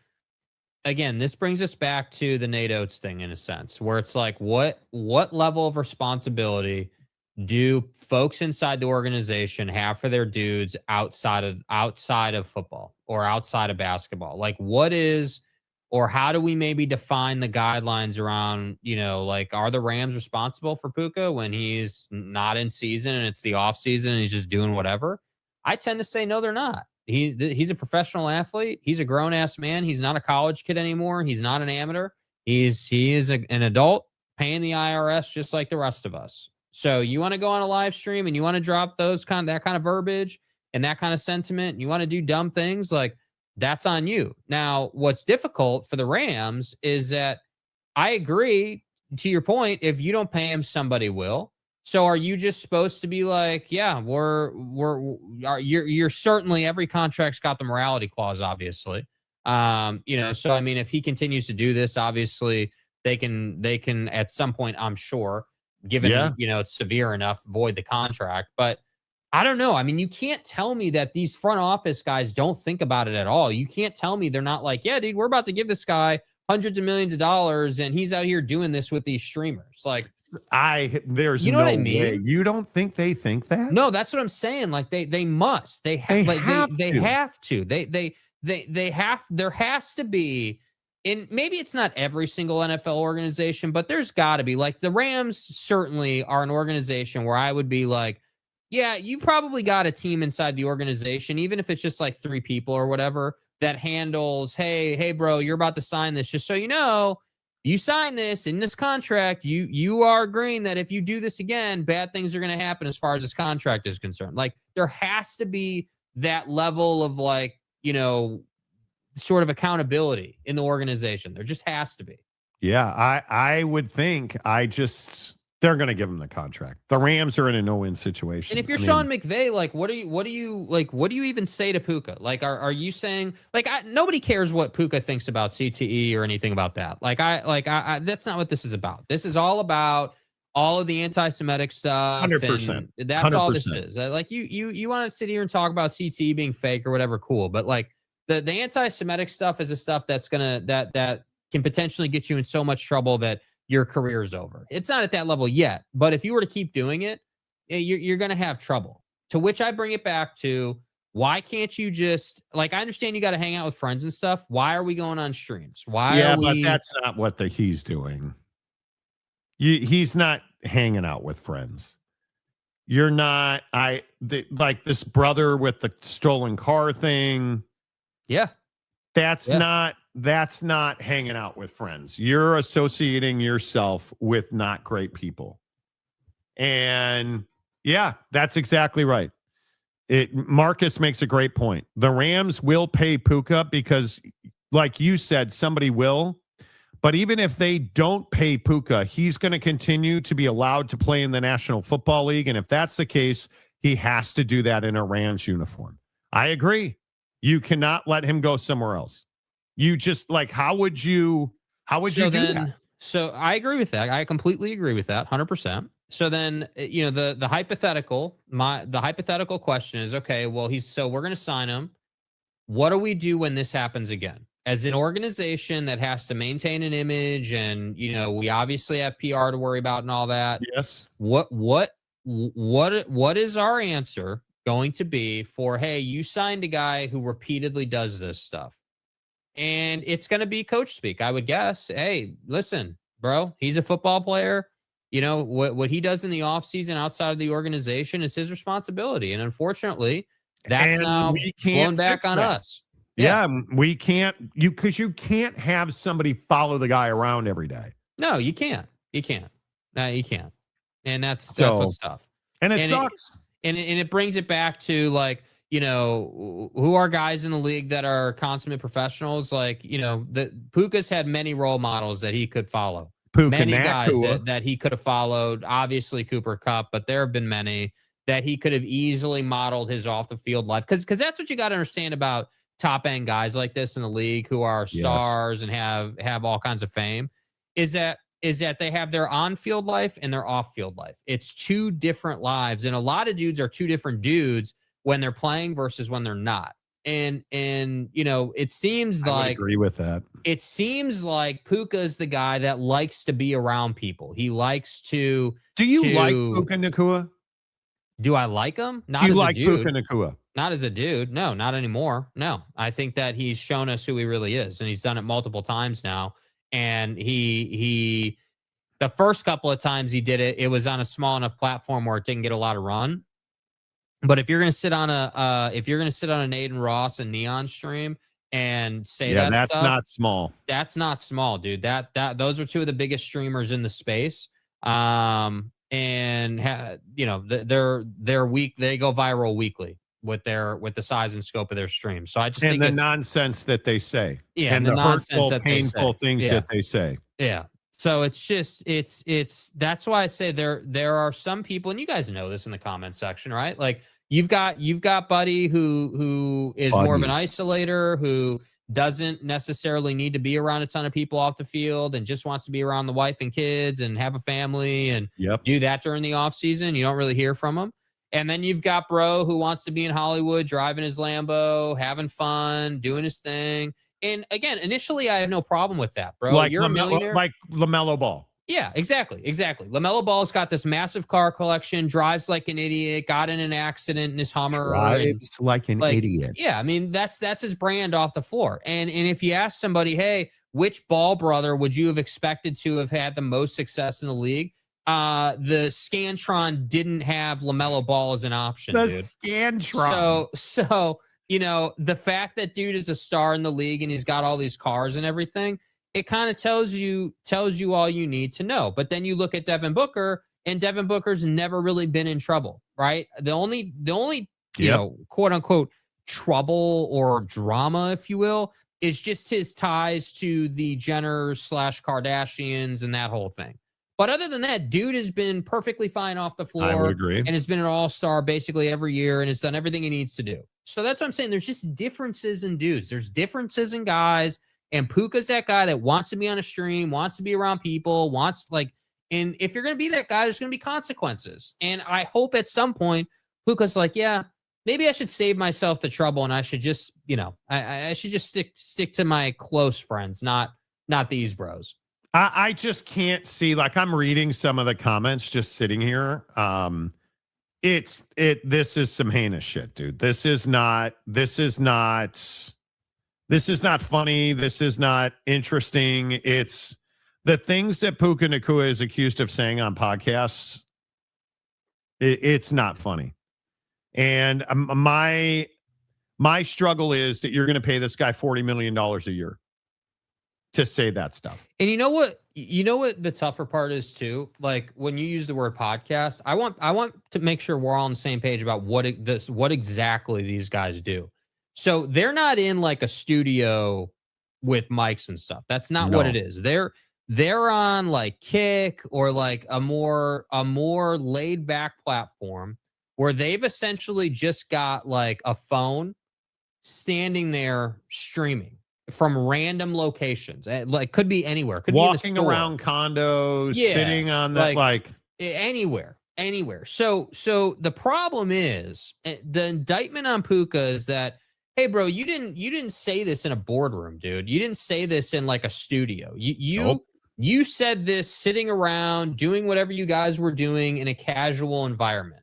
again, this brings us back to the Nate Oats thing in a sense, where it's like, what level of responsibility do folks inside the organization have for their dudes outside of football or outside of basketball? Like, what is, or how do we maybe define the guidelines around, like, are the Rams responsible for Puka when he's not in season and it's the off season and he's just doing whatever? I tend to say, no, they're not. He's a professional athlete. He's a grown ass man. He's not a college kid anymore. He's not an amateur. He is an adult paying the IRS just like the rest of us. So you want to go on a live stream and you want to drop that kind of verbiage and that kind of sentiment, and you want to do dumb things, like, that's on you. Now, what's difficult for the Rams is that I agree to your point. If you don't pay him, somebody will. So are you just supposed to be like, yeah, you're certainly, every contract's got the morality clause, obviously. So I mean, if he continues to do this, obviously they can at some point, I'm sure, given, it's severe enough, void the contract. But I don't know. I mean, you can't tell me that these front office guys don't think about it at all. You can't tell me they're not like, yeah, dude, we're about to give this guy hundreds of millions of dollars and he's out here doing this with these streamers. Like, there's no what I mean? way. You don't think they think that? No, that's what I'm saying. Like, they must. They have to. There has to be. And maybe it's not every single NFL organization, but there's got to be. Like, the Rams certainly are an organization where I would be like, yeah, you've probably got a team inside the organization, even if it's just like 3 people or whatever, that handles, hey, bro, you're about to sign this. Just so you know, you sign this in this contract, you are agreeing that if you do this again, bad things are going to happen as far as this contract is concerned. Like, there has to be that level of, like, sort of accountability in the organization. There just has to be. Yeah, I would think. They're going to give him the contract. The Rams are in a no-win situation. And if you're Sean McVay, like, what do you even say to Puka? Like, are you saying, like, nobody cares what Puka thinks about CTE or anything about that. Like, I that's not what this is about. This is all about all of the anti-Semitic stuff. 100%. That's 100%. all this is. Like, you want to sit here and talk about CTE being fake or whatever, cool. But, like, the anti-Semitic stuff is the stuff that can potentially get you in so much trouble that your career's over. It's not at that level yet, but if you were to keep doing it, you're going to have trouble. To which I bring it back to, why can't you just, like, I understand you got to hang out with friends and stuff. Why are we going on streams? But that's not what he's doing. He's not hanging out with friends. You're not, like this brother with the stolen car thing. Yeah. That's not hanging out with friends. You're associating yourself with not great people. And yeah, that's exactly right. Marcus makes a great point. The Rams will pay Puka because, like you said, somebody will. But even if they don't pay Puka, he's going to continue to be allowed to play in the National Football League. And if that's the case, he has to do that in a Rams uniform. I agree. You cannot let him go somewhere else. You just, like, how would you do that? So I agree with that. I completely agree with that. 100%. So then, the hypothetical question is, okay, well, we're going to sign him. What do we do when this happens again? As an organization that has to maintain an image, and, we obviously have PR to worry about and all that. Yes. What is our answer going to be for, hey, you signed a guy who repeatedly does this stuff. And it's going to be coach speak, I would guess. Hey, listen, bro, he's a football player. You know, what he does in the offseason outside of the organization is his responsibility. And unfortunately, that's now blown back on us. Yeah, we can't, because you can't have somebody follow the guy around every day. No, you can't. You can't. You can't. And that's what's tough. And it sucks. And it brings it back to, like, you know, who are guys in the league that are consummate professionals? Like, you know, Puka's had many role models that he could follow. Many guys that he could have followed. Obviously, Cooper Kupp, but there have been many that he could have easily modeled his off the field life. Because that's what you got to understand about top end guys like this in the league who are stars and have all kinds of fame. Is that they have their on field life and their off field life. It's two different lives, and a lot of dudes are two different dudes when they're playing versus when they're not. And you know, it seems I like, would agree with that. It seems like Puka's the guy that likes to be around people. He likes to. Do you like Puka Nakua? Do I like him? Not Do you as like a dude. Puka Nakua? Not as a dude. No, not anymore. No, I think that he's shown us who he really is, and he's done it multiple times now. And he the first couple of times he did it, it was on a small enough platform where it didn't get a lot of run. But if you're going to sit on an Aiden Ross and Neon stream and say that's stuff, not small. That's not small, dude. Those are two of the biggest streamers in the space. You know, they're weak. They go viral weekly with the size and scope of their streams. So I just think the nonsense that they say, and the nonsense hurtful, that painful things that they say. Yeah. So it's just it's that's why I say there are some people, and you guys know this in the comment section, right? Like you've got Buddy who is more of an isolator, who doesn't necessarily need to be around a ton of people off the field and just wants to be around the wife and kids and have a family and do that during the off season. You don't really hear from him. And then you've got Bro who wants to be in Hollywood, driving his Lambo, having fun, doing his thing. And again, initially, I have no problem with that, bro. Like you're a millionaire. Like LaMelo Ball. Yeah, exactly. LaMelo Ball's got this massive car collection, drives like an idiot, got in an accident in his Hummer. Drives like an idiot. Yeah, I mean, that's his brand off the floor. And if you ask somebody, hey, which Ball brother would you have expected to have had the most success in the league? The Scantron didn't have LaMelo Ball as an option, dude. Scantron. So you know, the fact that dude is a star in the league and he's got all these cars and everything, it kind of tells you all you need to know. But then you look at Devin Booker, and Devin Booker's never really been in trouble, right? The only you know, quote unquote trouble or drama, if you will, is just his ties to the Jenners / Kardashians and that whole thing. But other than that, dude has been perfectly fine off the floor. I would agree. And has been an all-star basically every year and has done everything he needs to do. So that's what I'm saying. There's just differences in dudes. There's differences in guys. And Puka's that guy that wants to be on a stream, wants to be around people, and if you're going to be that guy, there's going to be consequences. And I hope at some point Puka's like, yeah, maybe I should save myself the trouble and I should just, you know, I should just stick to my close friends, not these bros. I just can't see, like, I'm reading some of the comments just sitting here. This is some heinous shit, dude. This is not funny. This is not interesting. It's the things that Puka Nakua is accused of saying on podcasts. It's not funny. And my struggle is that you're going to pay this guy $40 million a year to say that stuff. And you know what the tougher part is too? Like when you use the word podcast, I want to make sure we're all on the same page about what exactly these guys do. So they're not in like a studio with mics and stuff. That's not what it is. They're on like Kick or like a more laid back platform where they've essentially just got like a phone standing there streaming from random locations. Like could be anywhere. Could walking be in around condos, sitting on that like anywhere. So the problem is the indictment on Puka is that, hey bro, you didn't say this in a boardroom, dude. You didn't say this in like a studio. You said this sitting around doing whatever you guys were doing in a casual environment.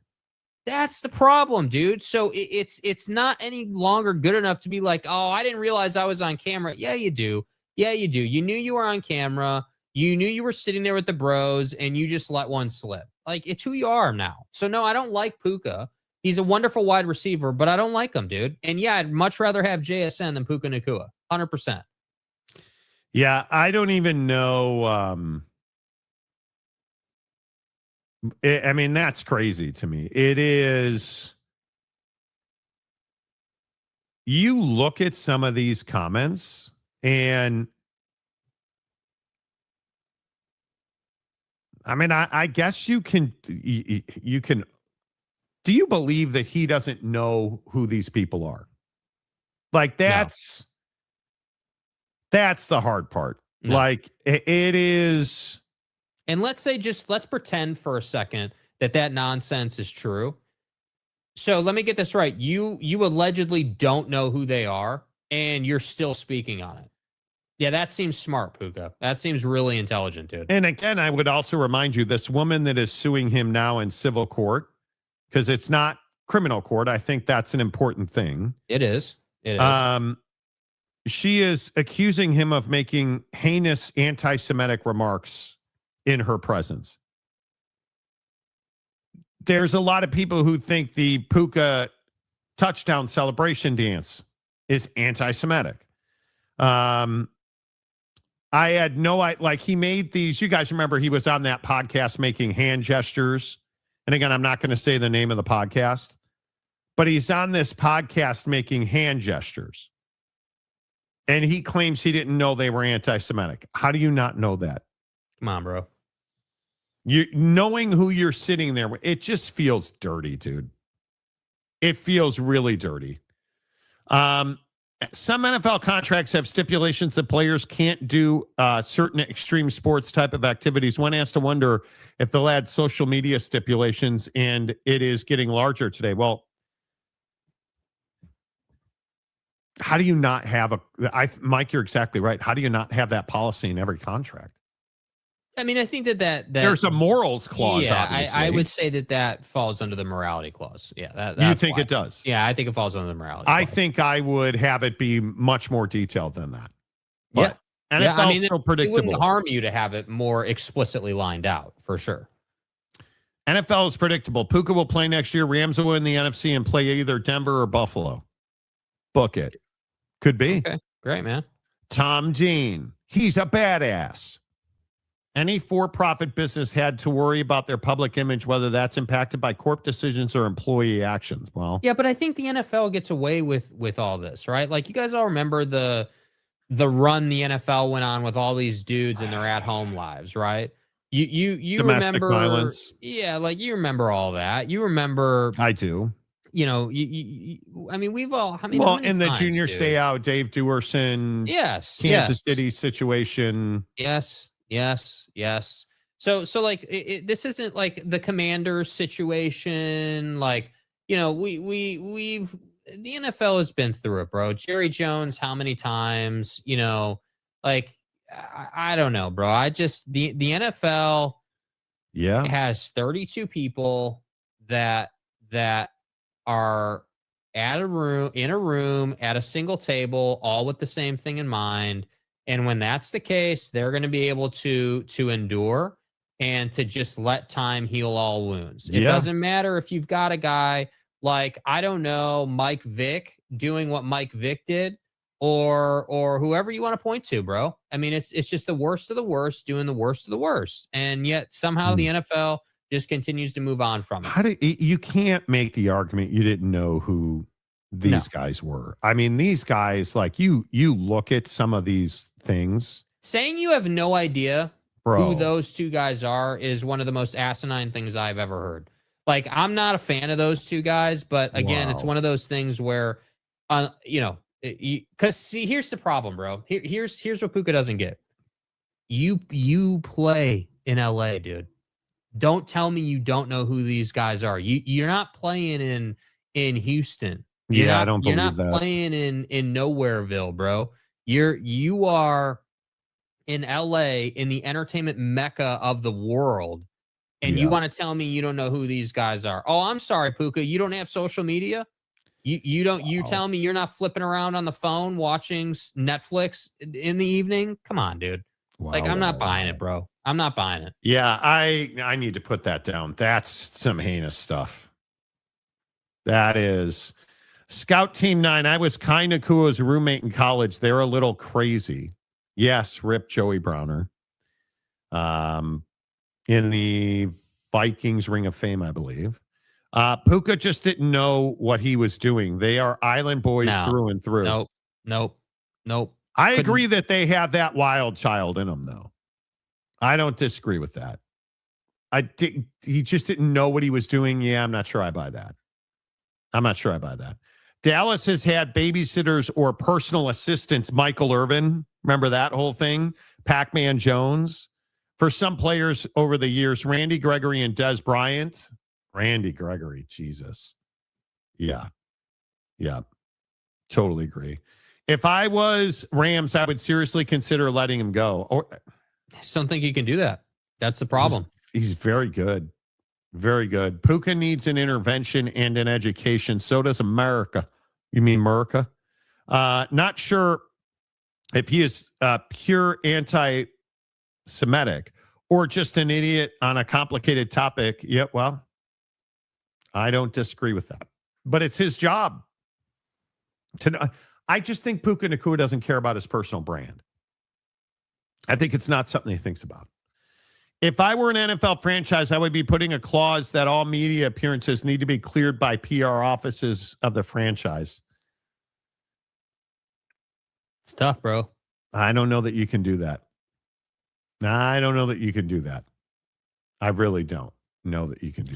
That's the problem, dude. So it's not any longer good enough to be like, oh, I didn't realize I was on camera. Yeah, you do. Yeah, you do. You knew you were on camera. You knew you were sitting there with the bros, and you just let one slip. Like, it's who you are now. So, no, I don't like Puka. He's a wonderful wide receiver, but I don't like him, dude. And, yeah, I'd much rather have JSN than Puka Nakua. 100%. Yeah, I don't even know. I mean, that's crazy to me. It is. You look at some of these comments and I mean, I guess you can. Do you believe that he doesn't know who these people are? Like that's the hard part. No. Like it is. And let's pretend for a second that nonsense is true. So let me get this right. You allegedly don't know who they are, and you're still speaking on it. Yeah, that seems smart, Puka. That seems really intelligent, dude. And again, I would also remind you, this woman that is suing him now in civil court, because it's not criminal court. I think that's an important thing. It is. It is. She is accusing him of making heinous anti-Semitic remarks in her presence. There's a lot of people who think the Puka touchdown celebration dance is anti-Semitic. I had like he made these, you guys remember he was on that podcast making hand gestures. And again, I'm not going to say the name of the podcast, but he's on this podcast making hand gestures. And he claims he didn't know they were anti-Semitic. How do you not know that? Come on, bro. You knowing who you're sitting there with, it just feels dirty, dude. It feels really dirty. Some NFL contracts have stipulations that players can't do certain extreme sports type of activities. One has to wonder if they'll add social media stipulations, and it is getting larger today. Well, how do you not have Mike, you're exactly right. How do you not have that policy in every contract? I mean, I think that there's a morals clause. Yeah, obviously. I would say that falls under the morality clause. Yeah, that's you think why. It does? Yeah, I think it falls under the morality. I clause. think I would have it be much more detailed than that. But yeah, I mean, so predictable. It wouldn't harm you to have it more explicitly lined out for sure. NFL is predictable. Puka will play next year. Rams will win the NFC and play either Denver or Buffalo. Book it. Could be. Okay, great, man. Tom Dean, he's a badass. Any for-profit business had to worry about their public image, whether that's impacted by corp decisions or employee actions. Well, yeah, but I think the NFL gets away with all this, right? Like, you guys all remember the run the NFL went on with all these dudes in their at-home lives, right? You domestic remember violence. Yeah, like you remember all that. You remember. I do. You know, I mean, we've all. I mean, well, how many in the times, junior dude? say out, Dave Duerson. Yes, Kansas City situation. Yes. So like this isn't like the Commanders situation. Like, you know, we've the NFL has been through it, bro. Jerry Jones, how many times? You know, like I don't know, bro. I just the NFL has 32 people that are in a room at a single table, all with the same thing in mind. And when that's the case, they're going to be able to endure and to just let time heal all wounds. It doesn't matter if you've got a guy like, I don't know, Mike Vick doing what Mike Vick did, or whoever you want to point to, bro. I mean, it's just the worst of the worst doing the worst of the worst. And yet somehow the NFL just continues to move on from it. You can't make the argument you didn't know who these guys were. I mean, these guys, like you look at some of these things. Saying you have no idea Bro. who those two guys are is one of the most asinine things I've ever heard. Like, I'm not a fan of those two guys, but again, it's one of those things where, you know, because see, here's the problem, bro. Here's what Puka doesn't get. You play in LA, dude. Don't tell me you don't know who these guys are. You're not playing in Houston. I don't believe that. You're not playing in Nowhereville, bro. You are in LA, in the entertainment mecca of the world, And you want to tell me you don't know who these guys are? Oh, I'm sorry, Puka. You don't have social media? You don't. You tell me you're not flipping around on the phone watching Netflix in the evening? Come on, dude. Like, I'm not buying it, bro. I'm not buying it. Yeah, I need to put that down. That's some heinous stuff. That is. Scout Team 9, I was Kai Nakua's roommate in college. They're a little crazy. Yes, rip Joey Browner. In the Vikings Ring of Fame, I believe. Puka just didn't know what he was doing. They are island boys through and through. Nope. I agree that they have that wild child in them, though. I don't disagree with that. He just didn't know what he was doing. Yeah, I'm not sure I buy that. Dallas has had babysitters or personal assistants. Michael Irvin, remember that whole thing? Pac-Man Jones. For some players over the years, Randy Gregory and Des Bryant. Randy Gregory, Jesus. Yeah. Totally agree. If I was Rams, I would seriously consider letting him go. Or I just don't think he can do that. That's the problem. He's very good. Very good. Puka needs an intervention and an education. So does America. You mean America? Not sure if he is pure anti-Semitic or just an idiot on a complicated topic. Yeah, well, I don't disagree with that. But it's his job. I just think Puka Nakua doesn't care about his personal brand. I think it's not something he thinks about. If I were an NFL franchise, I would be putting a clause that all media appearances need to be cleared by PR offices of the franchise. It's tough, bro. I don't know that you can do that. I really don't know that you can do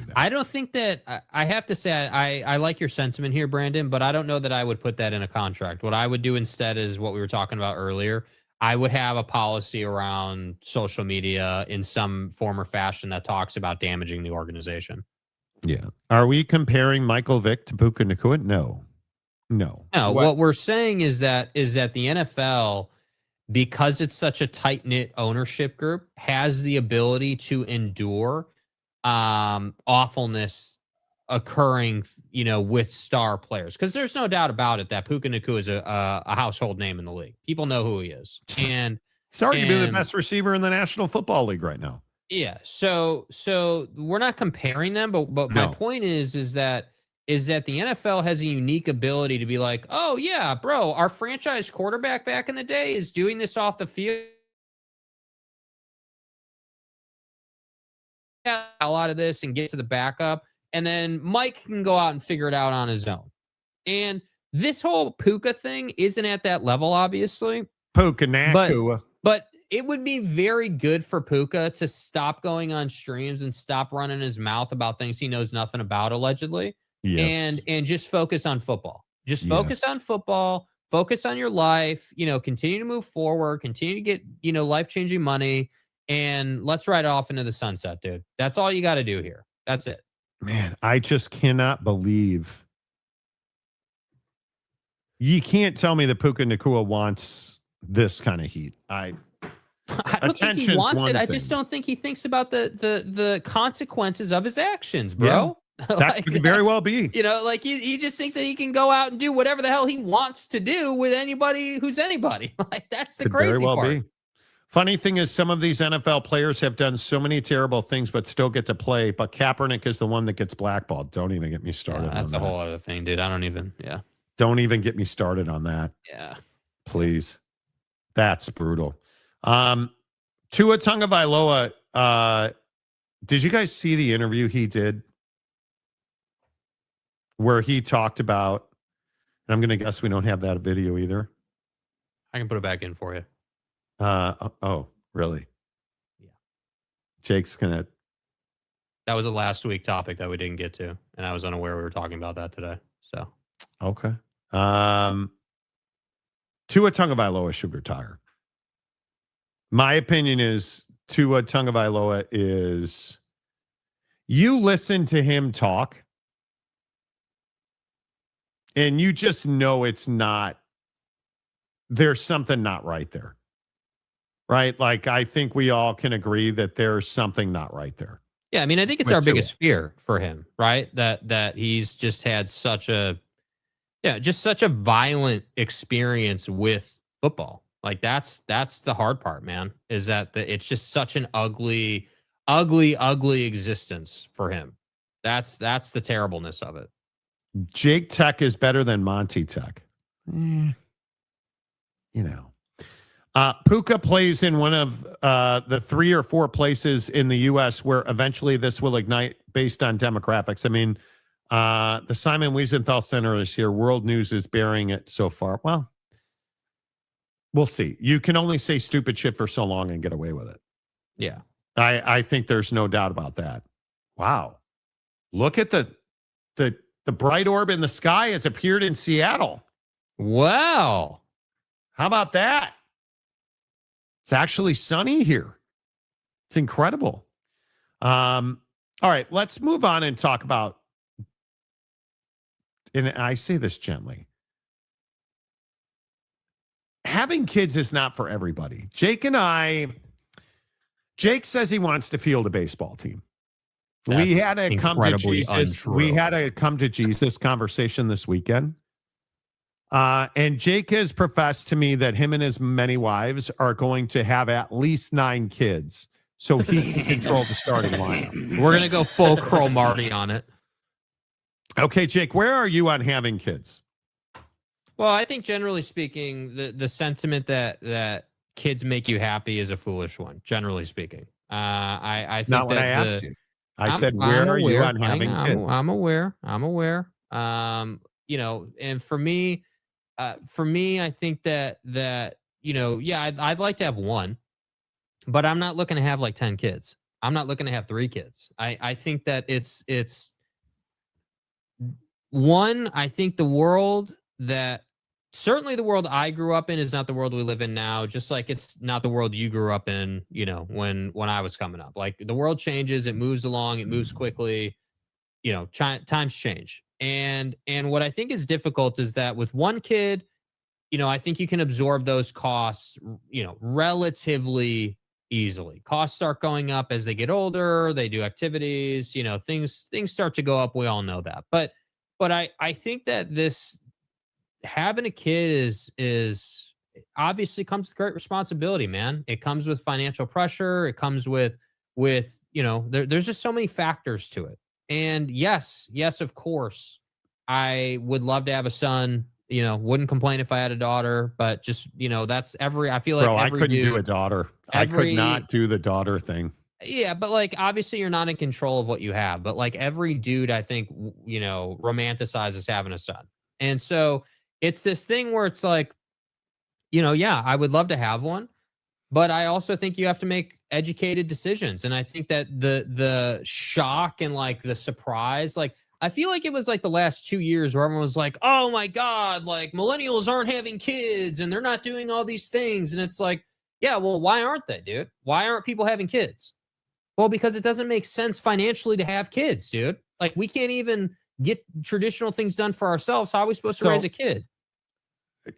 that. I don't think that I have to say I like your sentiment here, Brandon, but I don't know that I would put that in a contract. What I would do instead is what we were talking about earlier. I would have a policy around social media in some form or fashion that talks about damaging the organization. Yeah. Are we comparing Michael Vick to Puka Nakua? No. What we're saying is that the NFL, because it's such a tight-knit ownership group, has the ability to endure awfulness occurring, with star players. Because there's no doubt about it that Puka Nakua is a household name in the league. People know who he is. And he's arguably the best receiver in the National Football League right now. Yeah. So we're not comparing them, but my point is that the NFL has a unique ability to be like, oh yeah, bro, our franchise quarterback back in the day is doing this off the field. A lot of this and get to the backup. And then Mike can go out and figure it out on his own. And this whole Puka thing isn't at that level, obviously. Puka Nakua. But it would be very good for Puka to stop going on streams and stop running his mouth about things he knows nothing about, allegedly. Yes. And just focus on football. Just focus on football. Focus on your life. Continue to move forward. Continue to get, life-changing money. And let's ride off into the sunset, dude. That's all you got to do here. That's it. Man, I just cannot believe. You can't tell me that Puka Nakua wants this kind of heat. I don't think he wants it. I just don't think he thinks about the consequences of his actions, bro. Yeah, that could very well be. He just thinks that he can go out and do whatever the hell he wants to do with anybody who's anybody. That's the could crazy very well part. Be. Funny thing is, some of these NFL players have done so many terrible things, but still get to play. But Kaepernick is the one that gets blackballed. Don't even get me started. That's on a whole other thing, dude. Don't even get me started on that. Yeah. Please. That's brutal. Tua Tagovailoa, did you guys see the interview he did where he talked about, and I'm going to guess we don't have that video either. I can put it back in for you. Oh, really? Yeah. Jake's gonna. That was a last week topic that we didn't get to, and I was unaware we were talking about that today. So okay. Tua Tagovailoa should retire. My opinion is Tua Tagovailoa is. You listen to him talk, and you just know it's not. There's something not right there. Right? Like, I think we all can agree that there's something not right there. Yeah, I mean, I think it's our biggest fear for him, right? That he's just had such a violent experience with football. Like that's the hard part, man, is that it's just such an ugly existence for him. That's the terribleness of it. Jake Tech is better than Monty Tech. Puka plays in one of the 3 or 4 places in the U.S. where eventually this will ignite based on demographics. I mean, the Simon Wiesenthal Center is here. World News is bearing it so far. Well, we'll see. You can only say stupid shit for so long and get away with it. Yeah. I think there's no doubt about that. Wow. Look at the bright orb in the sky has appeared in Seattle. Wow. How about that? It's actually sunny here. It's incredible. All right, let's move on and talk about, and I say this gently, having kids is not for everybody. Jake says he wants to field a baseball team. We had a come to Jesus. We had a come to Jesus conversation this weekend. And Jake has professed to me that him and his many wives are going to have at least 9 kids so he can control the starting lineup. We're going to go full Crow Marty on it. Okay, Jake, where are you on having kids? Well, I think generally speaking, the sentiment that kids make you happy is a foolish one, generally speaking. I think not what I asked you. I said, where are you on having kids? I'm aware. And for me, I think that I'd like to have one, but I'm not looking to have like 10 kids. I'm not looking to have 3 kids. I think that it's one. I think the world certainly the world I grew up in is not the world we live in now, just like it's not the world you grew up in, when I was coming up. Like the world changes, it moves along, it moves quickly, times change. And what I think is difficult is that with one kid, I think you can absorb those costs, relatively easily. Costs start going up as they get older, they do activities, things start to go up. We all know that. But I think that having a kid is obviously comes with great responsibility, man. It comes with financial pressure. It comes with there's just so many factors to it. And yes, of course, I would love to have a son. Wouldn't complain if I had a daughter, but just that's I feel like I couldn't do a daughter. I could not do the daughter thing. Yeah, but like obviously you're not in control of what you have. But like every dude, I think romanticizes having a son, and so it's this thing where it's like, I would love to have one. But I also think you have to make educated decisions. And I think that the shock and like the surprise, like I feel like it was like the last 2 years where everyone was like, oh my God, like millennials aren't having kids and they're not doing all these things. And it's like, yeah, well, why aren't they, dude? Why aren't people having kids? Well, because it doesn't make sense financially to have kids, dude. Like we can't even get traditional things done for ourselves. How are we supposed to raise a kid?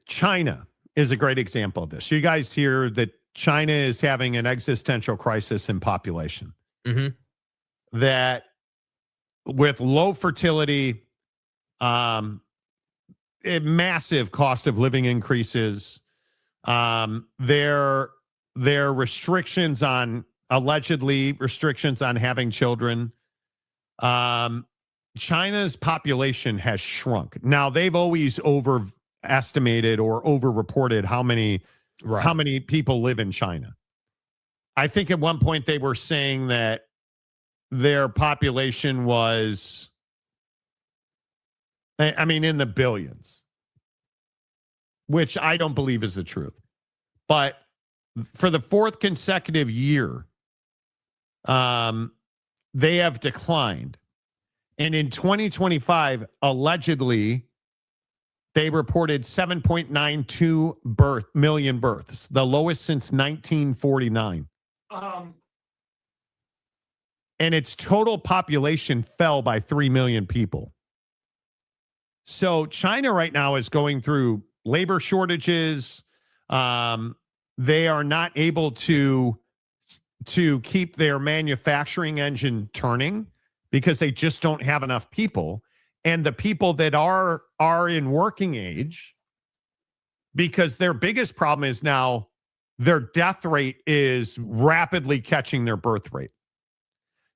China is a great example of this. You guys hear that China is having an existential crisis in population. Mm-hmm. That with low fertility, massive cost of living increases, their allegedly restrictions on having children. China's population has shrunk. Now they've always overestimated or overreported how many people live in China. I think at one point they were saying that their population was, in the billions, which I don't believe is the truth. But for the 4th consecutive year, they have declined. And in 2025, allegedly, they reported 7.92 million births, the lowest since 1949. And its total population fell by 3 million people. So China right now is going through labor shortages. They are not able to to keep their manufacturing engine turning because they just don't have enough people. And the people that are in working age, because their biggest problem is now their death rate is rapidly catching their birth rate.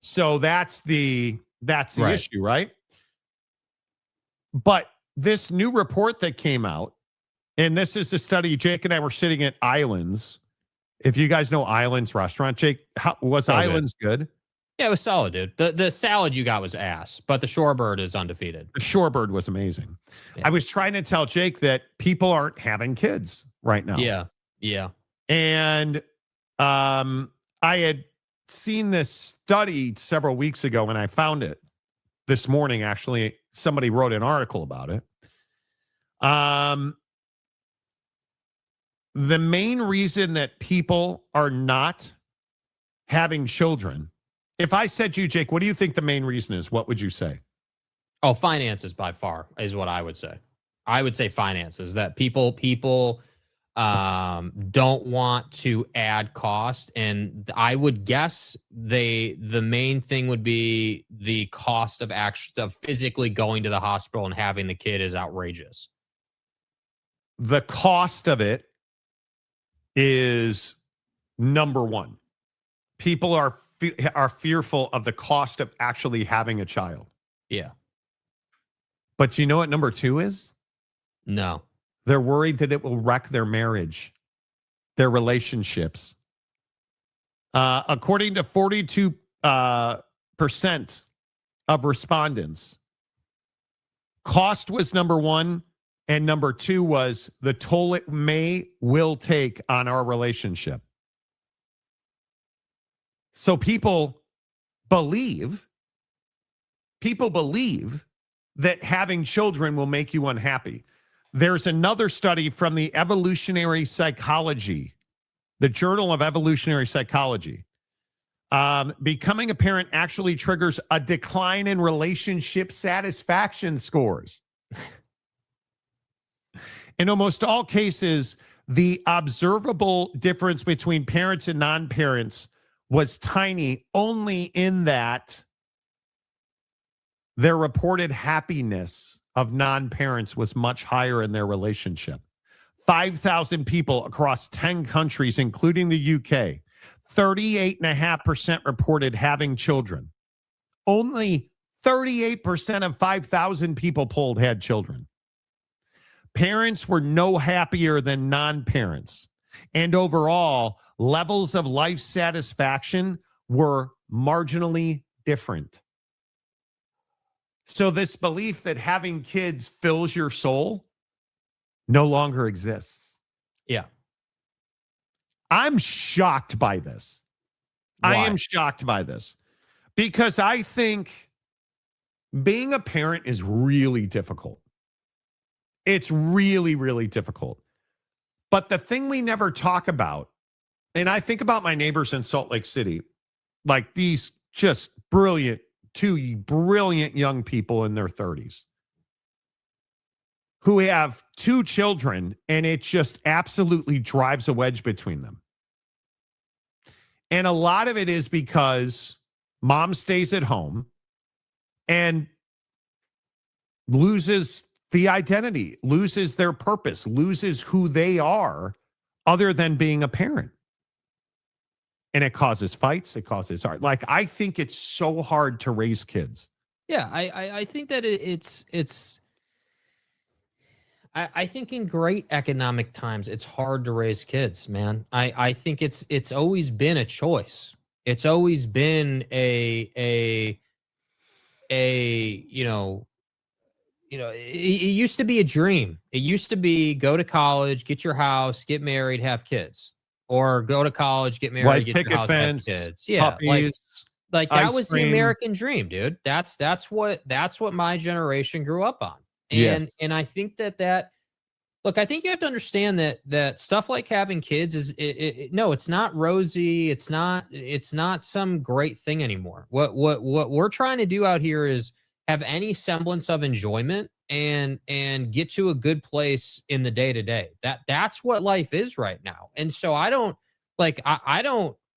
So that's the issue, right? But this new report that came out, and this is a study, Jake and I were sitting at Islands. If you guys know Islands Restaurant, Jake, was Islands good? Yeah, it was solid, dude. The salad you got was ass, but the shorebird is undefeated. The shorebird was amazing. Yeah. I was trying to tell Jake that people aren't having kids right now. Yeah. And I had seen this study several weeks ago, and I found it this morning. Actually, somebody wrote an article about it. The main reason that people are not having children, if I said to you, Jake, what do you think the main reason is? What would you say? Oh, finances by far is what I would say. I would say finances, that people don't want to add cost. And I would guess the main thing would be the cost of physically going to the hospital and having the kid is outrageous. The cost of it is number one. People are fearful of the cost of actually having a child. Yeah. But you know what number two is? No. They're worried that it will wreck their marriage, their relationships. According to 42% of respondents, cost was number one, and number two was the toll it will take on our relationship. So people believe that having children will make you unhappy. There's another study from the Evolutionary Psychology, the Journal of Evolutionary Psychology. Becoming a parent actually triggers a decline in relationship satisfaction scores. In almost all cases, the observable difference between parents and non-parents was tiny, only in that their reported happiness of non-parents was much higher in their relationship. 5,000 people across 10 countries, including the UK, 38.5% reported having children. Only 38% of 5,000 people polled had children. Parents were no happier than non-parents. And overall, levels of life satisfaction were marginally different. So this belief that having kids fills your soul no longer exists. Yeah. I'm shocked by this. Why? I am shocked by this because I think being a parent is really difficult. It's really, really difficult. But the thing we never talk about, and I think about my neighbors in Salt Lake City, like these just two brilliant young people in their 30s who have two children, and it just absolutely drives a wedge between them. And a lot of it is because mom stays at home and loses the identity, loses their purpose, loses who they are other than being a parent. And it causes fights. It causes art. Like, I think it's so hard to raise kids. Yeah, I think that it's. I think in great economic times, it's hard to raise kids, man. I think it's always been a choice. It's always been a it used to be a dream. It used to be go to college, get your house, get married, have kids. Or go to college, get married, get your house, have kids. Yeah, puppies, like that was the American dream, dude. That's what my generation grew up on. And I think that look, I think you have to understand that stuff like having kids is no, it's not rosy. It's not some great thing anymore. What we're trying to do out here is have any semblance of enjoyment and get to a good place in the day to day. That's what life is right now. And so I don't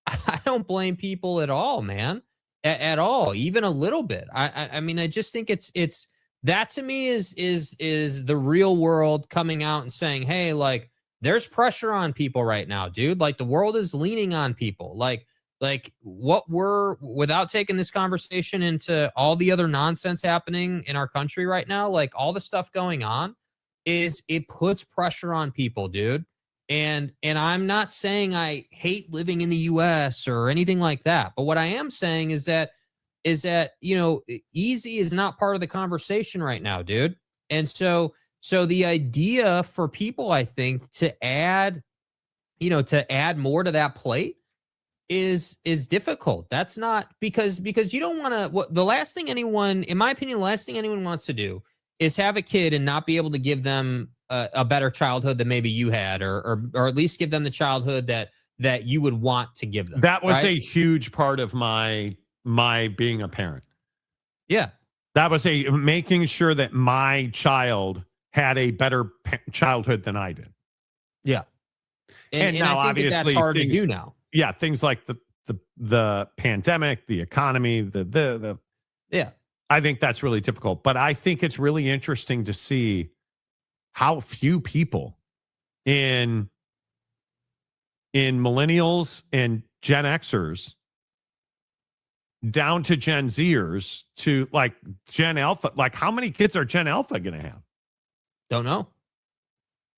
I don't blame people at all, man. At all, even a little bit. I mean, I just think it's that to me is the real world coming out and saying, hey, like there's pressure on people right now, dude. Like the world is leaning on people. Like what we're without taking this conversation into all the other nonsense happening in our country right now, like all the stuff going on is it puts pressure on people, dude. And I'm not saying I hate living in the US or anything like that. But what I am saying is that, easy is not part of the conversation right now, dude. And so the idea for people, I think, to add more to that plate is difficult. That's not because you don't want to, the last thing anyone, in my opinion, the last thing anyone wants to do is have a kid and not be able to give them a better childhood than maybe you had, or at least give them the childhood that you would want to give them. That was right? a huge part of my being a parent. Yeah. That was making sure that my child had a better childhood than I did. Yeah. And now I think obviously that's hard to do now. Yeah, things like the pandemic, the economy, the yeah. I think that's really difficult. But I think it's really interesting to see how few people in millennials and Gen Xers down to Gen Zers to like Gen Alpha, like how many kids are Gen Alpha going to have? Don't know.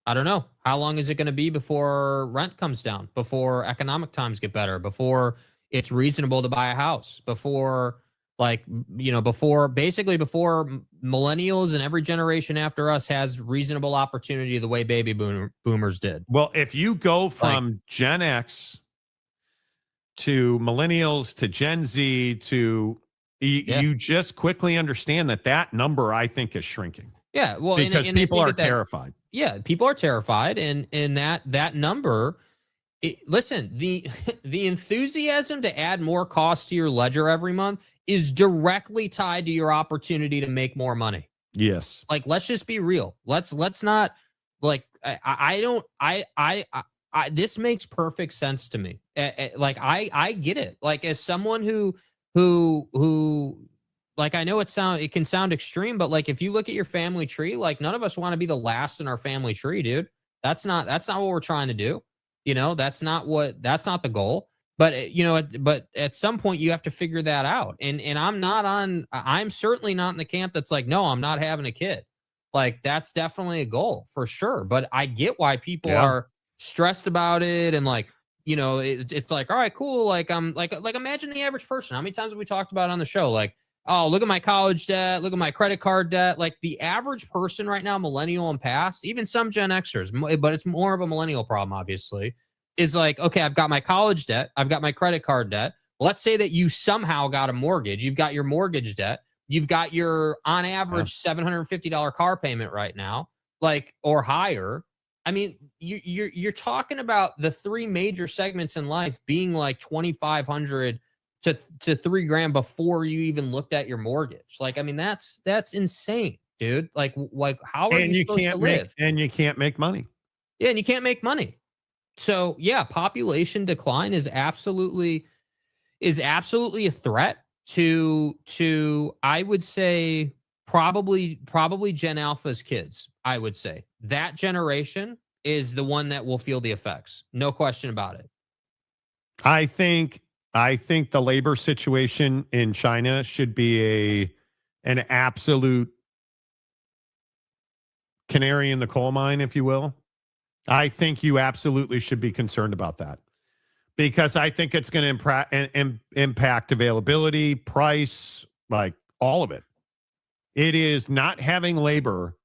I don't know. How long is it going to be before rent comes down, before economic times get better, before it's reasonable to buy a house, before before millennials and every generation after us has reasonable opportunity the way baby boomers did. Well, if you go from Gen X to millennials to Gen Z to you just quickly understand that number, I think, is shrinking. Yeah, well, because people are terrified. Yeah, people are terrified, and that number. Listen, the enthusiasm to add more cost to your ledger every month is directly tied to your opportunity to make more money. Yes. Like, let's just be real. Let's not like this makes perfect sense to me. I get it. Like, as someone who like, I know it can sound extreme, but like if you look at your family tree, like none of us want to be the last in our family tree, dude. That's not what we're trying to do. That's not the goal. But but at some point you have to figure that out. And I'm certainly not in the camp that's like, no, I'm not having a kid. Like, that's definitely a goal for sure. But I get why people are stressed about it. And like, it's like, all right, cool. Like, I'm like imagine the average person. How many times have we talked about it on the show? Like, oh, look at my college debt. Look at my credit card debt. Like, the average person right now, millennial and past, even some Gen Xers, but it's more of a millennial problem, obviously, is like, okay, I've got my college debt. I've got my credit card debt. Let's say that you somehow got a mortgage. You've got your mortgage debt. You've got your, on average, $750 car payment right now, like, or higher. I mean, you're talking about the three major segments in life being like $2,500 to $3,000 before you even looked at your mortgage. Like, I mean, that's insane, dude. Like how are you supposed to live? And you can't make money. Yeah, and you can't make money. So yeah, population decline is absolutely a threat to I would say probably Gen Alpha's kids. I would say that generation is the one that will feel the effects. No question about it. I think the labor situation in China should be an absolute canary in the coal mine, if you will. I think you absolutely should be concerned about that, because I think it's going to impact availability, price, like all of it. It is not having labor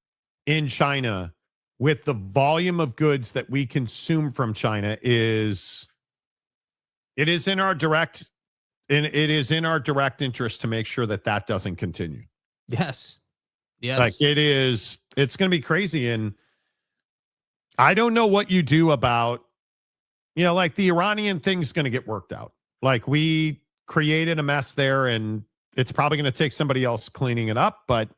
in China with the volume of goods that we consume from China is in our direct interest to make sure that doesn't continue. Yes. Like it's going to be crazy. And I don't know what you do about, like the Iranian thing's going to get worked out. Like, we created a mess there, and it's probably going to take somebody else cleaning it up, but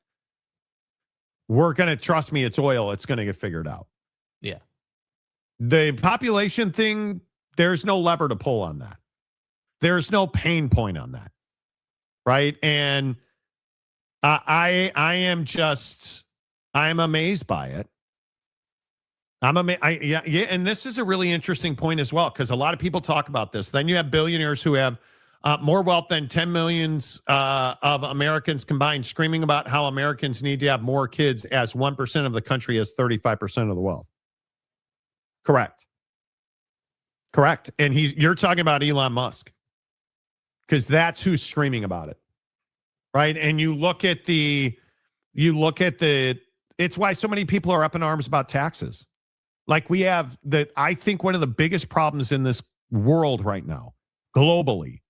we're going to, trust me, it's oil. It's going to get figured out. Yeah. The population thing, there's no lever to pull on that. There's no pain point on that. Right. And I'm amazed by it. Yeah. And this is a really interesting point as well, because a lot of people talk about this. Then you have billionaires who have more wealth than 10 millions of Americans combined, screaming about how Americans need to have more kids, as 1% of the country has 35% of the wealth. Correct. And you're talking about Elon Musk, because that's who's screaming about it. Right. And you look at it's why so many people are up in arms about taxes. Like I think one of the biggest problems in this world right now, globally,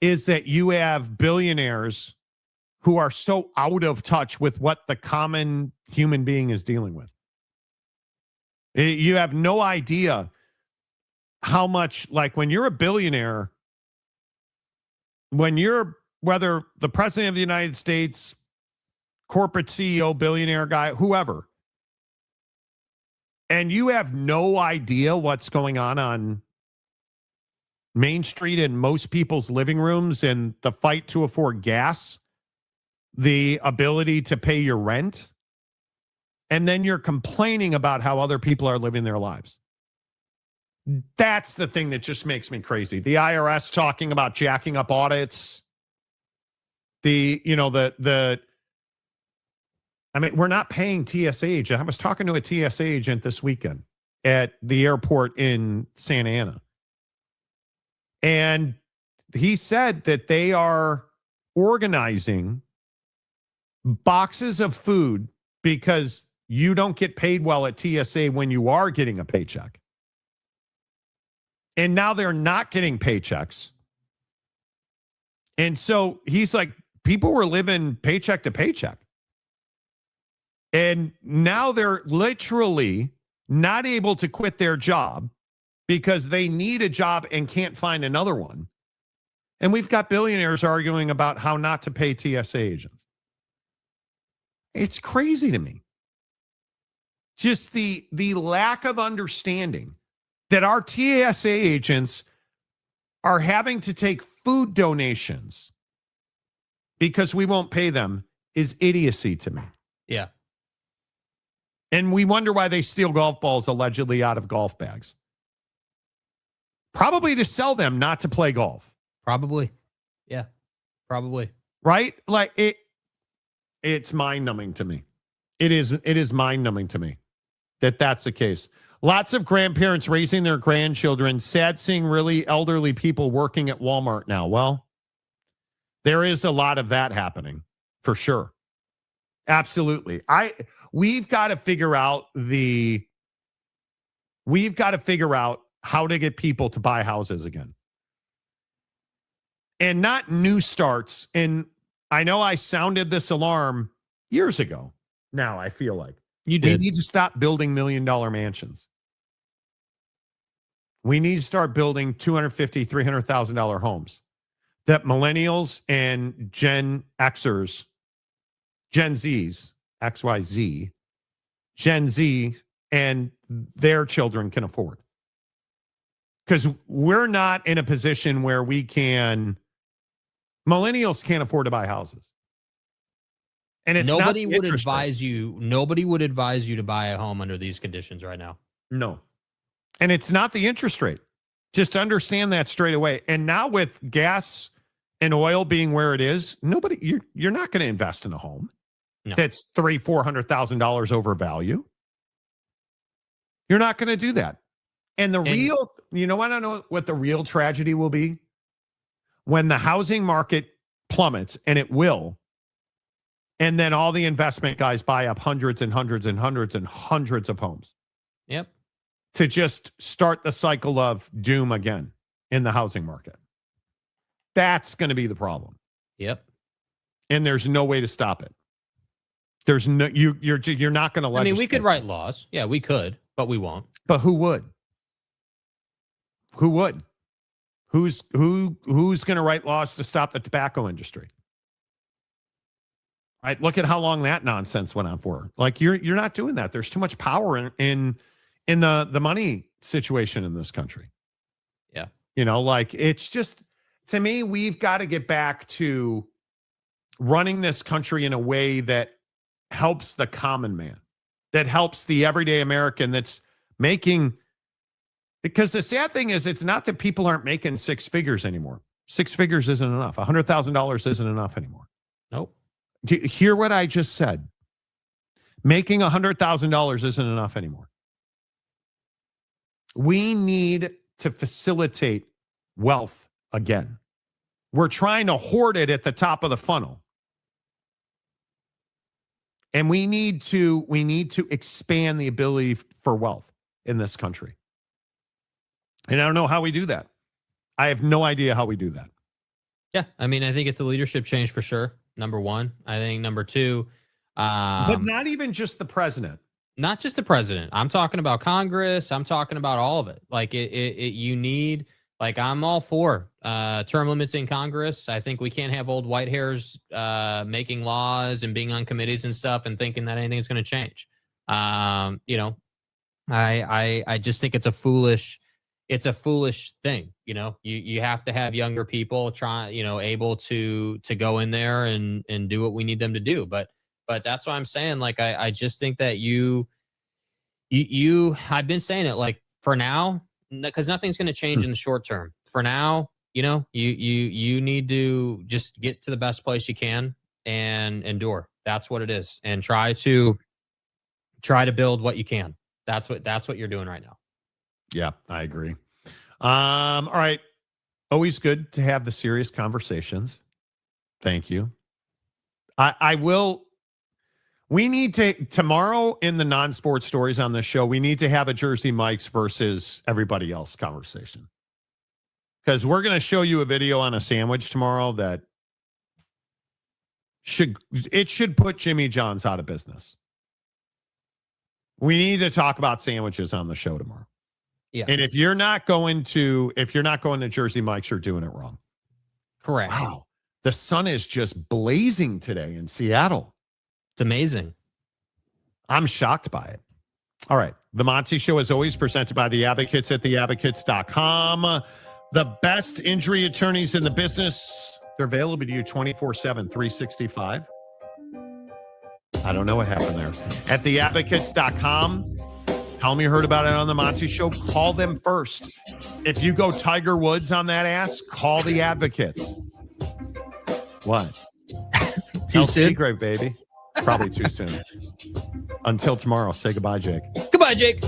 is that you have billionaires who are so out of touch with what the common human being is dealing with. You have no idea how much, like when you're a billionaire, whether the president of the United States, corporate CEO, billionaire guy, whoever, and you have no idea what's going on Main Street in most people's living rooms, and the fight to afford gas, the ability to pay your rent, and then you're complaining about how other people are living their lives. That's the thing that just makes me crazy. The IRS talking about jacking up audits. We're not paying TSA agent. I was talking to a TSA agent this weekend at the airport in Santa Ana. And he said that they are organizing boxes of food because you don't get paid well at TSA when you are getting a paycheck. And now they're not getting paychecks. And so he's like, people were living paycheck to paycheck. And now they're literally not able to quit their job because they need a job and can't find another one. And we've got billionaires arguing about how not to pay TSA agents. It's crazy to me. Just the lack of understanding that our TSA agents are having to take food donations because we won't pay them is idiocy to me. Yeah. And we wonder why they steal golf balls allegedly out of golf bags. Probably to sell them, not to play golf. Probably. Yeah. Probably. Right? Like it's mind-numbing to me. It is mind-numbing to me that that's the case. Lots of grandparents raising their grandchildren. Sad seeing really elderly people working at Walmart now. Well, there is a lot of that happening for sure. Absolutely. We've got to figure out how to get people to buy houses again. And not new starts. And I know I sounded this alarm years ago. Now I feel like you did. We need to stop building $1 million mansions. We need to start building $250,000, $300,000 homes that millennials and Gen Xers, Gen Zs, XYZ, Gen Z, and their children can afford. Because we're not in a position where millennials can't afford to buy houses. And it's nobody would advise you to buy a home under these conditions right now. No. And it's not the interest rate. Just understand that straight away. And now with gas and oil being where it is, you're not going to invest in a home that's $300,000-$400,000 over value. You're not going to do that. And you know what? I know what the real tragedy will be when the housing market plummets, and it will. And then all the investment guys buy up hundreds and hundreds and hundreds and hundreds of homes. Yep. To just start the cycle of doom again in the housing market. That's going to be the problem. Yep. And there's no way to stop it. There's no you're not going to legislate. I mean, we could write laws. Yeah, we could, but we won't. But who would? Who would? Who's going to write laws to stop the tobacco industry? Right? Look at how long that nonsense went on for. Like you're not doing that. There's too much power in the money situation in this country. Yeah. Like it's just to me, we've got to get back to running this country in a way that helps the common man, that helps the everyday American that's making, because the sad thing is, it's not that people aren't making six figures anymore. Six figures isn't enough. $100,000 isn't enough anymore. Nope. Do you hear what I just said? Making $100,000 isn't enough anymore. We need to facilitate wealth again. We're trying to hoard it at the top of the funnel. And we need to expand the ability for wealth in this country. And I don't know how we do that. I have no idea how we do that. Yeah, I mean, I think it's a leadership change for sure. Number one. I think number two. But not even just the president. Not just the president. I'm talking about Congress. I'm talking about all of it. Like you need, like, I'm all for term limits in Congress. I think we can't have old white hairs making laws and being on committees and stuff and thinking that anything's going to change. You know, I just think it's a foolish thing. You know, you have to have younger people able to go in there and do what we need them to do. But that's why I'm saying, like, I just think that I've been saying it, like, for now, because nothing's going to change in the short term. For now, you know, you need to just get to the best place you can and endure. That's what it is. And try to build what you can. That's what you're doing right now. Yeah, I agree. All right. Always good to have the serious conversations. Thank you. We need to, tomorrow in the non-sports stories on this show, we need to have a Jersey Mike's versus everybody else conversation. Because we're going to show you a video on a sandwich tomorrow that should put Jimmy John's out of business. We need to talk about sandwiches on the show tomorrow. Yeah. And if you're not going to Jersey Mike's, you're doing it wrong. Correct. Wow. The sun is just blazing today in Seattle. It's amazing. I'm shocked by it. All right. The Monty Show is always presented by the Advocates at theadvocates.com. The best injury attorneys in the business. They're available to you 24/7, 365. I don't know what happened there. At theadvocates.com. Tell them you heard about it on the Monty Show. Call them first. If you go Tiger Woods on that ass, call the Advocates. What? Too soon? Secret, baby. Probably too soon. Until tomorrow, say goodbye, Jake. Goodbye, Jake.